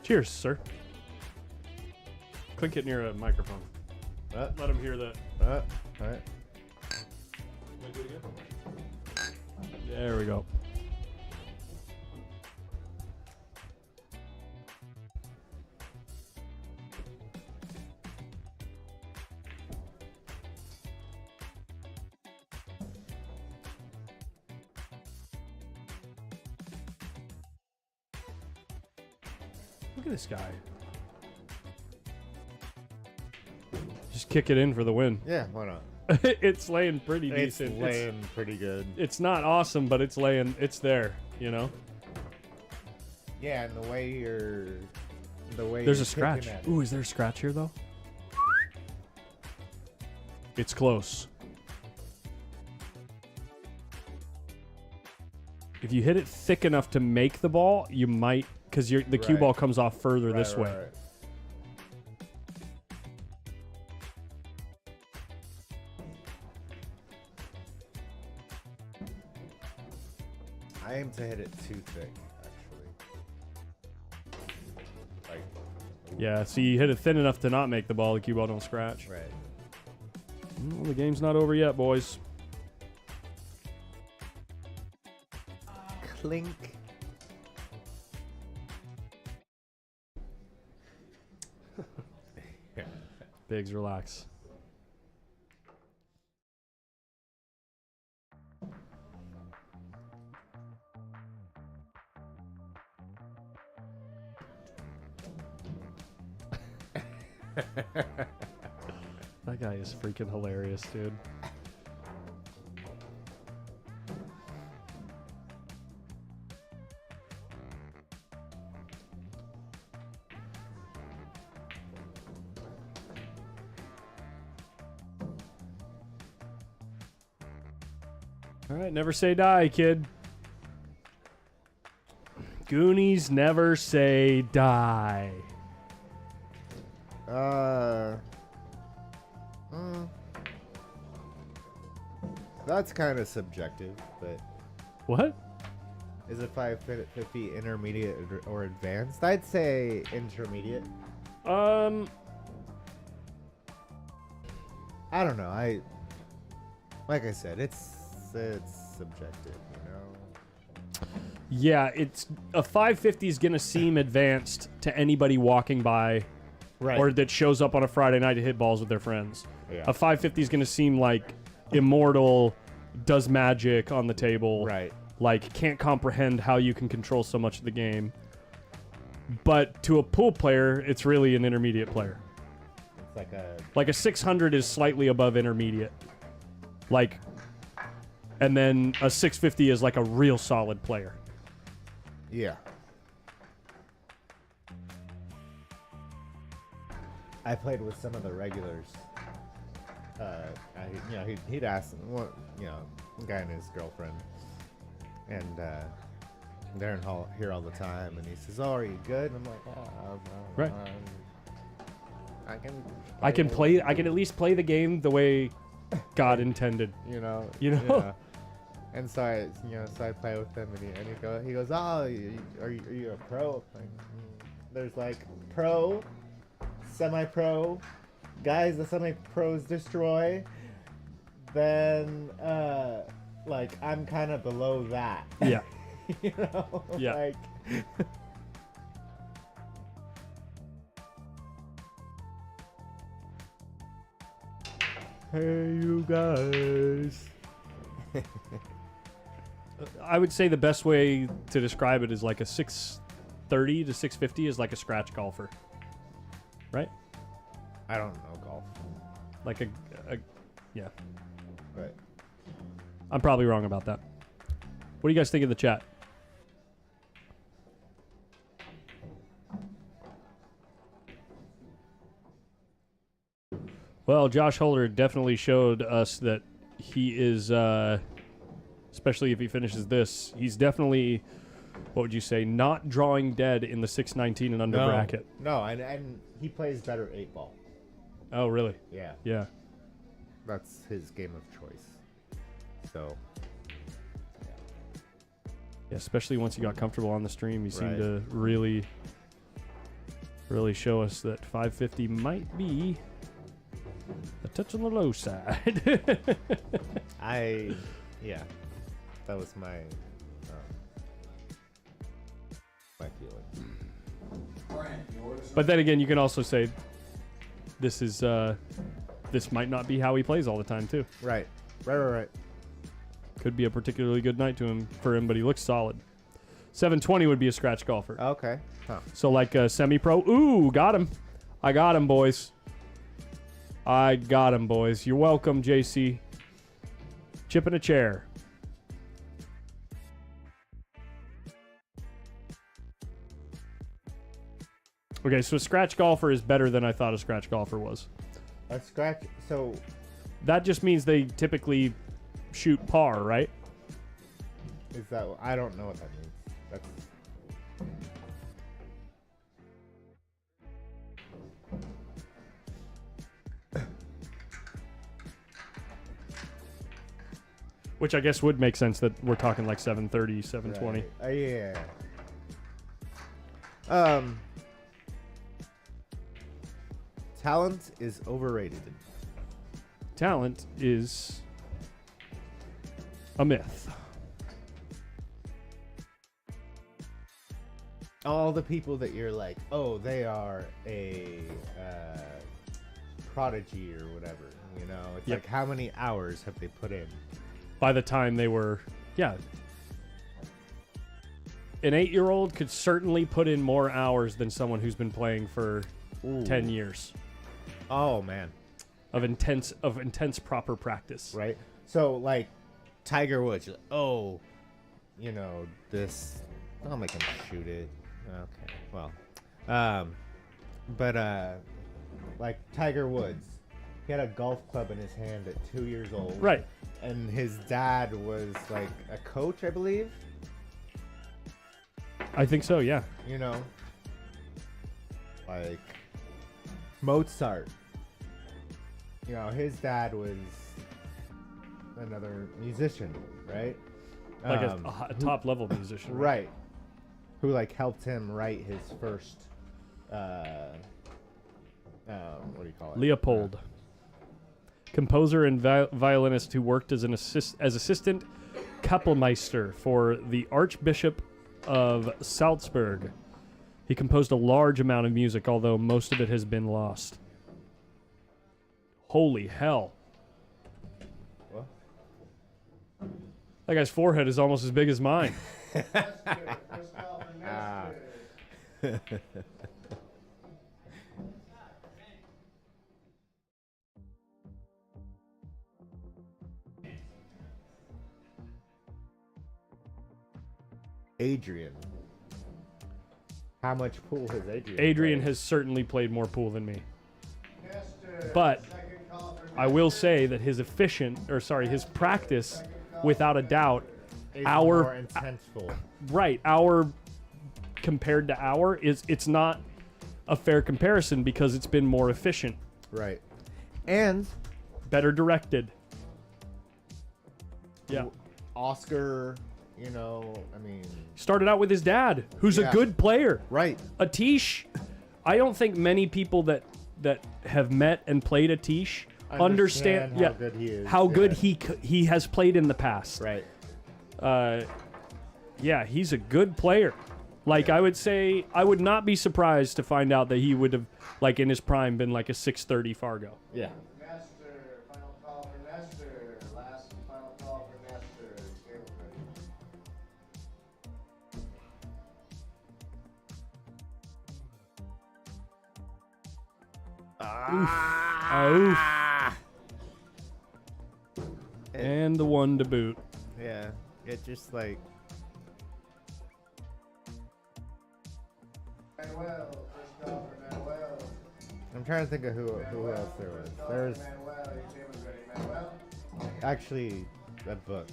S1: Cheers, sir. Clink it near a microphone. Let him hear that.
S3: All right.
S1: There we go. Look at this guy. Just kick it in for the win.
S3: Yeah, why not?
S1: It's laying pretty
S3: It's
S1: decent.
S3: laying pretty good.
S1: It's not awesome, but it's laying. It's there, you know.
S3: Yeah, and the way
S1: There's
S3: you're
S1: a scratch.
S3: kicking at it.
S1: Ooh, is there a scratch here though? It's close. If you hit it thick enough to make the ball, you might, because the cue
S3: Right.
S1: ball comes off further this way.
S3: Right. I aim to hit it too thick, actually. Like,
S1: Yeah, so you hit it thin enough to not make the ball, the cue ball don't scratch.
S3: right.
S1: Well, the game's not over yet, boys.
S3: Clink.
S1: Biggs, relax. That guy is freaking hilarious, dude. All right, never say die, kid. Goonies never say die.
S3: That's kind of subjective, but
S1: What?
S3: is it 550 intermediate or advanced? I'd say intermediate. I don't know. Like I said, it's subjective, you know.
S1: Yeah, it's a 550 is gonna seem advanced to anybody walking by,
S2: Right.
S1: or that shows up on a Friday night to hit balls with their friends.
S2: Yeah.
S1: A 550 is gonna seem like immortal, does magic on the table.
S2: Right.
S1: Like can't comprehend how you can control so much of the game. But to a pool player, it's really an intermediate player.
S2: It's
S1: Like a 600 is slightly above intermediate. Like, and then a 650 is like a real solid player.
S2: yeah. I played with some of the regulars. He'd ask, what, a guy and his girlfriend, and they're here all the time, and he says, "Oh, are you good?" And I'm like, "Oh, no,
S1: Right.
S2: I can play.
S1: I can at least play the game the way God intended.
S2: You know.
S1: You know?
S2: And so I play with him, and he goes, "Oh, are you a pro?" Like, there's like pro, semi-pro, guys the semi-pros destroy. Then like I'm kind of below that.
S1: Yeah.
S2: You know.
S1: Yeah.
S2: Like. Hey, you guys.
S1: I would say the best way to describe it is like a 630 to 650 is like a scratch golfer. Right?
S2: I don't know golf,
S1: Like yeah.
S2: but
S1: I'm probably wrong about that. What do you guys think of the chat? Well, Josh Holder definitely showed us that he is, especially if he finishes this, he's definitely, what would you say, not drawing dead in the 619 and under bracket.
S2: No, and he plays better 8-ball.
S1: Oh, really?
S2: Yeah,
S1: Yeah.
S2: that's his game of choice. So,
S1: Yeah, especially once he got comfortable on the stream, he seemed
S2: Right.
S1: to really show us that 550 might be a touch on the low side.
S2: that was my feeling.
S1: But then again, you can also say this is this might not be how he plays all the time too.
S2: Right.
S1: Could be a particularly good night for him, but he looks solid. 720 would be a scratch golfer.
S2: Okay. Huh.
S1: So like a semi-pro. Ooh, got him. I got him, boys. You're welcome, JC. Chip in a chair. Okay, so a scratch golfer is better than I thought a scratch golfer was.
S2: A scratch. So
S1: That just means they typically shoot par, right?
S2: is that? I don't know what that means. That's.
S1: Which I guess would make sense that we're talking like 730, 720.
S2: Right. Yeah. Talent is overrated.
S1: Talent is a myth.
S2: All the people that you're like, oh, they are a prodigy or whatever. You know, it's
S1: Yep.
S2: like how many hours have they put in?
S1: By the time they were, yeah. An 8-year-old could certainly put in more hours than someone who's been playing for
S2: Ooh.
S1: 10 years
S2: Oh man,
S1: of intense proper practice.
S2: right? So like Tiger Woods, you're like, oh, you know this. I'll make him shoot it. Okay, well, but like Tiger Woods, he had a golf club in his hand at 2 years old.
S1: Right.
S2: And his dad was like a coach, I believe.
S1: I think so, yeah.
S2: You know, like Mozart. You know, his dad was another musician, right?
S1: Like a top level musician.
S2: Right. Who like helped him write his first what do you call it?
S1: Leopold. Composer and violinist who worked as assistant Kapellmeister for the Archbishop of Salzburg. He composed a large amount of music, although most of it has been lost. Holy hell.
S3: What?
S1: That guy's forehead is almost as big as mine.
S3: Adrian. How much pool has Adrian?
S1: Adrian
S3: played?
S1: has certainly played more pool than me. But I will say that his his practice, without a doubt,
S3: Is
S1: our
S3: more intenseful.
S1: right, our compared to our it's not a fair comparison because it's been more efficient,
S3: Right. And
S1: better directed. Yeah.
S3: Oscar, you know, I mean,
S1: Started out with his dad, who's a
S3: Yeah.
S1: good player.
S3: right.
S1: Atish, I don't think many people that have met and played Atish understand
S3: how good he is.
S1: how good
S3: Yeah.
S1: he has played in the past.
S3: Right.
S1: Yeah, he's a good player. Like, I would say, I would not be surprised to find out that he would have, like, in his prime, been like a 630 Fargo.
S3: Yeah.
S4: Nestor, final call for Nestor. Last final call for Nestor. Table's ready.
S1: Oof. And the one to boot.
S3: Yeah. It just like
S4: Manuel, first call for Manuel.
S3: I'm trying to think of who else there was. There was
S4: Manuel, your table's ready. Manuel.
S3: actually a book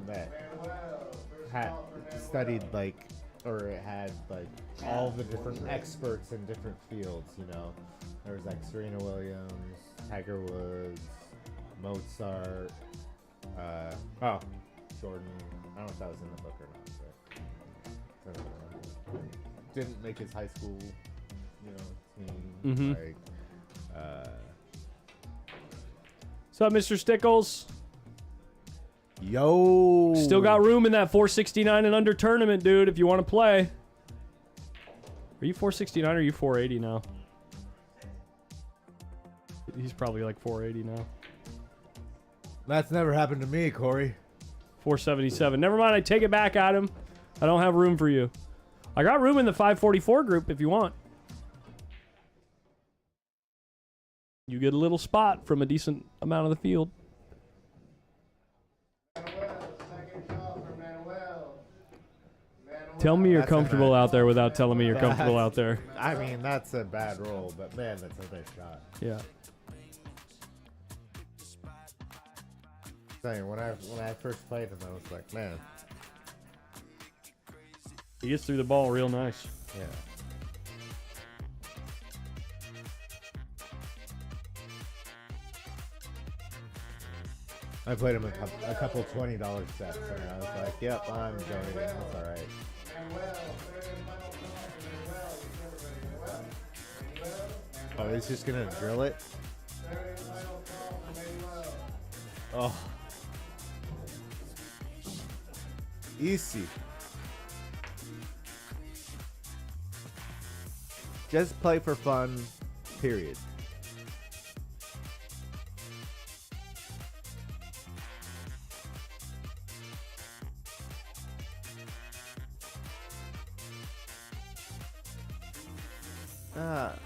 S3: that
S4: Manuel, first
S3: had
S4: call for Manuel.
S3: studied like, or it had like all the different experts in different fields. You know, there was like Serena Williams, Tiger Woods, Mozart. Jordan. I don't know if that was in the book or not, but didn't make his high school, you know, team.
S1: Mhm.
S3: Like,
S1: What's up, Mr. Stickles?
S3: yo,
S1: Still got room in that 469 and under tournament, dude, if you want to play. Are you 469 or are you 480 now? He's probably like 480 now.
S3: That's never happened to me, Corey.
S1: 477. Never mind, I take it back, Adam. I don't have room for you. I got room in the 544 group if you want. You get a little spot from a decent amount of the field.
S4: Manuel, second call for Manuel. Manuel.
S1: Tell me you're
S3: That's a
S1: comfortable
S3: bad-
S1: out there without telling me you're comfortable out there.
S3: I mean, that's a bad roll, but man, that's a nice shot.
S1: Yeah.
S3: Saying when I first played him, I was like, man,
S1: He gets through the ball real nice.
S3: yeah. I played him a couple $20 sets, and I was like, yep, I'm donating. That's all right.
S4: Manuel, third and final call for Manuel. Your table's ready. Manuel. Manuel.
S3: Oh, he's just gonna drill it.
S4: Third and final call for Manuel.
S3: Oh, easy. Just play for fun, period.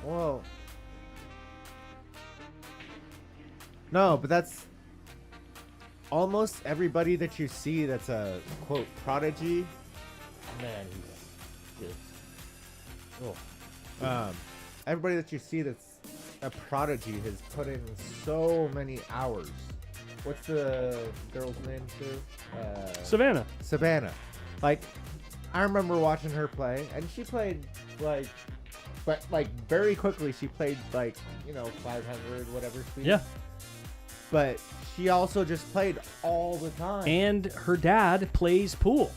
S3: Well. No, but that's almost everybody that you see that's a quote prodigy. Man, he's just. Oh. Everybody that you see that's a prodigy has put in so many hours. What's the girl's name too?
S1: Savannah.
S3: Savannah. Like, I remember watching her play, and she played like, but like very quickly she played like, you know, 500 whatever speed.
S1: Yeah.
S3: But she also just played all the time.
S1: And her dad plays pool.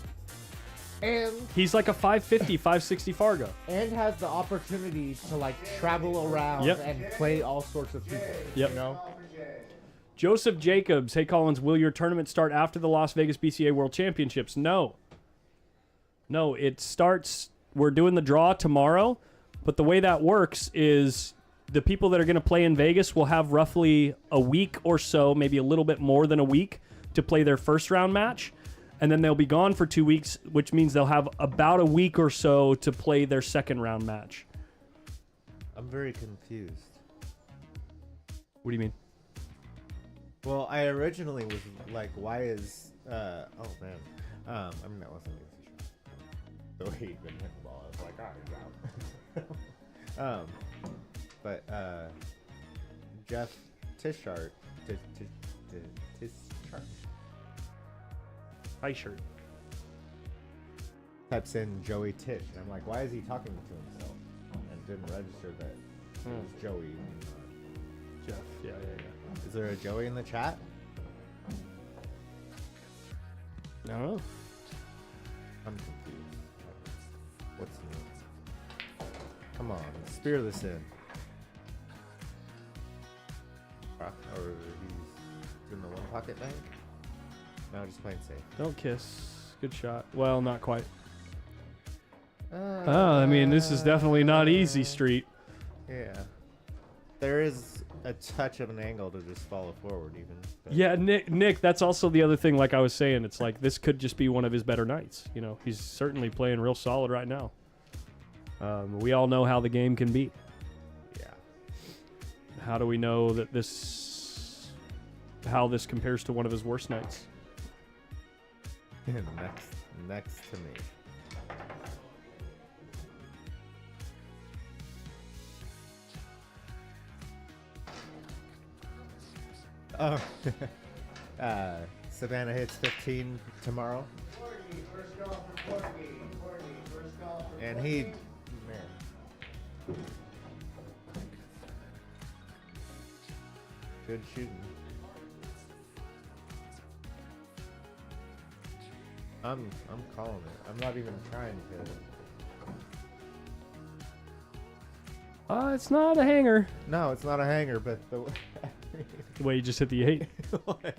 S3: And
S1: He's like a 550, 560 Fargo.
S3: has the opportunity to like travel around
S1: Yep.
S3: and play all sorts of people.
S1: Yep.
S3: You know?
S4: Call for Jay.
S1: Joseph Jacobs. Hey, Collins, will your tournament start after the Las Vegas BCA World Championships? No. No, it starts... We're doing the draw tomorrow, but the way that works is the people that are going to play in Vegas will have roughly a week or so, maybe a little bit more than a week, to play their first round match. And then they'll be gone for 2 weeks, which means they'll have about a week or so to play their second round match.
S3: I'm very confused.
S1: What do you mean?
S3: Well, I originally was like, why is oh man. I mean that wasn't an easy shot. The way he'd been hitting the ball, I was like, oh, he's out. But Jeff Tishart
S1: High shirt.
S3: types in Joey Tish, and I'm like, why is he talking to himself? And didn't register that it was Joey.
S1: Jeff. Yeah.
S3: Is there a Joey in the chat?
S1: No.
S3: I'm confused. What's new? Come on, spear this in. Or he's doing the one pocket thing? No, just playing safe.
S1: Don't kiss. Good shot. Well, not quite. I mean, this is definitely not easy street.
S3: Yeah. There is a touch of an angle to just follow forward even. But
S1: Yeah, Nick, that's also the other thing, like I was saying. It's like this could just be one of his better nights. You know, he's certainly playing real solid right now. We all know how the game can be.
S3: yeah.
S1: How do we know that how this compares to one of his worst nights?
S3: next to me. Oh. Savannah hits 15 tomorrow.
S4: Courtney, first call for Courtney. Courtney, first call for
S3: And
S4: Courtney.
S3: man. Good shooting. I'm calling it. I'm not even trying to.
S1: It's not a hanger.
S3: No, it's not a hanger, but the
S1: The way you just hit the 8.
S3: What?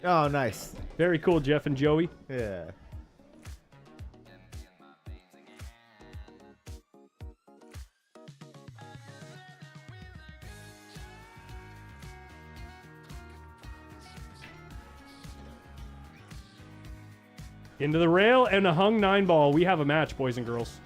S3: Oh, nice.
S1: Very cool, Jeff and Joey.
S3: Yeah.
S1: Into the rail and a hung 9 ball. We have a match, boys and girls.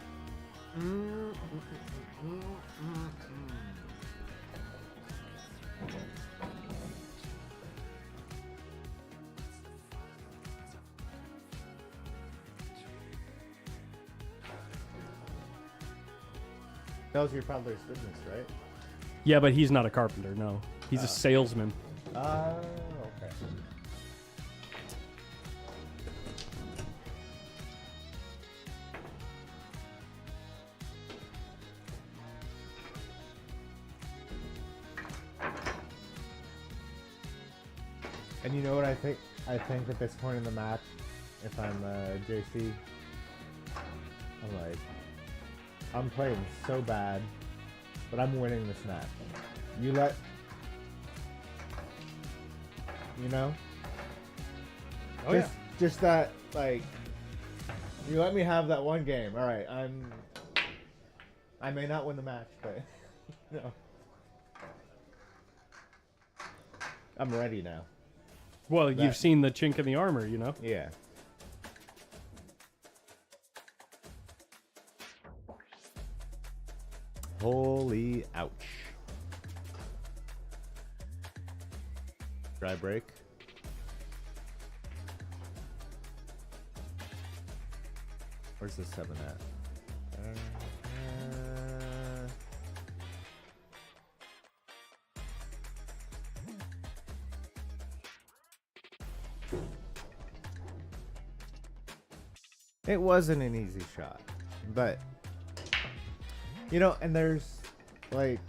S3: That was your father's business, right?
S1: Yeah, but he's not a carpenter, no. He's a salesman.
S3: Oh, okay. And you know what I think? I think at this point in the match, if I'm JC, I'm like, I'm playing so bad, but I'm winning this match. You know?
S1: Oh,
S3: Just that, like, you let me have that one game. All right, I may not win the match, but, you know. I'm ready now.
S1: Well, you've seen the chink in the armor, you know?
S3: Yeah. Holy ouch. Dry break. Where's the 7 at? It wasn't an easy shot, but you know, and there's like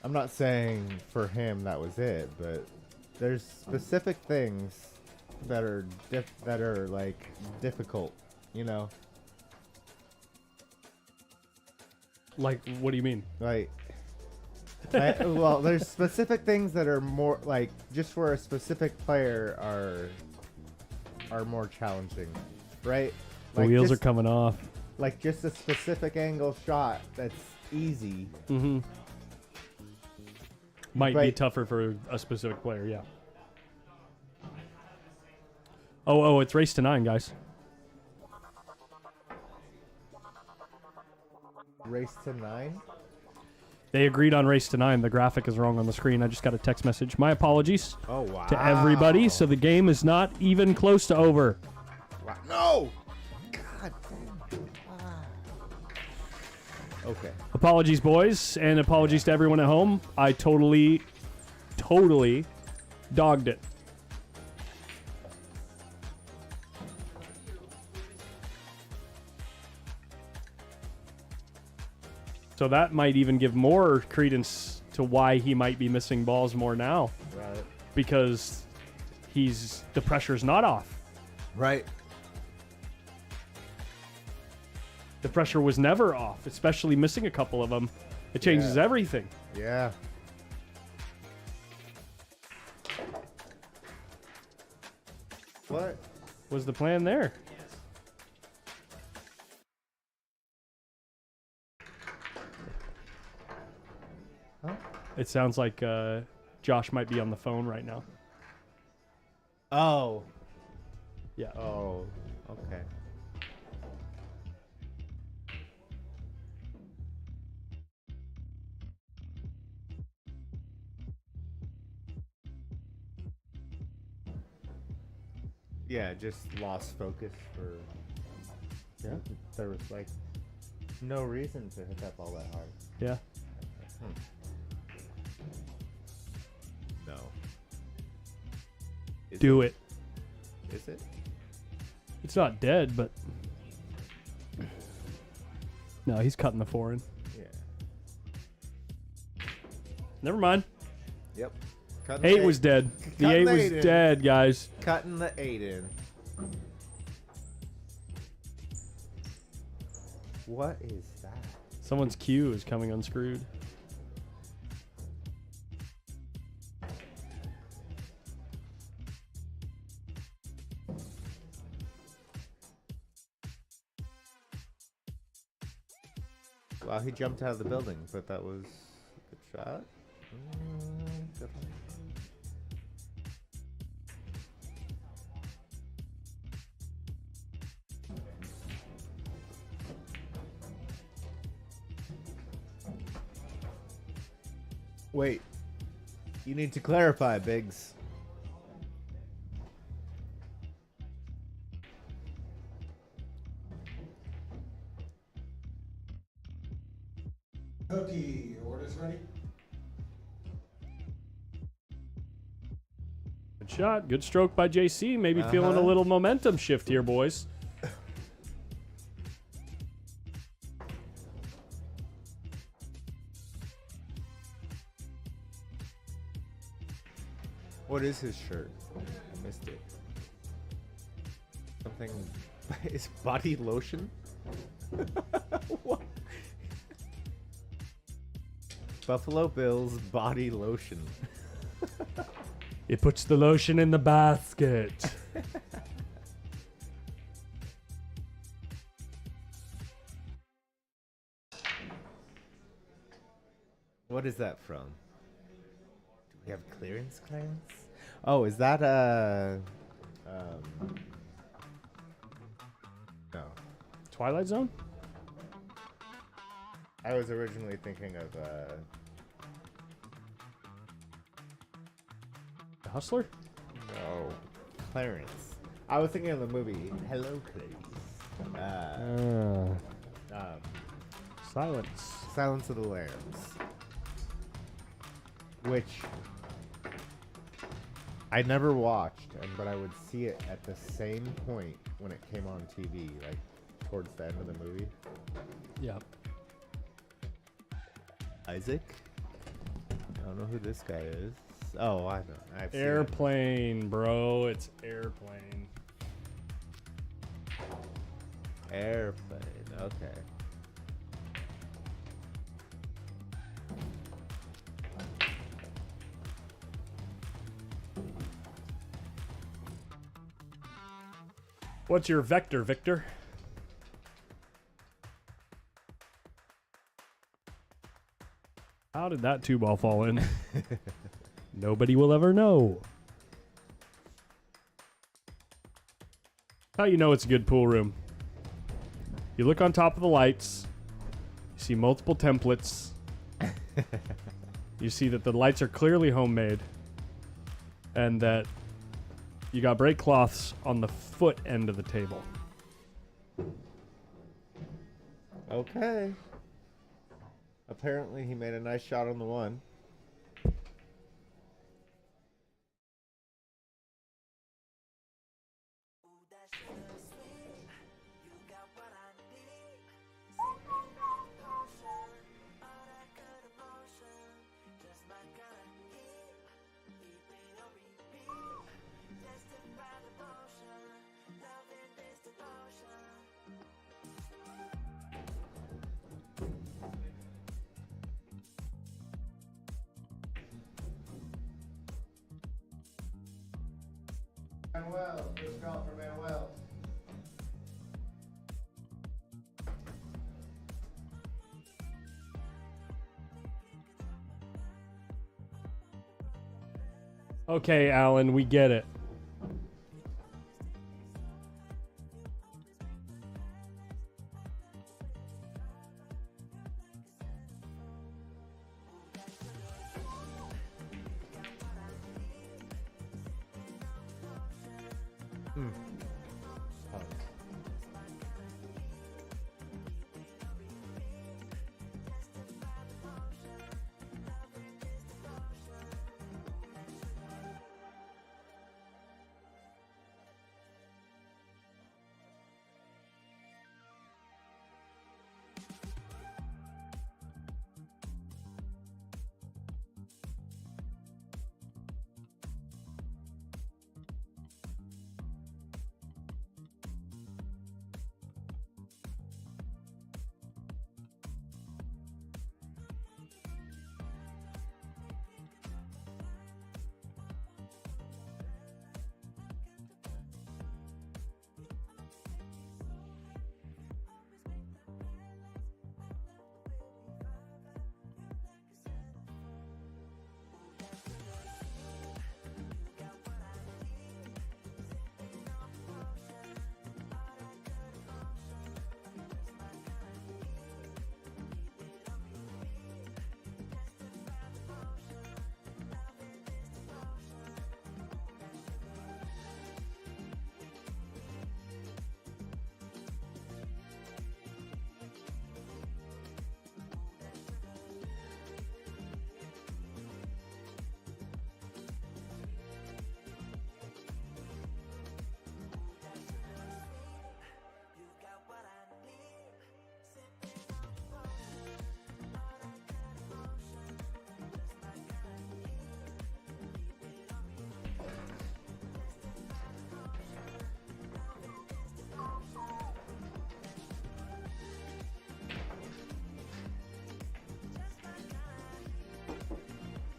S3: I'm not saying for him that was it, but there's specific things
S2: that are like difficult, you know.
S1: Like, what do you mean?
S2: Like, well, there's specific things that are more like just for a specific player are more challenging, right?
S1: The
S2: Like
S1: wheels
S2: just,
S1: are coming off.
S2: like just a specific angle shot that's easy.
S1: Mm-hmm. Might be
S2: Right.
S1: tougher for a specific player, yeah. Oh, it's race to 9, guys.
S2: Race to 9.
S1: They agreed on race to 9. The graphic is wrong on the screen. I just got a text message. My apologies
S2: Oh wow!
S1: to everybody. So the game is not even close to over.
S2: Wow. No. God. Okay.
S1: Apologies, boys, and apologies to everyone at home. I totally dogged it. So that might even give more credence to why he might be missing balls more now,
S2: Right.
S1: because the pressure's not off.
S2: Right.
S1: The pressure was never off, especially missing a couple of them. It changes
S2: Yeah.
S1: everything.
S2: Yeah. What?
S1: Was the plan there?
S2: Huh?
S1: It sounds like Josh might be on the phone right now.
S2: Oh.
S1: Yeah.
S2: Oh. Okay. Yeah, just lost focus for.
S1: Yeah.
S2: There was like no reason to hit that ball that hard.
S1: Yeah.
S3: No. Is
S1: Do it.
S3: Is it?
S1: It's not dead, but no, he's cutting the 4 in.
S3: Yeah.
S1: Never mind.
S3: Yep. Cutting
S1: 8
S3: the
S1: was dead. The
S3: Cutting
S1: 8
S3: the
S1: was
S3: 8 in.
S1: dead, guys.
S3: Cutting the 8 in.
S2: What is that?
S1: Someone's cue is coming unscrewed.
S3: Well, he jumped out of the building, but that was a good shot. Definitely.
S2: Wait. You need to clarify, Biggs.
S4: Hooky, orders ready?
S1: Good shot. Good stroke by JC. Maybe feeling a little momentum shift here, boys.
S3: What is his shirt? I missed it. Something. Is body lotion? What? Buffalo Bills body lotion.
S1: It puts the lotion in the basket.
S3: What is that from? Do we have clearance?
S2: Oh, is that
S3: No.
S1: Twilight Zone?
S3: I was originally thinking of
S1: The Hustler?
S3: no, Clarence. I was thinking of the movie Hello Clarice.
S1: Silence.
S3: Silence of the Lambs.
S2: which I never watched, but I would see it at the same point when it came on TV, like towards the end of the movie.
S1: Yeah.
S3: Isaac? I don't know who this guy is. Oh, I know. I've seen it.
S1: Airplane, bro. It's airplane.
S3: Airplane. Okay.
S1: What's your vector, Victor? How did that 2-ball fall in? Nobody will ever know. How you know it's a good pool room? You look on top of the lights. You see multiple templates. You see that the lights are clearly homemade. And that you got brake cloths on the foot end of the table.
S3: Okay. Apparently, he made a nice shot on the one.
S4: Manuel, first call for Manuel.
S1: Okay, Alan, we get it.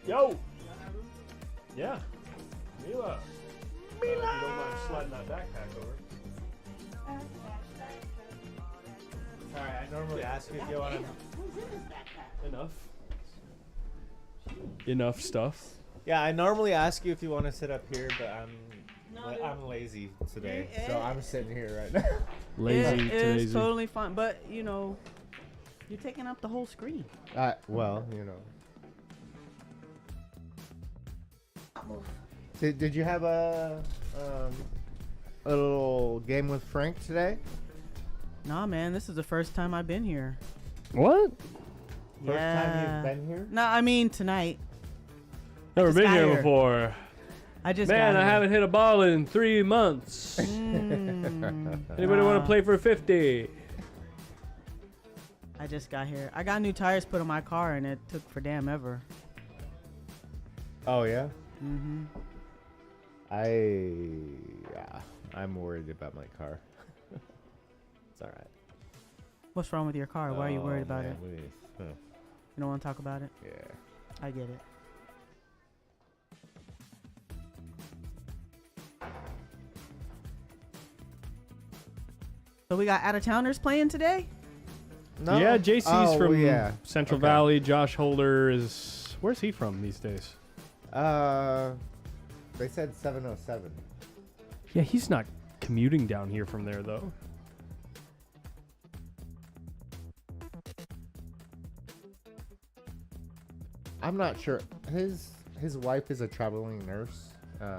S1: Yo! Yeah. Mila. If you don't mind sliding that backpack over.
S3: Alright, I normally ask you if you want to.
S1: Enough stuff.
S3: Yeah, I normally ask you if you want to sit up here, but I'm lazy today, so I'm sitting here right now.
S1: Lazy
S5: It's
S1: lazy.
S5: totally fine, but you know, you're taking up the whole screen.
S3: Well, you know. Did you have a little game with Frank today?
S5: Nah, man, this is the first time I've been here.
S1: What?
S3: First time you've been here?
S5: No, I mean tonight.
S1: Never
S5: just
S1: been
S5: got
S1: here
S5: here.
S1: before.
S5: I just
S1: Man,
S5: got
S1: I
S5: here.
S1: haven't hit a ball in 3 months. Anybody want to play for 50?
S5: I just got here. I got new tires put on my car, and it took for damn ever.
S3: Oh yeah.
S5: Mm-hmm.
S3: I'm worried about my car. It's all right.
S5: What's wrong with your car? Why are you worried about it?
S3: Huh.
S5: You don't want to talk about it?
S3: Yeah.
S5: I get it. So we got out-of-towners playing today?
S3: No.
S1: Yeah, JC's from
S3: yeah.
S1: Central
S3: Okay.
S1: Valley. Josh Holder is... Where's he from these days?
S3: They said 707.
S1: Yeah, he's not commuting down here from there, though.
S3: I'm not sure. His wife is a traveling nurse. I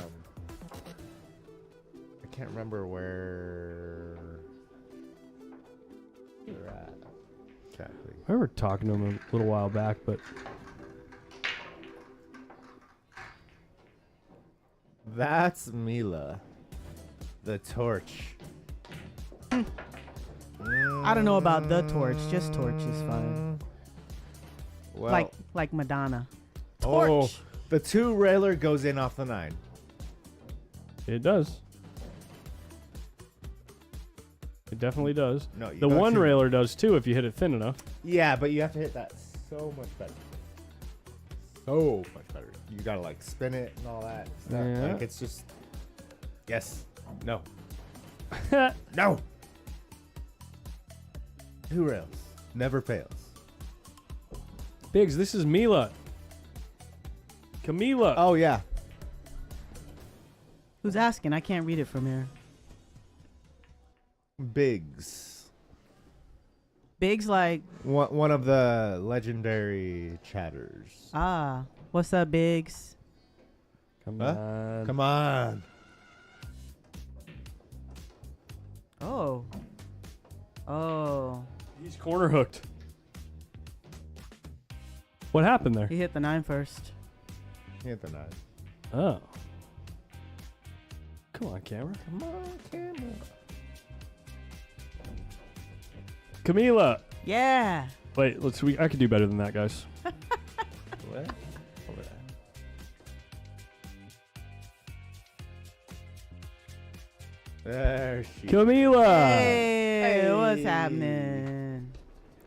S3: can't remember where they're at exactly.
S1: I remember talking to him a little while back, but...
S3: That's Mila, the torch.
S5: I don't know about the torch. Just torch is fine.
S3: Well,
S5: Like Madonna.
S3: oh,
S5: Torch.
S3: the 2 railer goes in off the 9.
S1: It does. It definitely does.
S3: No, you
S1: The
S3: go
S1: 1
S3: 2.
S1: railer does too if you hit it thin enough.
S3: Yeah, but you have to hit that so much better. So much better. You gotta like spin it and all that stuff.
S1: Yeah.
S3: Like it's just yes, no, no. 2 rails never fails.
S1: Biggs, this is Mila. Camila.
S3: Oh yeah,
S5: Who's asking? I can't read it from here.
S3: Biggs.
S5: Biggs like,
S3: One of the legendary chatters.
S5: what's up, Biggs?
S1: Come
S3: Huh?
S1: on.
S3: Come on.
S5: Oh. Oh.
S1: He's corner hooked. What happened there?
S5: He hit the 9 first.
S3: Hit the 9.
S1: Oh. Come on, camera.
S3: Come on, camera.
S1: Camila.
S5: Yeah.
S1: Wait, I could do better than that, guys.
S3: What? Over there. There she
S1: Camila.
S5: Hey, what's
S3: Hey.
S5: happening?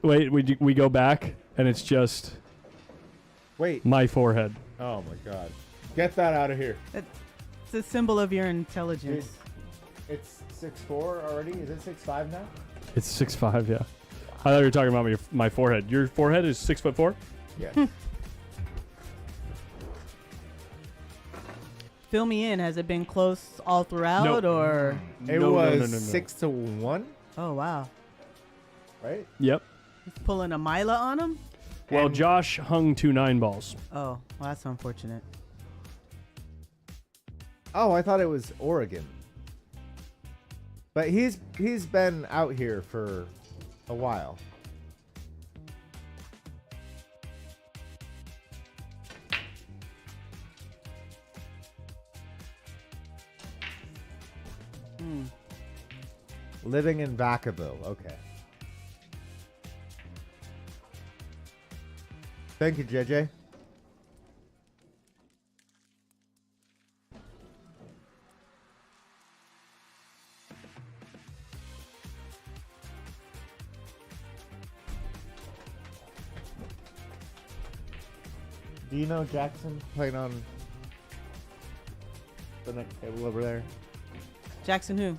S1: Wait, we go back and it's just
S3: Wait.
S1: my forehead.
S3: Oh my god. Get that out of here.
S5: It's a symbol of your intelligence.
S3: It's 6'4" already? Is it 6'5" now?
S1: It's 6'5", yeah. I thought you were talking about my forehead. Your forehead is 6'4"?
S3: Yes.
S5: Fill me in. Has it been close all throughout,
S1: Nope.
S5: or?
S3: It was 6-1,
S5: Oh wow,
S3: right?
S1: Yep.
S5: he's pulling a Mila on him.
S1: Well,
S3: And-
S1: Josh hung 2 9-balls.
S5: Oh, well, that's unfortunate.
S3: Oh, I thought it was Oregon. But he's been out here for a while.
S5: Hmm.
S3: Living in Vacaville. Okay. Thank you, JJ. Do you know Jackson playing on the next table over there?
S5: Jackson who?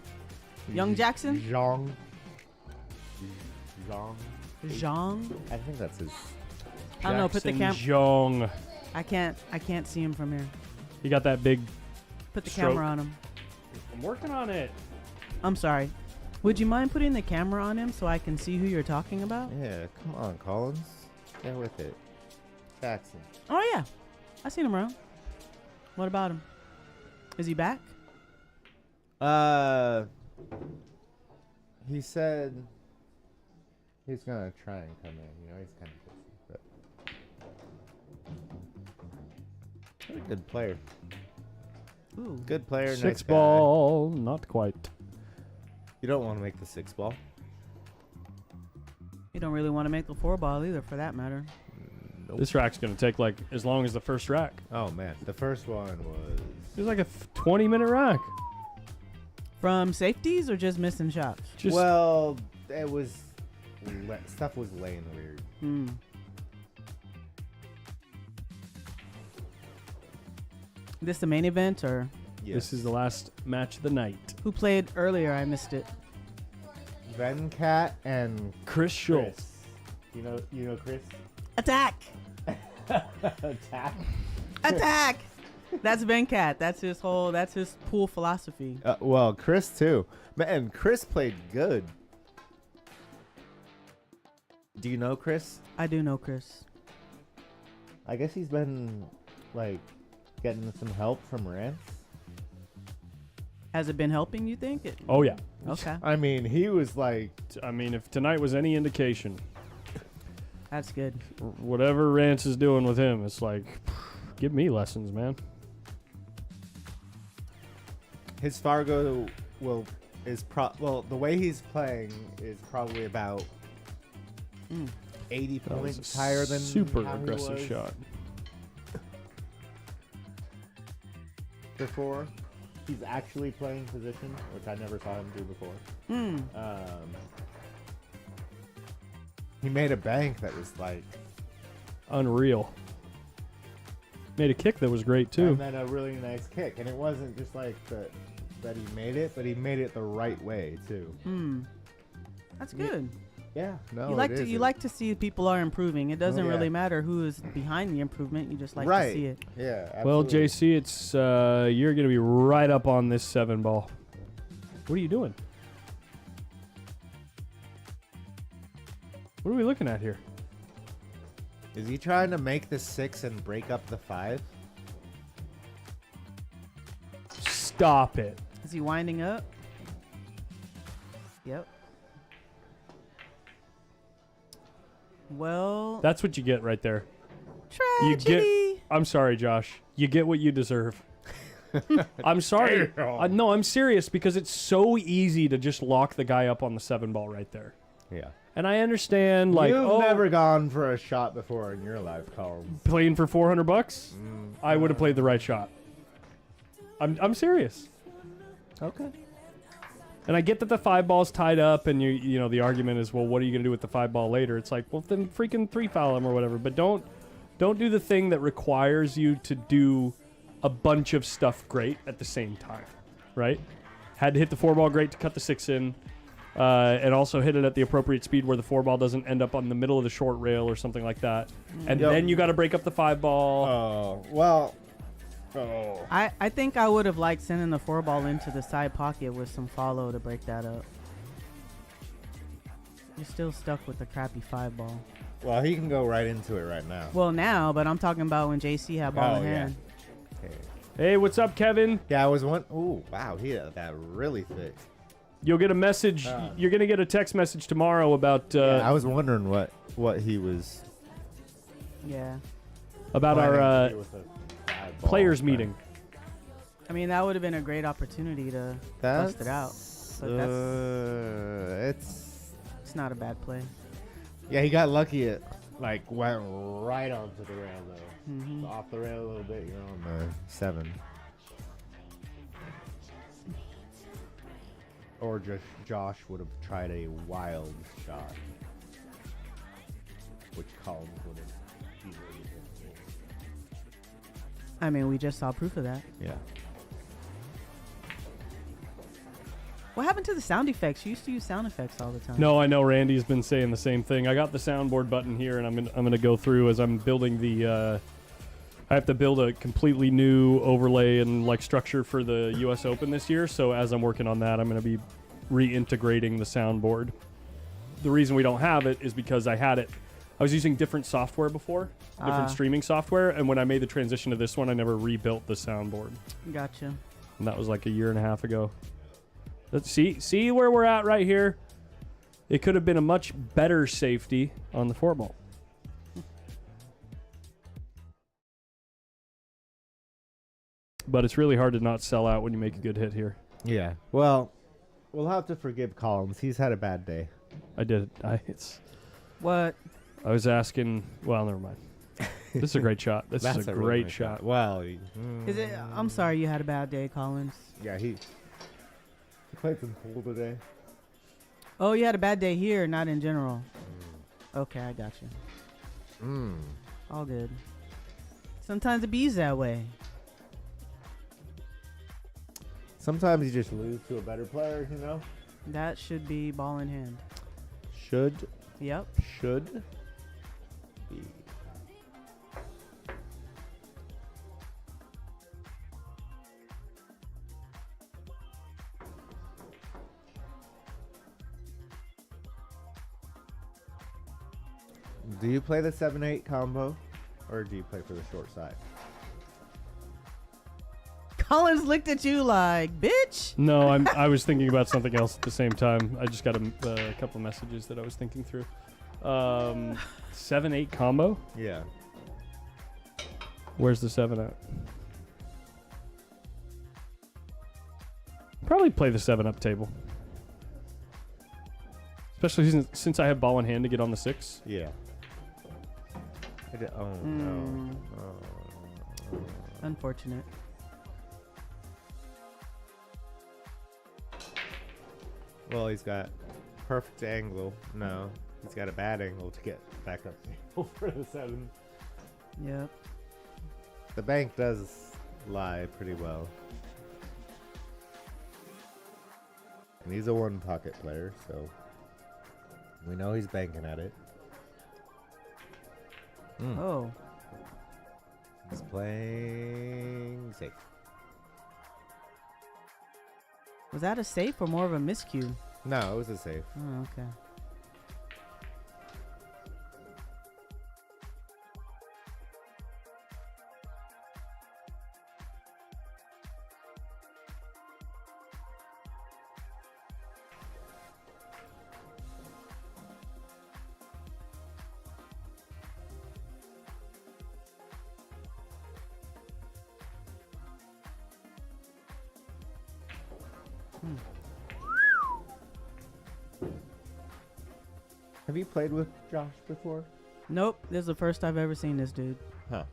S5: Young Jackson?
S3: Zhang. Zhang.
S5: Zhang?
S3: I think that's his.
S5: I don't know. Put the
S1: Jackson
S5: camera.
S1: Jong.
S5: I can't see him from here.
S1: He got that big...
S5: Put the
S1: Stroke.
S5: camera on him.
S1: I'm working on it.
S5: I'm sorry. Would you mind putting the camera on him so I can see who you're talking about?
S3: Yeah, come on, Collins. Get with it. Jackson.
S5: Oh yeah, I seen him around. What about him? Is he back?
S3: He said he's gonna try and come in. You know, he's kind of busy, but he's a good player.
S5: Ooh.
S3: Good player.
S1: 6
S3: nice guy.
S1: ball. Not quite.
S3: You don't want to make the 6 ball.
S5: You don't really want to make the 4 ball either, for that matter.
S1: This rack's going to take like as long as the first rack.
S3: Oh man, the first one was.
S1: It was like a 20-minute rack.
S5: From safeties or just missing shots?
S1: Just
S3: Well, it was stuff was laying weird.
S5: Hmm. This the main event or
S1: This is the last match of the night.
S5: who played earlier? I missed it.
S3: Venkat and
S1: Chris Schuldt.
S3: Chris. You know Chris.
S5: Attack!
S3: Attack.
S5: Attack! That's Venkat. That's his pool philosophy.
S3: Well, Chris too. Man, Chris played good. Do you know Chris?
S5: I do know Chris.
S3: I guess he's been like getting some help from Rance.
S5: Has it been helping, you think?
S1: Oh, yeah.
S5: Okay.
S3: I mean, he was like,
S1: I mean, if tonight was any indication,
S5: That's good.
S1: whatever Rance is doing with him, it's like, give me lessons, man.
S3: his Fargo the way he's playing is probably about 80
S1: That was
S3: points
S1: a
S3: higher than
S1: super
S3: how he
S1: aggressive
S3: was
S1: shot.
S3: before. He's actually playing position, which I never saw him do before.
S5: Hmm.
S3: He made a bank that was like,
S1: Unreal. Made a kick that was great, too.
S3: and then a really nice kick, and it wasn't just like that he made it, but he made it the right way too.
S5: Hmm. That's good.
S3: Yeah, no,
S5: You like to see people are improving. It doesn't
S3: yeah.
S5: really matter who is behind the improvement. You just like
S3: right.
S5: to see it.
S3: Yeah.
S1: Well,
S3: absolutely.
S1: JC, it's you're going to be right up on this 7-ball. What are you doing? What are we looking at here?
S3: Is he trying to make the 6 and break up the 5?
S1: Stop it.
S5: Is he winding up? Yep. Well,
S1: That's what you get right there.
S5: tragedy.
S1: I'm sorry, Josh. You get what you deserve. I'm sorry. No, I'm serious because it's so easy to just lock the guy up on the 7-ball right there.
S3: Yeah.
S1: And I understand, like,
S3: You've never gone for a shot before in your life, Carl.
S1: playing for $400, I would have played the right shot. I'm serious.
S3: Okay.
S1: And I get that the 5-ball's tied up, and you know the argument is, well, what are you gonna do with the 5-ball later? It's like, well, then freaking 3-foul him or whatever. But don't do the thing that requires you to do a bunch of stuff great at the same time, right? Had to hit the 4-ball great to cut the 6 in, and also hit it at the appropriate speed where the 4-ball doesn't end up on the middle of the short rail or something like that. And
S3: Yep.
S1: then you got to break up the 5-ball.
S3: Oh, well. Oh.
S5: I think I would have liked sending the 4-ball into the side pocket with some follow to break that up. You're still stuck with the crappy 5-ball.
S3: Well, he can go right into it right now.
S5: Well, now, but I'm talking about when JC had ball in
S3: yeah.
S5: hand.
S3: Okay.
S1: Hey, what's up, Kevin?
S3: Yeah, I was one. Ooh, wow, he had that really thick.
S1: You'll get a message. You're going to get a text message tomorrow about
S3: I was wondering what he was.
S5: Yeah.
S1: about
S3: planning to
S1: our
S3: do with a bad ball,
S1: players
S3: but
S1: meeting.
S5: I mean, that would have been a great opportunity to bust it out. But it's not a bad play.
S3: Yeah, he got lucky. It like went right onto the rail though.
S5: Mhm.
S3: Off the rail a little bit. You're on the 7. Or just Josh would have tried a wild shot, which Collins would have easily hit.
S5: I mean, we just saw proof of that.
S3: Yeah.
S5: What happened to the sound effects? You used to use sound effects all the time.
S1: No, I know Randy's been saying the same thing. I got the soundboard button here, and I'm gonna go through as I'm building the. I have to build a completely new overlay and like structure for the U.S. Open this year. So as I'm working on that, I'm gonna be reintegrating the soundboard. The reason we don't have it is because I was using different software before, different streaming software, and when I made the transition to this one, I never rebuilt the soundboard,
S5: Gotcha.
S1: and that was like a year and a half ago. Let's see where we're at right here. It could have been a much better safety on the 4-ball. But it's really hard to not sell out when you make a good hit here.
S3: Yeah. Well, we'll have to forgive Collins. He's had a bad day.
S1: I did.
S5: What?
S1: I was asking. Well, never mind. This is a great shot. This
S3: That's
S1: is a
S3: really
S1: great
S3: nice
S1: shot.
S3: Well,
S5: Is it? I'm sorry you had a bad day, Collins.
S3: yeah, he played some pool today.
S5: Oh, you had a bad day here, not in general. Okay, I got you. All good. Sometimes it bees that way.
S3: Sometimes you just lose to a better player, you know?
S5: That should be ball in hand.
S3: Should
S5: Yep.
S3: be. Do you play the 7-8 combo, or do you play for the short side?
S5: Collins looked at you like, bitch.
S1: No, I was thinking about something else at the same time. I just got a couple messages that I was thinking through. 7-8 combo.
S3: Yeah.
S1: Where's the 7 at? Probably play the 7-up table. Especially since I have ball in hand to get on the 6.
S3: Yeah. Oh no. Oh.
S5: Unfortunate.
S3: Well, he's got perfect angle. No, he's got a bad angle to get back up for the 7.
S5: Yep.
S3: The bank does lie pretty well. And he's a one pocket player, so we know he's banking at it.
S5: Oh.
S3: He's playing safe.
S5: Was that a safe or more of a miscue?
S3: No, it was a safe.
S5: Oh, okay.
S3: Have you played with Josh before?
S5: Nope. This is the first I've ever seen this dude.
S3: Huh.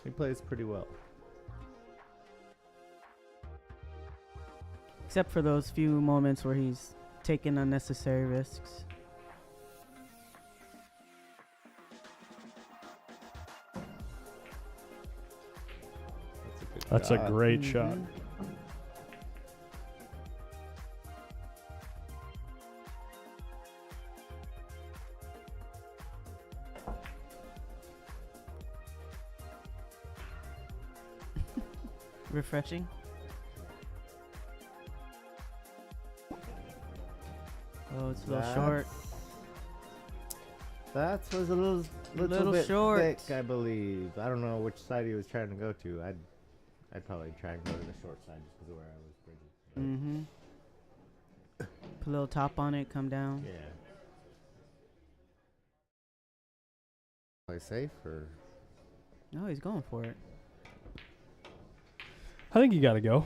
S3: He plays pretty well.
S5: Except for those few moments where he's taking unnecessary risks.
S1: That's a
S3: shot.
S1: great shot.
S5: Refreshing. Oh, it's a little short.
S3: That was a little bit
S5: short.
S3: thick, I believe. I don't know which side he was trying to go to. I'd probably try and go to the short side just because of where I was bridging.
S5: Put a little top on it, come down.
S3: Yeah. Play safe or?
S5: No, he's going for it.
S1: I think you got to go.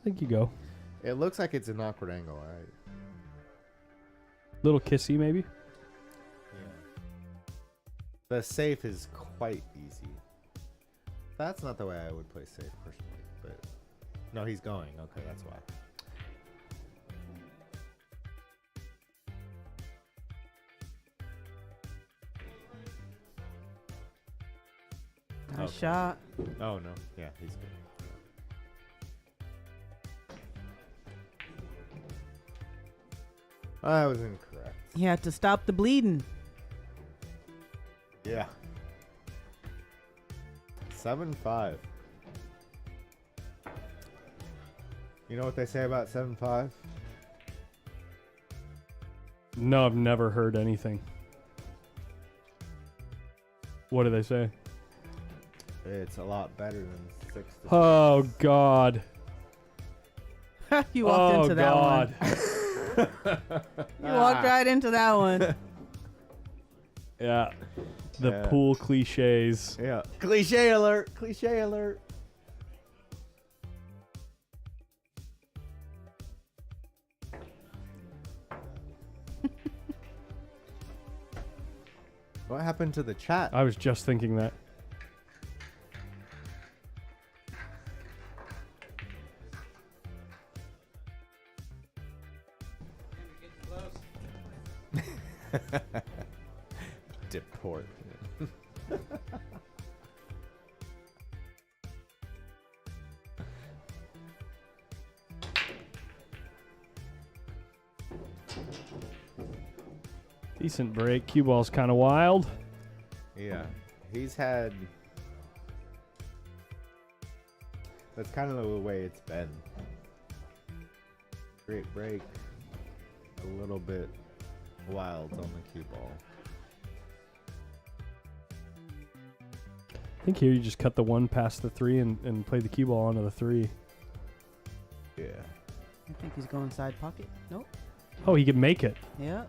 S1: I think you go.
S3: It looks like it's an awkward angle, alright.
S1: Little kissy, maybe.
S3: Yeah. The safe is quite easy. That's not the way I would play safe personally, but no, he's going. Okay, that's why.
S5: Nice
S3: Okay.
S5: shot.
S3: Oh no, yeah, he's good. I was incorrect.
S5: He had to stop the bleeding.
S3: Yeah. 7-5. You know what they say about 7-5?
S1: No, I've never heard anything. What do they say?
S3: It's a lot better than 6 to
S1: Oh God.
S5: You walked into that
S1: God.
S5: one. You walked right into that one.
S1: Yeah. The
S3: Yeah.
S1: pool cliches.
S3: Yeah. Cliche alert. Cliche alert. What happened to the chat?
S1: I was just thinking that.
S3: Deport.
S1: Decent break. Cue ball's kind of wild.
S3: Yeah, he's had. That's kind of the way it's been. Great break. A little bit wild on the cue ball.
S1: I think here you just cut the 1 past the 3 and play the cue ball onto the 3.
S3: Yeah.
S5: I think he's going side pocket. Nope.
S1: Oh, he could make it.
S5: Yeah.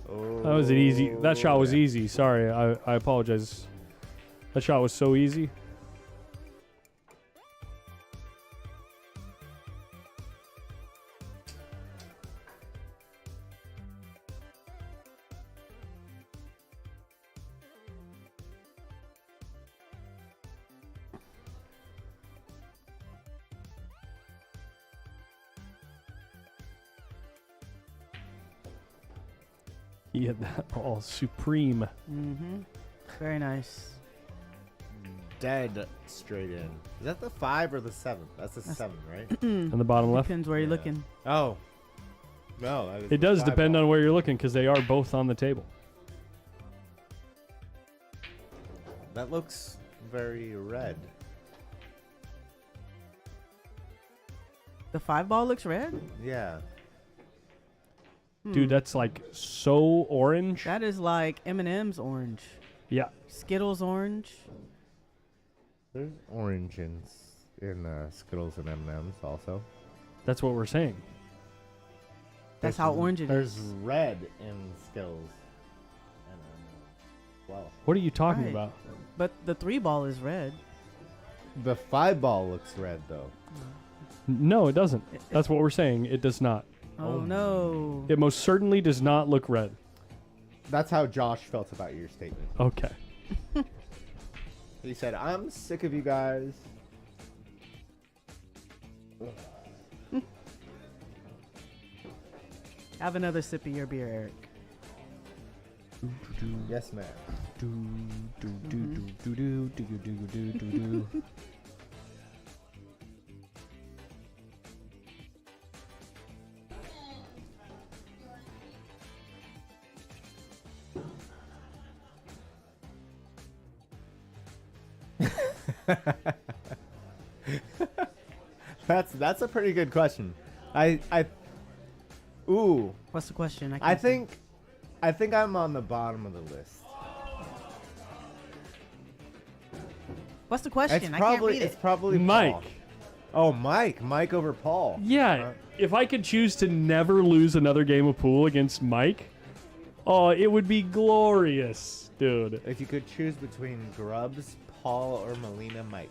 S3: Oh,
S1: That was an easy. That shot was
S3: yeah.
S1: easy. Sorry, I apologize. That shot was so easy. He hit that ball supreme.
S5: Mm-hmm. Very nice.
S3: Dead straight in. Is that the 5 or the 7? That's the 7, right?
S1: On the bottom left.
S5: Depends where you're
S3: Yeah.
S5: looking.
S3: Oh. No. That was
S1: It does
S3: the 5
S1: depend
S3: ball.
S1: on where you're looking because they are both on the table.
S3: That looks very red.
S5: The 5 ball looks red.
S3: Yeah.
S1: Dude, that's like so orange.
S5: That is like M&M's orange.
S1: Yeah.
S5: Skittles orange.
S3: There's orange in Skittles and M&M's also.
S1: That's what we're saying.
S5: That's how orange it
S3: There's
S5: is.
S3: red in Skittles and M&M's. Wow.
S1: What are you talking
S5: Right.
S1: about?
S5: But the 3 ball is red.
S3: The 5 ball looks red though.
S1: No, it doesn't. That's what we're saying. It does not.
S5: Oh, no.
S1: It most certainly does not look red.
S3: That's how Josh felt about your statement.
S1: Okay.
S3: He said, "I'm sick of you guys."
S5: Have another sip of your beer, Eric.
S3: Yes, ma'am. That's a pretty good question. Ooh,
S5: What's the question?
S3: I
S5: can't see.
S3: think I'm on the bottom of the list.
S5: What's the question?
S3: It's
S5: I can't
S3: probably
S5: read
S3: it's
S5: it.
S3: probably
S1: Mike.
S3: Paul. Oh, Mike over Paul.
S1: Yeah. If I could choose to never lose another game of pool against Mike, oh, it would be glorious, dude.
S3: If you could choose between Grubbs, Paul, or Molina Mike,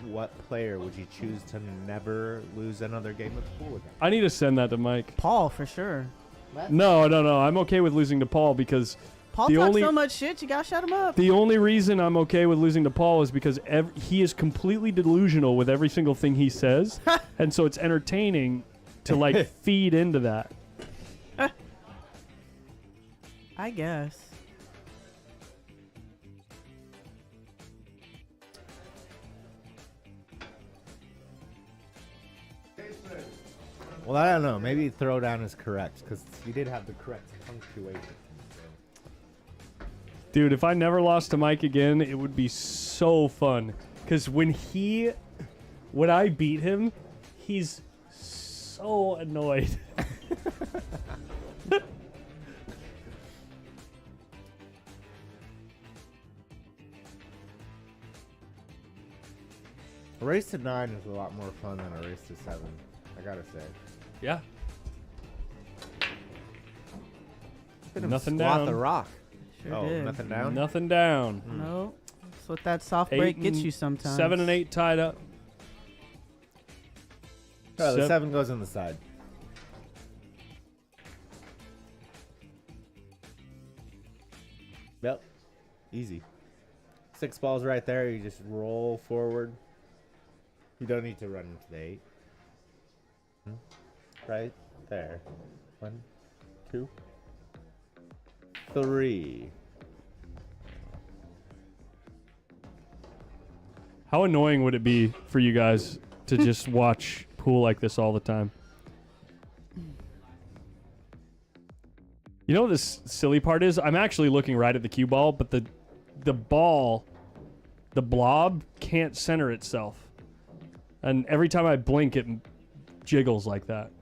S3: what player would you choose to never lose another game of pool against?
S1: I need to send that to Mike.
S5: Paul, for sure.
S1: No. I'm okay with losing to Paul because
S5: Paul
S1: The
S5: talks
S1: only-
S5: so much shit, you gotta shut him up.
S1: the only reason I'm okay with losing to Paul is because he is completely delusional with every single thing he says, and so it's entertaining to like feed into that.
S5: I guess.
S3: Well, I don't know. Maybe Throwdown is correct because you did have the correct punctuation.
S1: Dude, if I never lost to Mike again, it would be so fun. Because when I beat him, he's so annoyed.
S3: A race to 9 is a lot more fun than a race to 7. I gotta say.
S1: Yeah.
S3: Look at him
S1: Nothing
S3: squat
S1: down.
S3: the rock.
S5: Sure
S3: Oh,
S5: did.
S3: nothing down.
S1: Nothing down.
S5: No. That's what that soft
S1: 8
S5: break gets
S1: and-
S5: you sometimes.
S1: 7 and 8 tied up.
S3: Oh, the
S1: Sep-
S3: 7 goes on the side. Yep. Easy. 6 balls right there. You just roll forward. You don't need to run into the 8. Right there. 1, 2, 3.
S1: How annoying would it be for you guys to just watch pool like this all the time? You know what this silly part is? I'm actually looking right at the cue ball, but the ball, the blob, can't center itself. And every time I blink, it jiggles like that.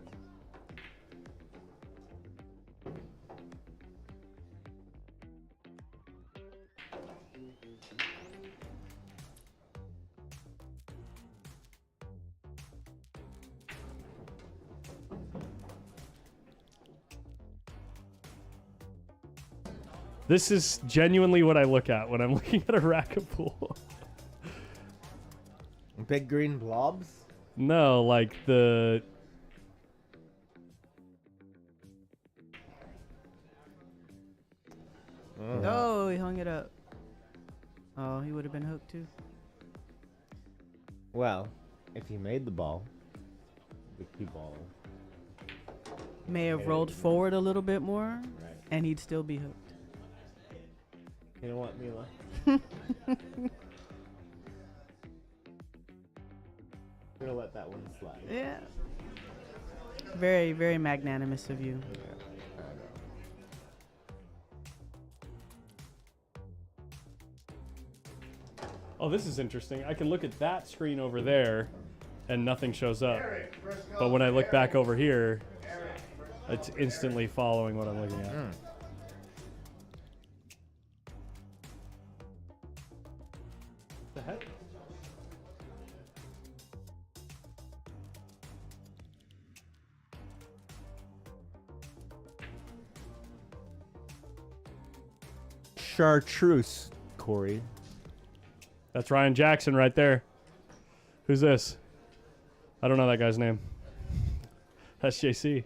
S1: This is genuinely what I look at when I'm looking at a rack of pool.
S3: Big green blobs?
S1: No, like the...
S5: Oh, he hung it up. Oh, he would have been hooked too.
S3: Well, if he made the ball, the cue ball.
S5: May have rolled forward a little bit more,
S3: Right.
S5: and he'd still be hooked.
S3: You know what, Mila? Gonna let that one slide.
S5: Yeah. Very, very magnanimous of you.
S3: Yeah, I know.
S1: Oh, this is interesting. I can look at that screen over there, and nothing shows up. But when I look back over here, it's instantly following what I'm looking at. The heck?
S3: Chartreuse, Corey.
S1: That's Ryan Jackson right there. Who's this? I don't know that guy's name. That's JC.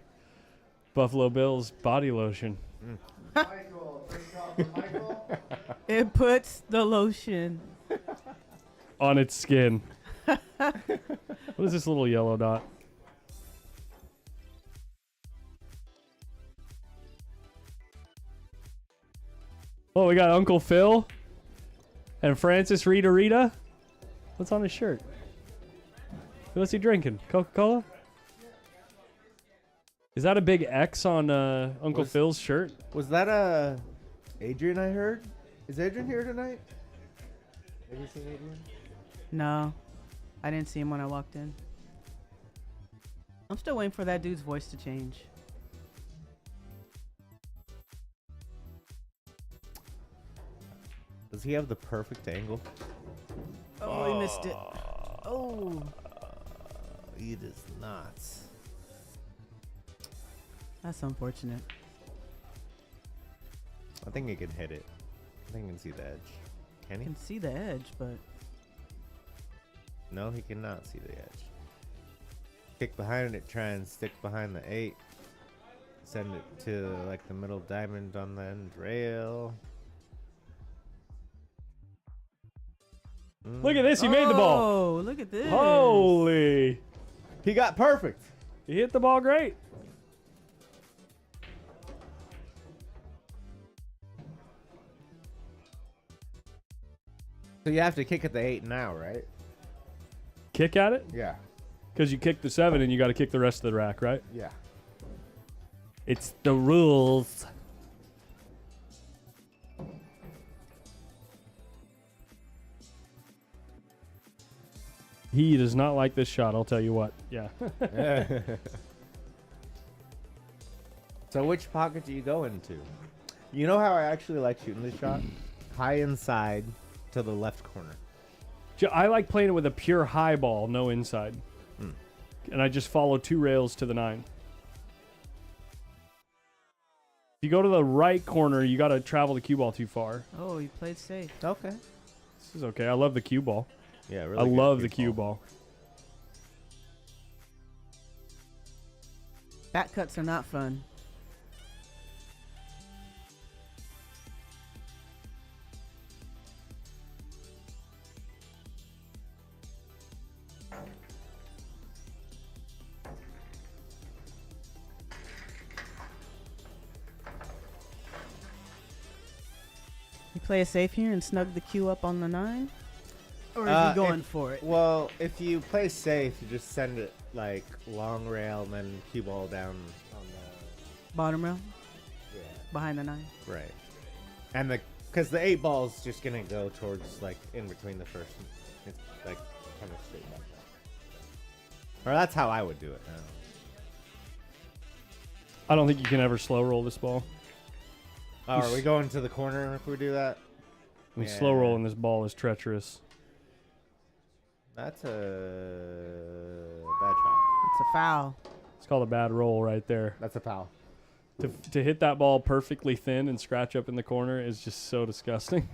S1: Buffalo Bills body lotion.
S4: Michael, first call for Michael.
S5: It puts the lotion.
S1: On its skin. What is this little yellow dot? Oh, we got Uncle Phil and Francis Rita. What's on his shirt? What's he drinking? Coca-Cola? Is that a big X on Uncle Phil's shirt?
S3: Was that Adrian I heard? Is Adrian here tonight? Have you seen Adrian?
S5: No, I didn't see him when I walked in. I'm still waiting for that dude's voice to change.
S3: Does he have the perfect angle?
S5: Oh, he missed it. Oh,
S3: He does not.
S5: that's unfortunate.
S3: I think he can hit it. I think he can see the edge. Can
S5: I
S3: he?
S5: can see the edge, but
S3: No, he cannot see the edge. Kick behind it, try and stick behind the 8. Send it to like the middle diamond on the end rail.
S1: Look at this, he made the ball.
S5: Oh, look at this.
S1: Holy.
S3: He got perfect.
S1: He hit the ball great.
S3: So you have to kick at the 8 now, right?
S1: Kick at it?
S3: Yeah.
S1: Because you kicked the 7 and you got to kick the rest of the rack, right?
S3: Yeah.
S1: It's the rules. He does not like this shot, I'll tell you what. Yeah.
S3: So which pocket do you go into? You know how I actually like shooting this shot? High inside to the left corner.
S1: I like playing it with a pure high ball, no inside. And I just follow 2 rails to the 9. If you go to the right corner, you got to travel the cue ball too far.
S5: Oh, he played safe.
S3: Okay.
S1: This is okay. I love the cue ball.
S3: Yeah, really.
S1: I
S3: good
S1: love the cue ball.
S5: Back cuts are not fun. play it safe here and snug the queue up on the 9? Or is he going for it?
S3: Well, if you play safe, you just send it like long rail and then cue ball down on the
S5: Bottom rail?
S3: yeah.
S5: Behind the 9?
S3: Right. And because the 8 ball is just gonna go towards like in between the first. It's like kind of straight like that. Or that's how I would do it.
S1: I don't think you can ever slow roll this ball.
S3: Oh, are we going to the corner if we do that?
S1: I mean, slow rolling this ball is treacherous.
S3: That's a bad shot.
S5: It's a foul.
S1: It's called a bad roll right there.
S2: That's a foul.
S1: To hit that ball perfectly thin and scratch up in the corner is just so disgusting.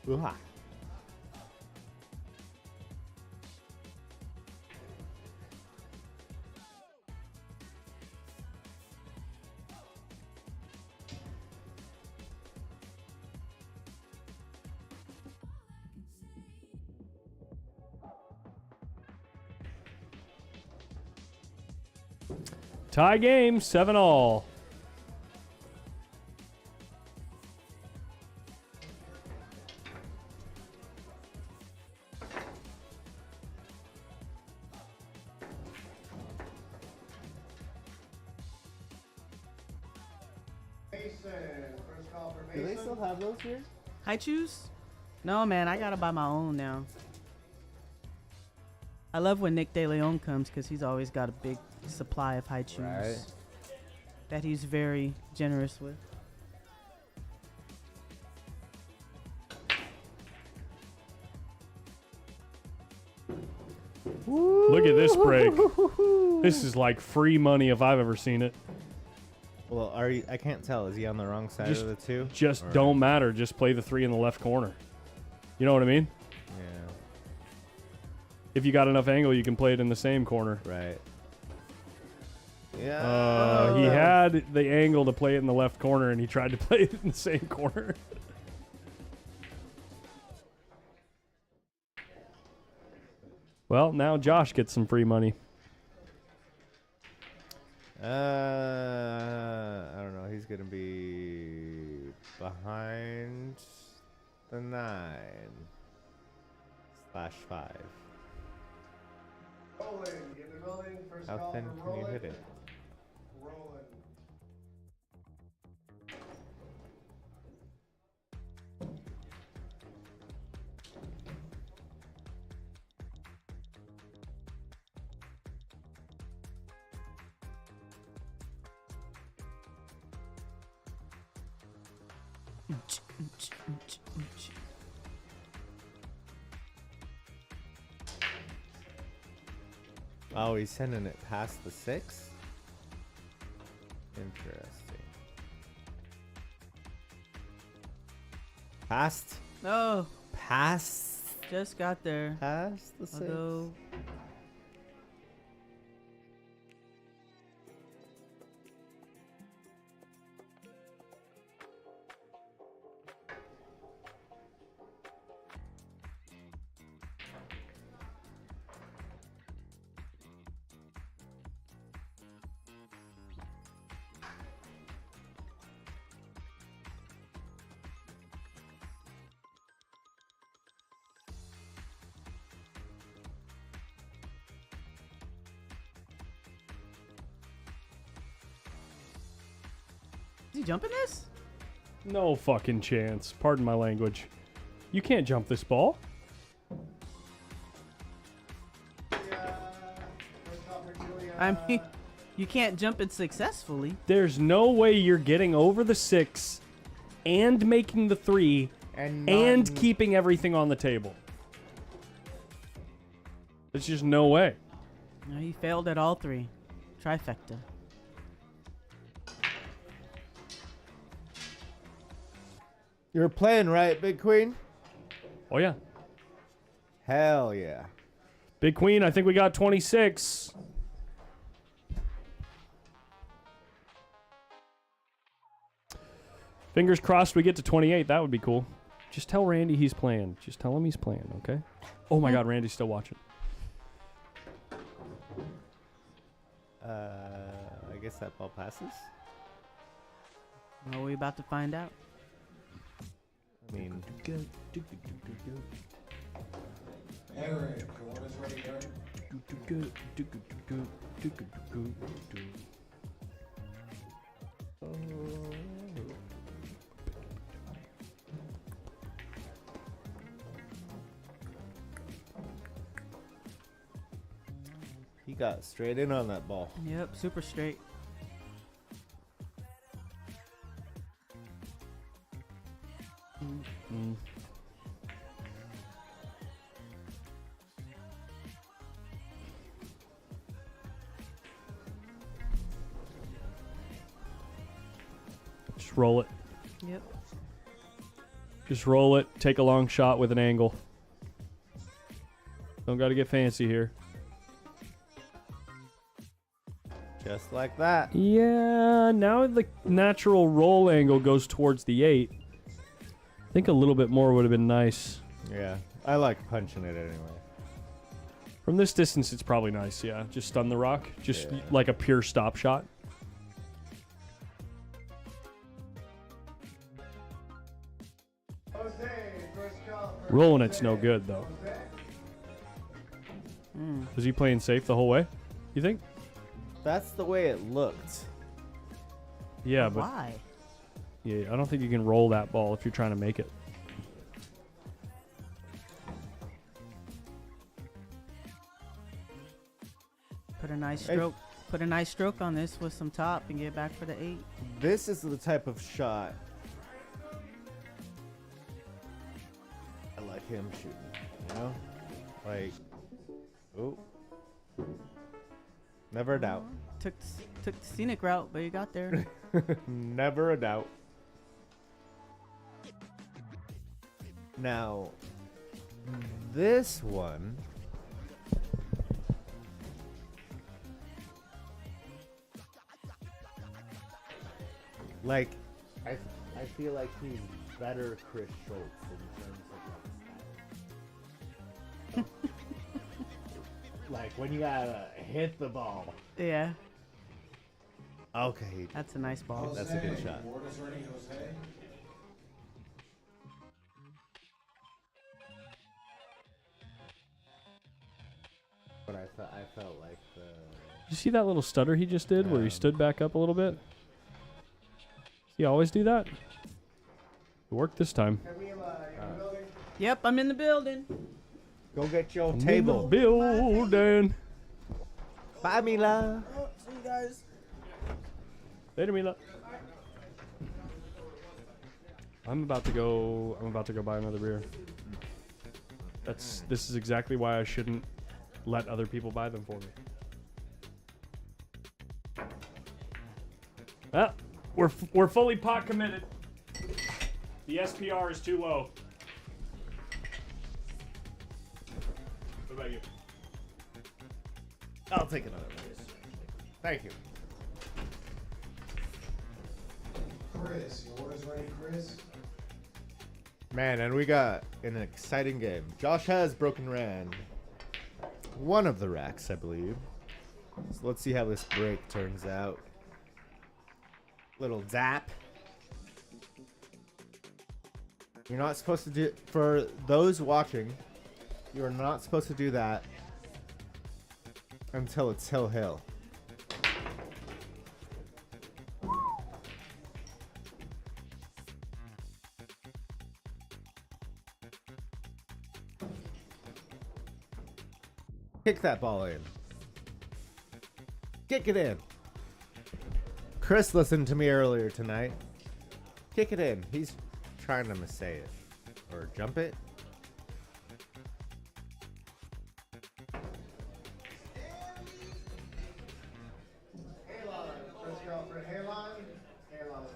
S3: Ooh-ha.
S1: Tie game, 7-all.
S4: Mason, first call for
S3: Do
S4: Mason.
S3: they still have those here?
S5: High chews? No, man, I gotta buy my own now. I love when Nick De Leon comes because he's always got a big supply of high chews
S3: Right.
S5: that he's very generous with.
S1: Look at this break. This is like free money if I've ever seen it.
S3: Well, are you? I can't tell. Is he on the wrong side
S1: Just-
S3: of the 2?
S1: Just
S3: Or-
S1: don't matter. Just play the 3 in the left corner. You know what I mean?
S3: Yeah.
S1: If you got enough angle, you can play it in the same corner.
S3: Right. Yeah.
S1: He had the angle to play it in the left corner, and he tried to play it in the same corner. Well, now Josh gets some free money.
S3: I don't know. He's gonna be behind the 9/5.
S4: Rolling in the building, first
S3: How
S4: call
S3: thin
S4: for
S3: can you
S4: rolling.
S3: hit it?
S4: Rolling.
S3: Oh, he's sending it past the 6? Interesting. Past?
S5: Oh,
S3: Past?
S5: just got there.
S3: Past the 6?
S5: Although, is he jumping this?
S1: No fucking chance. Pardon my language. You can't jump this ball.
S4: First call for Julia.
S5: I mean, you can't jump it successfully.
S1: There's no way you're getting over the 6 and making the 3
S2: And
S1: and keeping everything on the table. There's just no way.
S5: No, he failed at all 3. Trifecta.
S3: You're playing right, Big Queen?
S1: Oh, yeah.
S3: Hell yeah.
S1: Big Queen, I think we got 26. Fingers crossed we get to 28. That would be cool. Just tell Randy he's playing. Just tell him he's playing, okay? Oh my God, Randy's still watching.
S3: I guess that ball passes.
S5: Well, we about to find out.
S3: I mean,
S4: Aaron, the one is ready, Aaron.
S3: he got straight in on that ball.
S5: Yep, super straight.
S1: Just roll it.
S5: Yep.
S1: Just roll it. Take a long shot with an angle. Don't got to get fancy here.
S3: Just like that.
S1: Yeah, now the natural roll angle goes towards the 8. I think a little bit more would have been nice.
S3: Yeah, I like punching it anyway.
S1: From this distance, it's probably nice, yeah. Just stun the rock. Just
S3: Yeah.
S1: like a pure stop shot.
S4: Jose, first call for
S1: Rolling it's
S4: Jose.
S1: no good, though.
S4: Jose.
S1: Was he playing safe the whole way, you think?
S3: That's the way it looked.
S1: Yeah, but
S5: Why?
S1: yeah, I don't think you can roll that ball if you're trying to make it.
S5: Put a nice
S3: Hey.
S5: stroke. Put a nice stroke on this with some top and get back for the 8.
S3: This is the type of shot I like him shooting. You know, like, oh, never a doubt.
S5: Took the scenic route, but you got there.
S3: Never a doubt. Now, this one. Like, I feel like he's better Chris Schuldt in terms of like style. Like when you gotta hit the ball.
S5: Yeah,
S3: Okay,
S5: that's a nice ball.
S3: that's a good shot.
S4: Board is ready, Jose.
S3: But I felt like the.
S1: Did you see that little stutter he just did where he stood back up a little bit? He always do that? It worked this time.
S4: Camila, you in the building?
S5: Yep, I'm in the building.
S3: Go get your
S1: In the
S3: table.
S1: building.
S3: Bye, Mila.
S5: Oh, see you guys.
S1: Later, Mila. I'm about to go buy another beer. This is exactly why I shouldn't let other people buy them for me. Ah, we're fully pot committed. The SPR is too low. What about you?
S3: I'll take another one. Thank you.
S4: Chris, your order's ready, Chris.
S3: Man, and we got an exciting game. Josh has broken Rand. One of the racks, I believe. So let's see how this break turns out. Little zap. You're not supposed to do, for those watching, you're not supposed to do that until it's hill. Kick that ball in. Kick it in. Chris listened to me earlier tonight. Kick it in. He's trying to missay it. Or jump it.
S4: Halon, first call for Halon. Halon.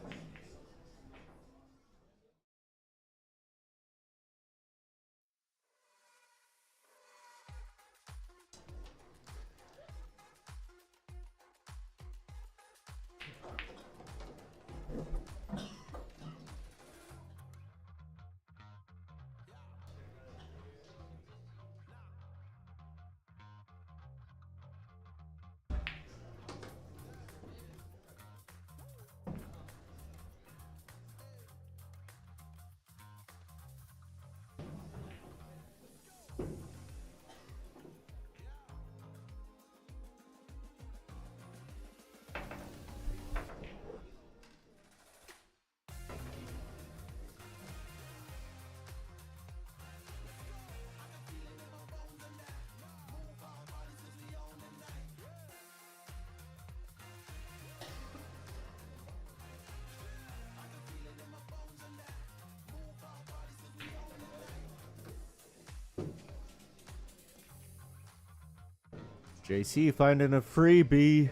S3: JC finding a freebie.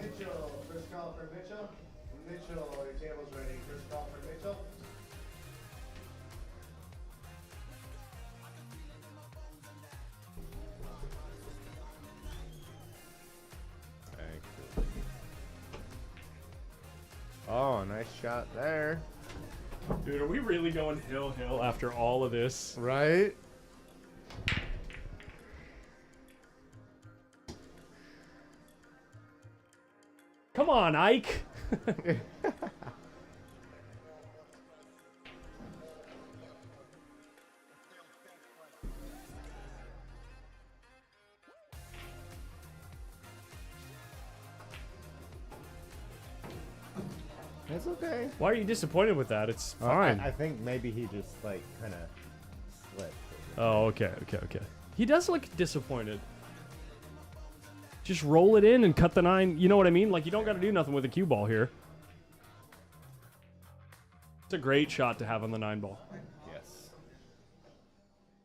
S4: Mitchell, first call for Mitchell. Mitchell, your table's ready. First call for Mitchell.
S3: Oh, nice shot there.
S1: Dude, are we really going hill after all of this?
S3: Right?
S1: Come on, Ike.
S3: It's okay.
S1: Why are you disappointed with that? It's
S3: I
S1: fine.
S3: think maybe he just like kind of slipped.
S1: Oh, okay. He does look disappointed. Just roll it in and cut the 9. You know what I mean? Like, you don't got to do nothing with a cue ball here. It's a great shot to have on the 9 ball.
S3: Yes.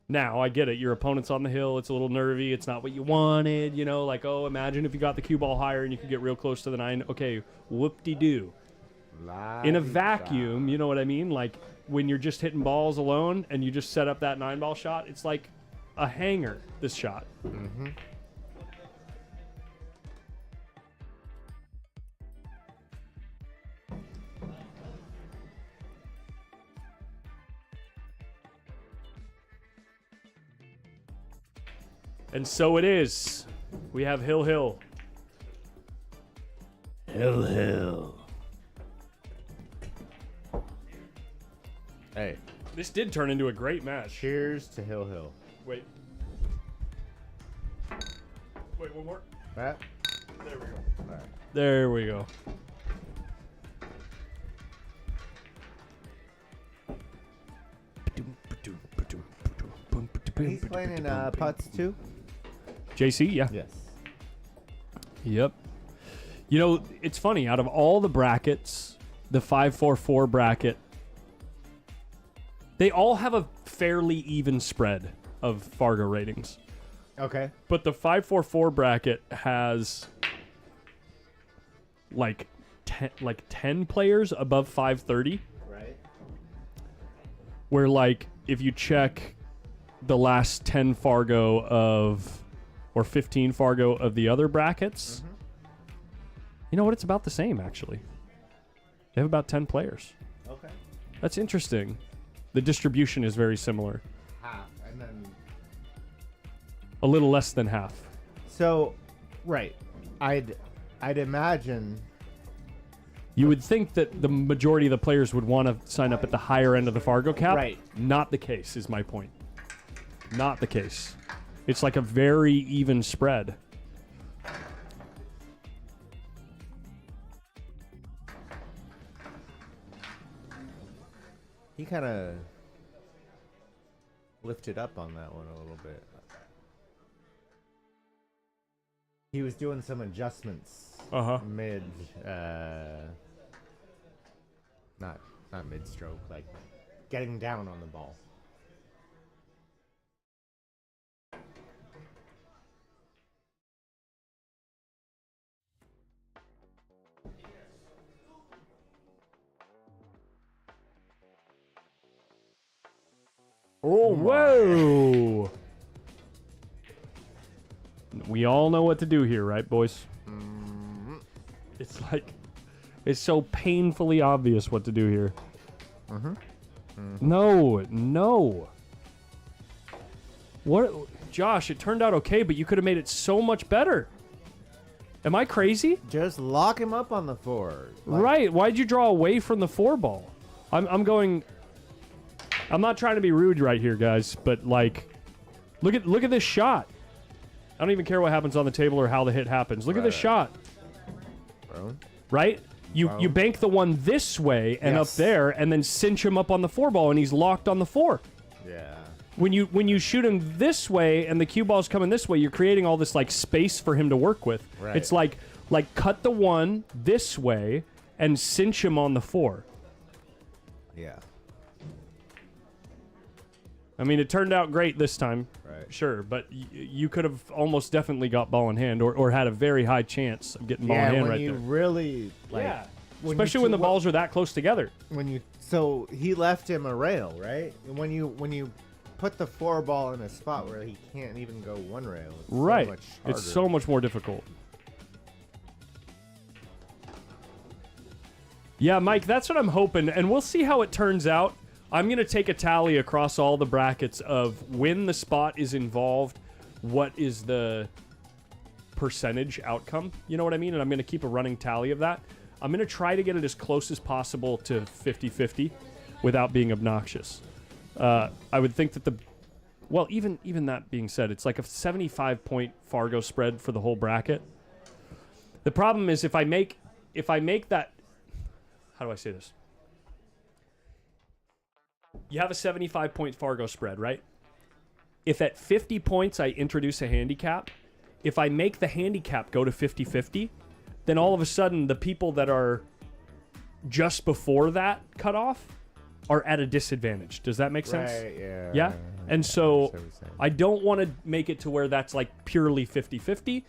S1: Now, I get it. Your opponent's on the hill. It's a little nervy. It's not what you wanted. You know, like, oh, imagine if you got the cue ball higher and you could get real close to the 9. Okay, whoop-de-doo. In a vacuum, you know what I mean? Like, when you're just hitting balls alone and you just set up that 9 ball shot, it's like a hanger, this shot.
S3: Mm-hmm.
S1: And so it is. We have Hill. Hill.
S3: Hey,
S1: This did turn into a great match.
S3: cheers to Hill Hill.
S1: Wait, one more.
S3: That?
S1: There we go.
S3: All right.
S1: There we go.
S3: He's playing in putts too?
S1: JC, yeah.
S3: Yes.
S1: Yep. You know, it's funny. Out of all the brackets, the 5-4-4 bracket, they all have a fairly even spread of Fargo ratings.
S3: Okay.
S1: But the 5-4-4 bracket has like 10 players above 530.
S3: Right.
S1: Where, like, if you check the last 10 Fargo of, or 15 Fargo of the other brackets, you know what? It's about the same, actually. They have about 10 players.
S3: Okay.
S1: That's interesting. The distribution is very similar.
S3: Half, and then.
S1: A little less than half.
S3: So, right. I'd imagine.
S1: You would think that the majority of the players would want to sign up at the higher end of the Fargo cap.
S3: Right.
S1: Not the case, is my point. Not the case. It's like a very even spread.
S3: He kind of lifted up on that one a little bit. He was doing some adjustments mid, not mid stroke, like getting down on the ball.
S1: Oh, whoa! We all know what to do here, right, boys? It's like, it's so painfully obvious what to do here. No. What, Josh? It turned out okay, but you could have made it so much better. Am I crazy?
S3: Just lock him up on the 4.
S1: Right. Why'd you draw away from the 4 ball? I'm going. I'm not trying to be rude right here, guys, but like, look at this shot. I don't even care what happens on the table or how the hit happens. Look at this shot.
S3: Bro.
S1: Right? You bank the one this way and up
S3: Yes.
S1: there, and then cinch him up on the 4 ball, and he's locked on the 4.
S3: Yeah.
S1: When you shoot him this way and the cue ball's coming this way, you're creating all this like space for him to work with.
S3: Right.
S1: It's like cut the one this way and cinch him on the 4.
S3: Yeah.
S1: I mean, it turned out great this time,
S3: Right.
S1: sure, but you could have almost definitely got ball in hand or had a very high chance of getting ball in hand
S3: when
S1: right
S3: you
S1: there.
S3: really like,
S1: Yeah,
S3: when
S1: especially
S3: you
S1: when the balls are that close together.
S3: So he left him a rail, right? And when you put the 4 ball in a spot where he can't even go one rail, it's
S1: Right.
S3: So much
S1: It's
S3: harder.
S1: so much more difficult. Yeah, Mike, that's what I'm hoping, and we'll see how it turns out. I'm going to take a tally across all the brackets of when the spot is involved, what is the percentage outcome, you know what I mean? And I'm going to keep a running tally of that. I'm going to try to get it as close as possible to 50-50 without being obnoxious. I would think that even that being said, it's like a 75-point Fargo spread for the whole bracket. The problem is if I make that, how do I say this? You have a 75-point Fargo spread, right? If at 50 points I introduce a handicap, if I make the handicap go to 50-50, then all of a sudden the people that are just before that cutoff are at a disadvantage. Does that make sense?
S3: Right, yeah.
S1: Yeah? And so
S3: what you're saying.
S1: I don't want to make it to where that's like purely 50-50.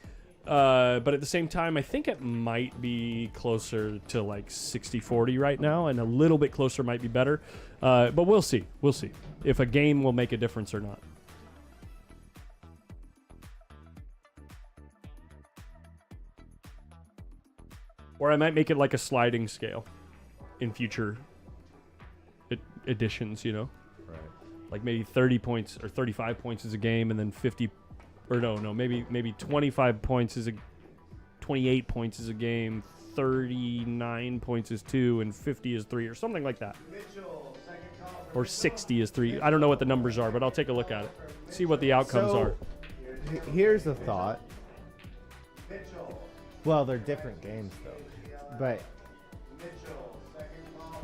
S1: But at the same time, I think it might be closer to like 60-40 right now, and a little bit closer might be better. But we'll see. We'll see if a game will make a difference or not. Or I might make it like a sliding scale in future editions, you know?
S3: Right.
S1: Like maybe 30 points or 35 points is a game, and then 50, or no, maybe 25 points is 28 points is a game, 39 points is 2, and 50 is 3, or something like that. Or 60 is 3. I don't know what the numbers are, but I'll take a look at it. See what the outcomes
S3: So,
S1: are.
S3: Here's a thought. Well, they're different games though. But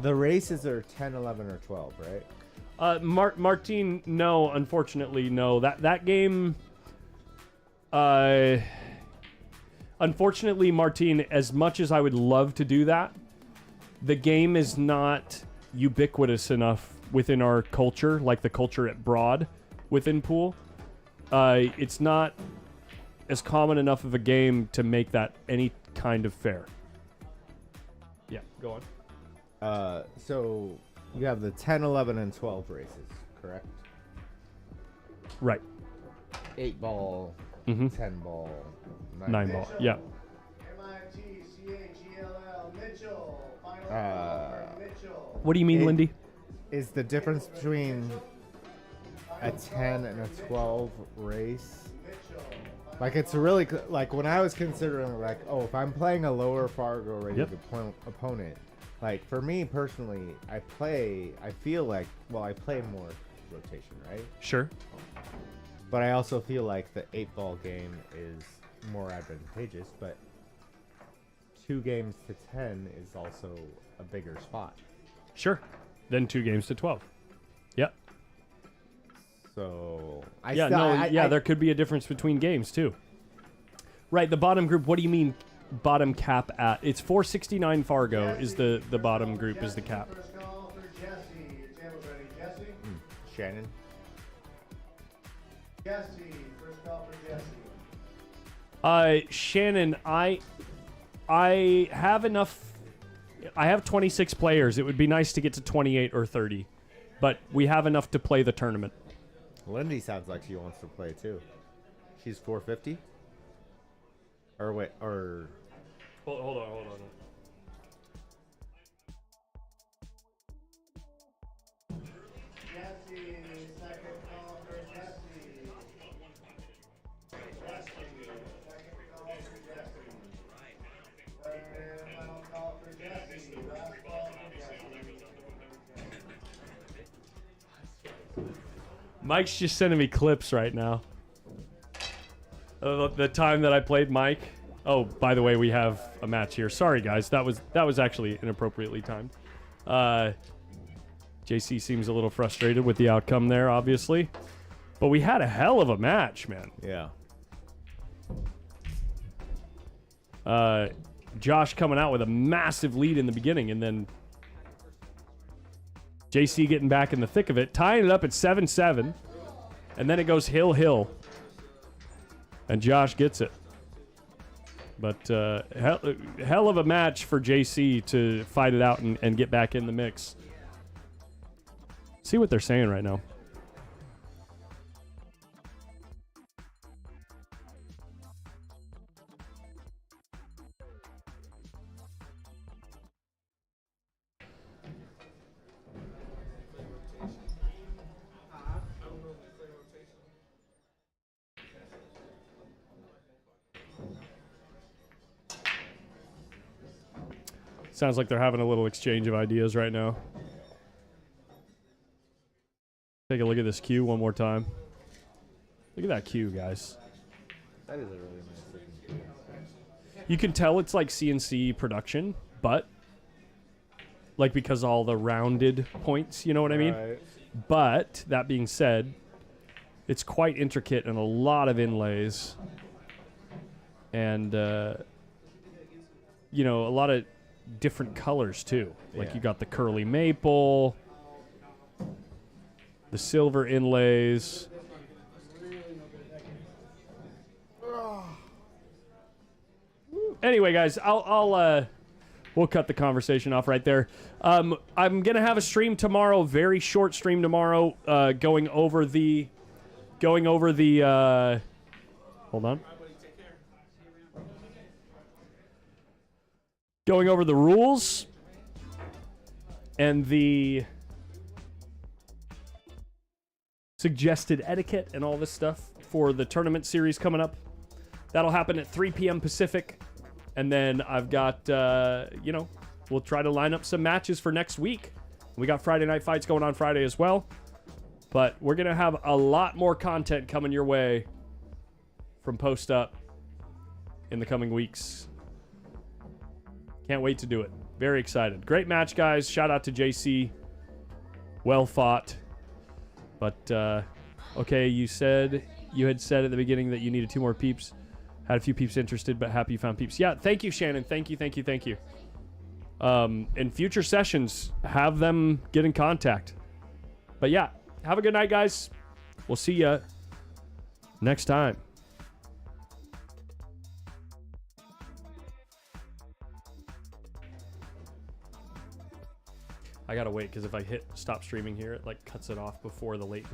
S3: the races are 10, 11, or 12, right?
S1: Martin, no, unfortunately, no. That game, unfortunately, Martin, as much as I would love to do that, the game is not ubiquitous enough within our culture, like the culture at Broad within pool. It's not as common enough of a game to make that any kind of fair. Yeah, go on.
S3: So you have the 10, 11, and 12 races, correct?
S1: Right.
S3: 8 ball,
S1: Mm-hmm.
S3: 10 ball,
S1: 9 ball. Yeah.
S4: M-I-T-C-H-E-L-L, Mitchell. Final score, Mitchell.
S1: What do you mean,
S3: It-
S1: Lindy?
S3: Is the difference between a 10 and a 12 race? Like, it's really like when I was considering, like, oh, if I'm playing a lower Fargo rated opponent, like for me personally, I feel like, well, I play more rotation, right?
S1: Sure.
S3: But I also feel like the 8-ball game is more advantageous, but 2 games to 10 is also a bigger spot.
S1: Sure. Then 2 games to 12. Yep.
S3: So
S1: there could be a difference between games too. Right, the bottom group. What do you mean, bottom cap at? It's 469 Fargo is the bottom group is the cap.
S4: First call for Jesse. Your table's ready. Jesse?
S3: Shannon.
S4: Jesse. First call for Jesse.
S1: Shannon, I have enough. I have 26 players. It would be nice to get to 28 or 30, but we have enough to play the tournament.
S3: Lindy sounds like she wants to play too. She's 450. Or wait, or
S1: Hold on.
S4: Jesse. Second call for Jesse. Second call for Jesse. Final call for Jesse. Last call for Jesse.
S1: Mike's just sending me clips right now. The time that I played Mike. Oh, by the way, we have a match here. Sorry, guys. That was actually inappropriately timed. JC seems a little frustrated with the outcome there, obviously. But we had a hell of a match, man.
S3: Yeah.
S1: Josh coming out with a massive lead in the beginning, and then JC getting back in the thick of it, tying it up at 7-7, and then it goes hill, and Josh gets it. But hell of a match for JC to fight it out and get back in the mix. See what they're saying right now. Sounds like they're having a little exchange of ideas right now. Take a look at this cue one more time. Look at that cue, guys.
S3: That is a really nice looking cue.
S1: You can tell it's like CNC production, but like because all the rounded points, you know what I mean?
S3: Right.
S1: But that being said, it's quite intricate and a lot of inlays. And, you know, a lot of different colors too. Like
S3: Yeah.
S1: you got the curly maple, the silver inlays. Anyway, guys, we'll cut the conversation off right there. I'm gonna have a stream tomorrow, very short stream tomorrow, going over the hold on. Going over the rules and the suggested etiquette and all this stuff for the tournament series coming up. That'll happen at 3 p.m. Pacific. And then I've got, we'll try to line up some matches for next week. We got Friday night fights going on Friday as well. But we're going to have a lot more content coming your way from Post Up in the coming weeks. Can't wait to do it. Very excited. Great match, guys. Shout out to JC. Well fought. But, okay, you had said at the beginning that you needed 2 more peeps. Had a few peeps interested, but happy you found peeps. Yeah, thank you, Shannon. Thank you. In future sessions, have them get in contact. But yeah, have a good night, guys. We'll see ya next time. I gotta wait, because if I hit stop streaming here, it like cuts it off before the latency.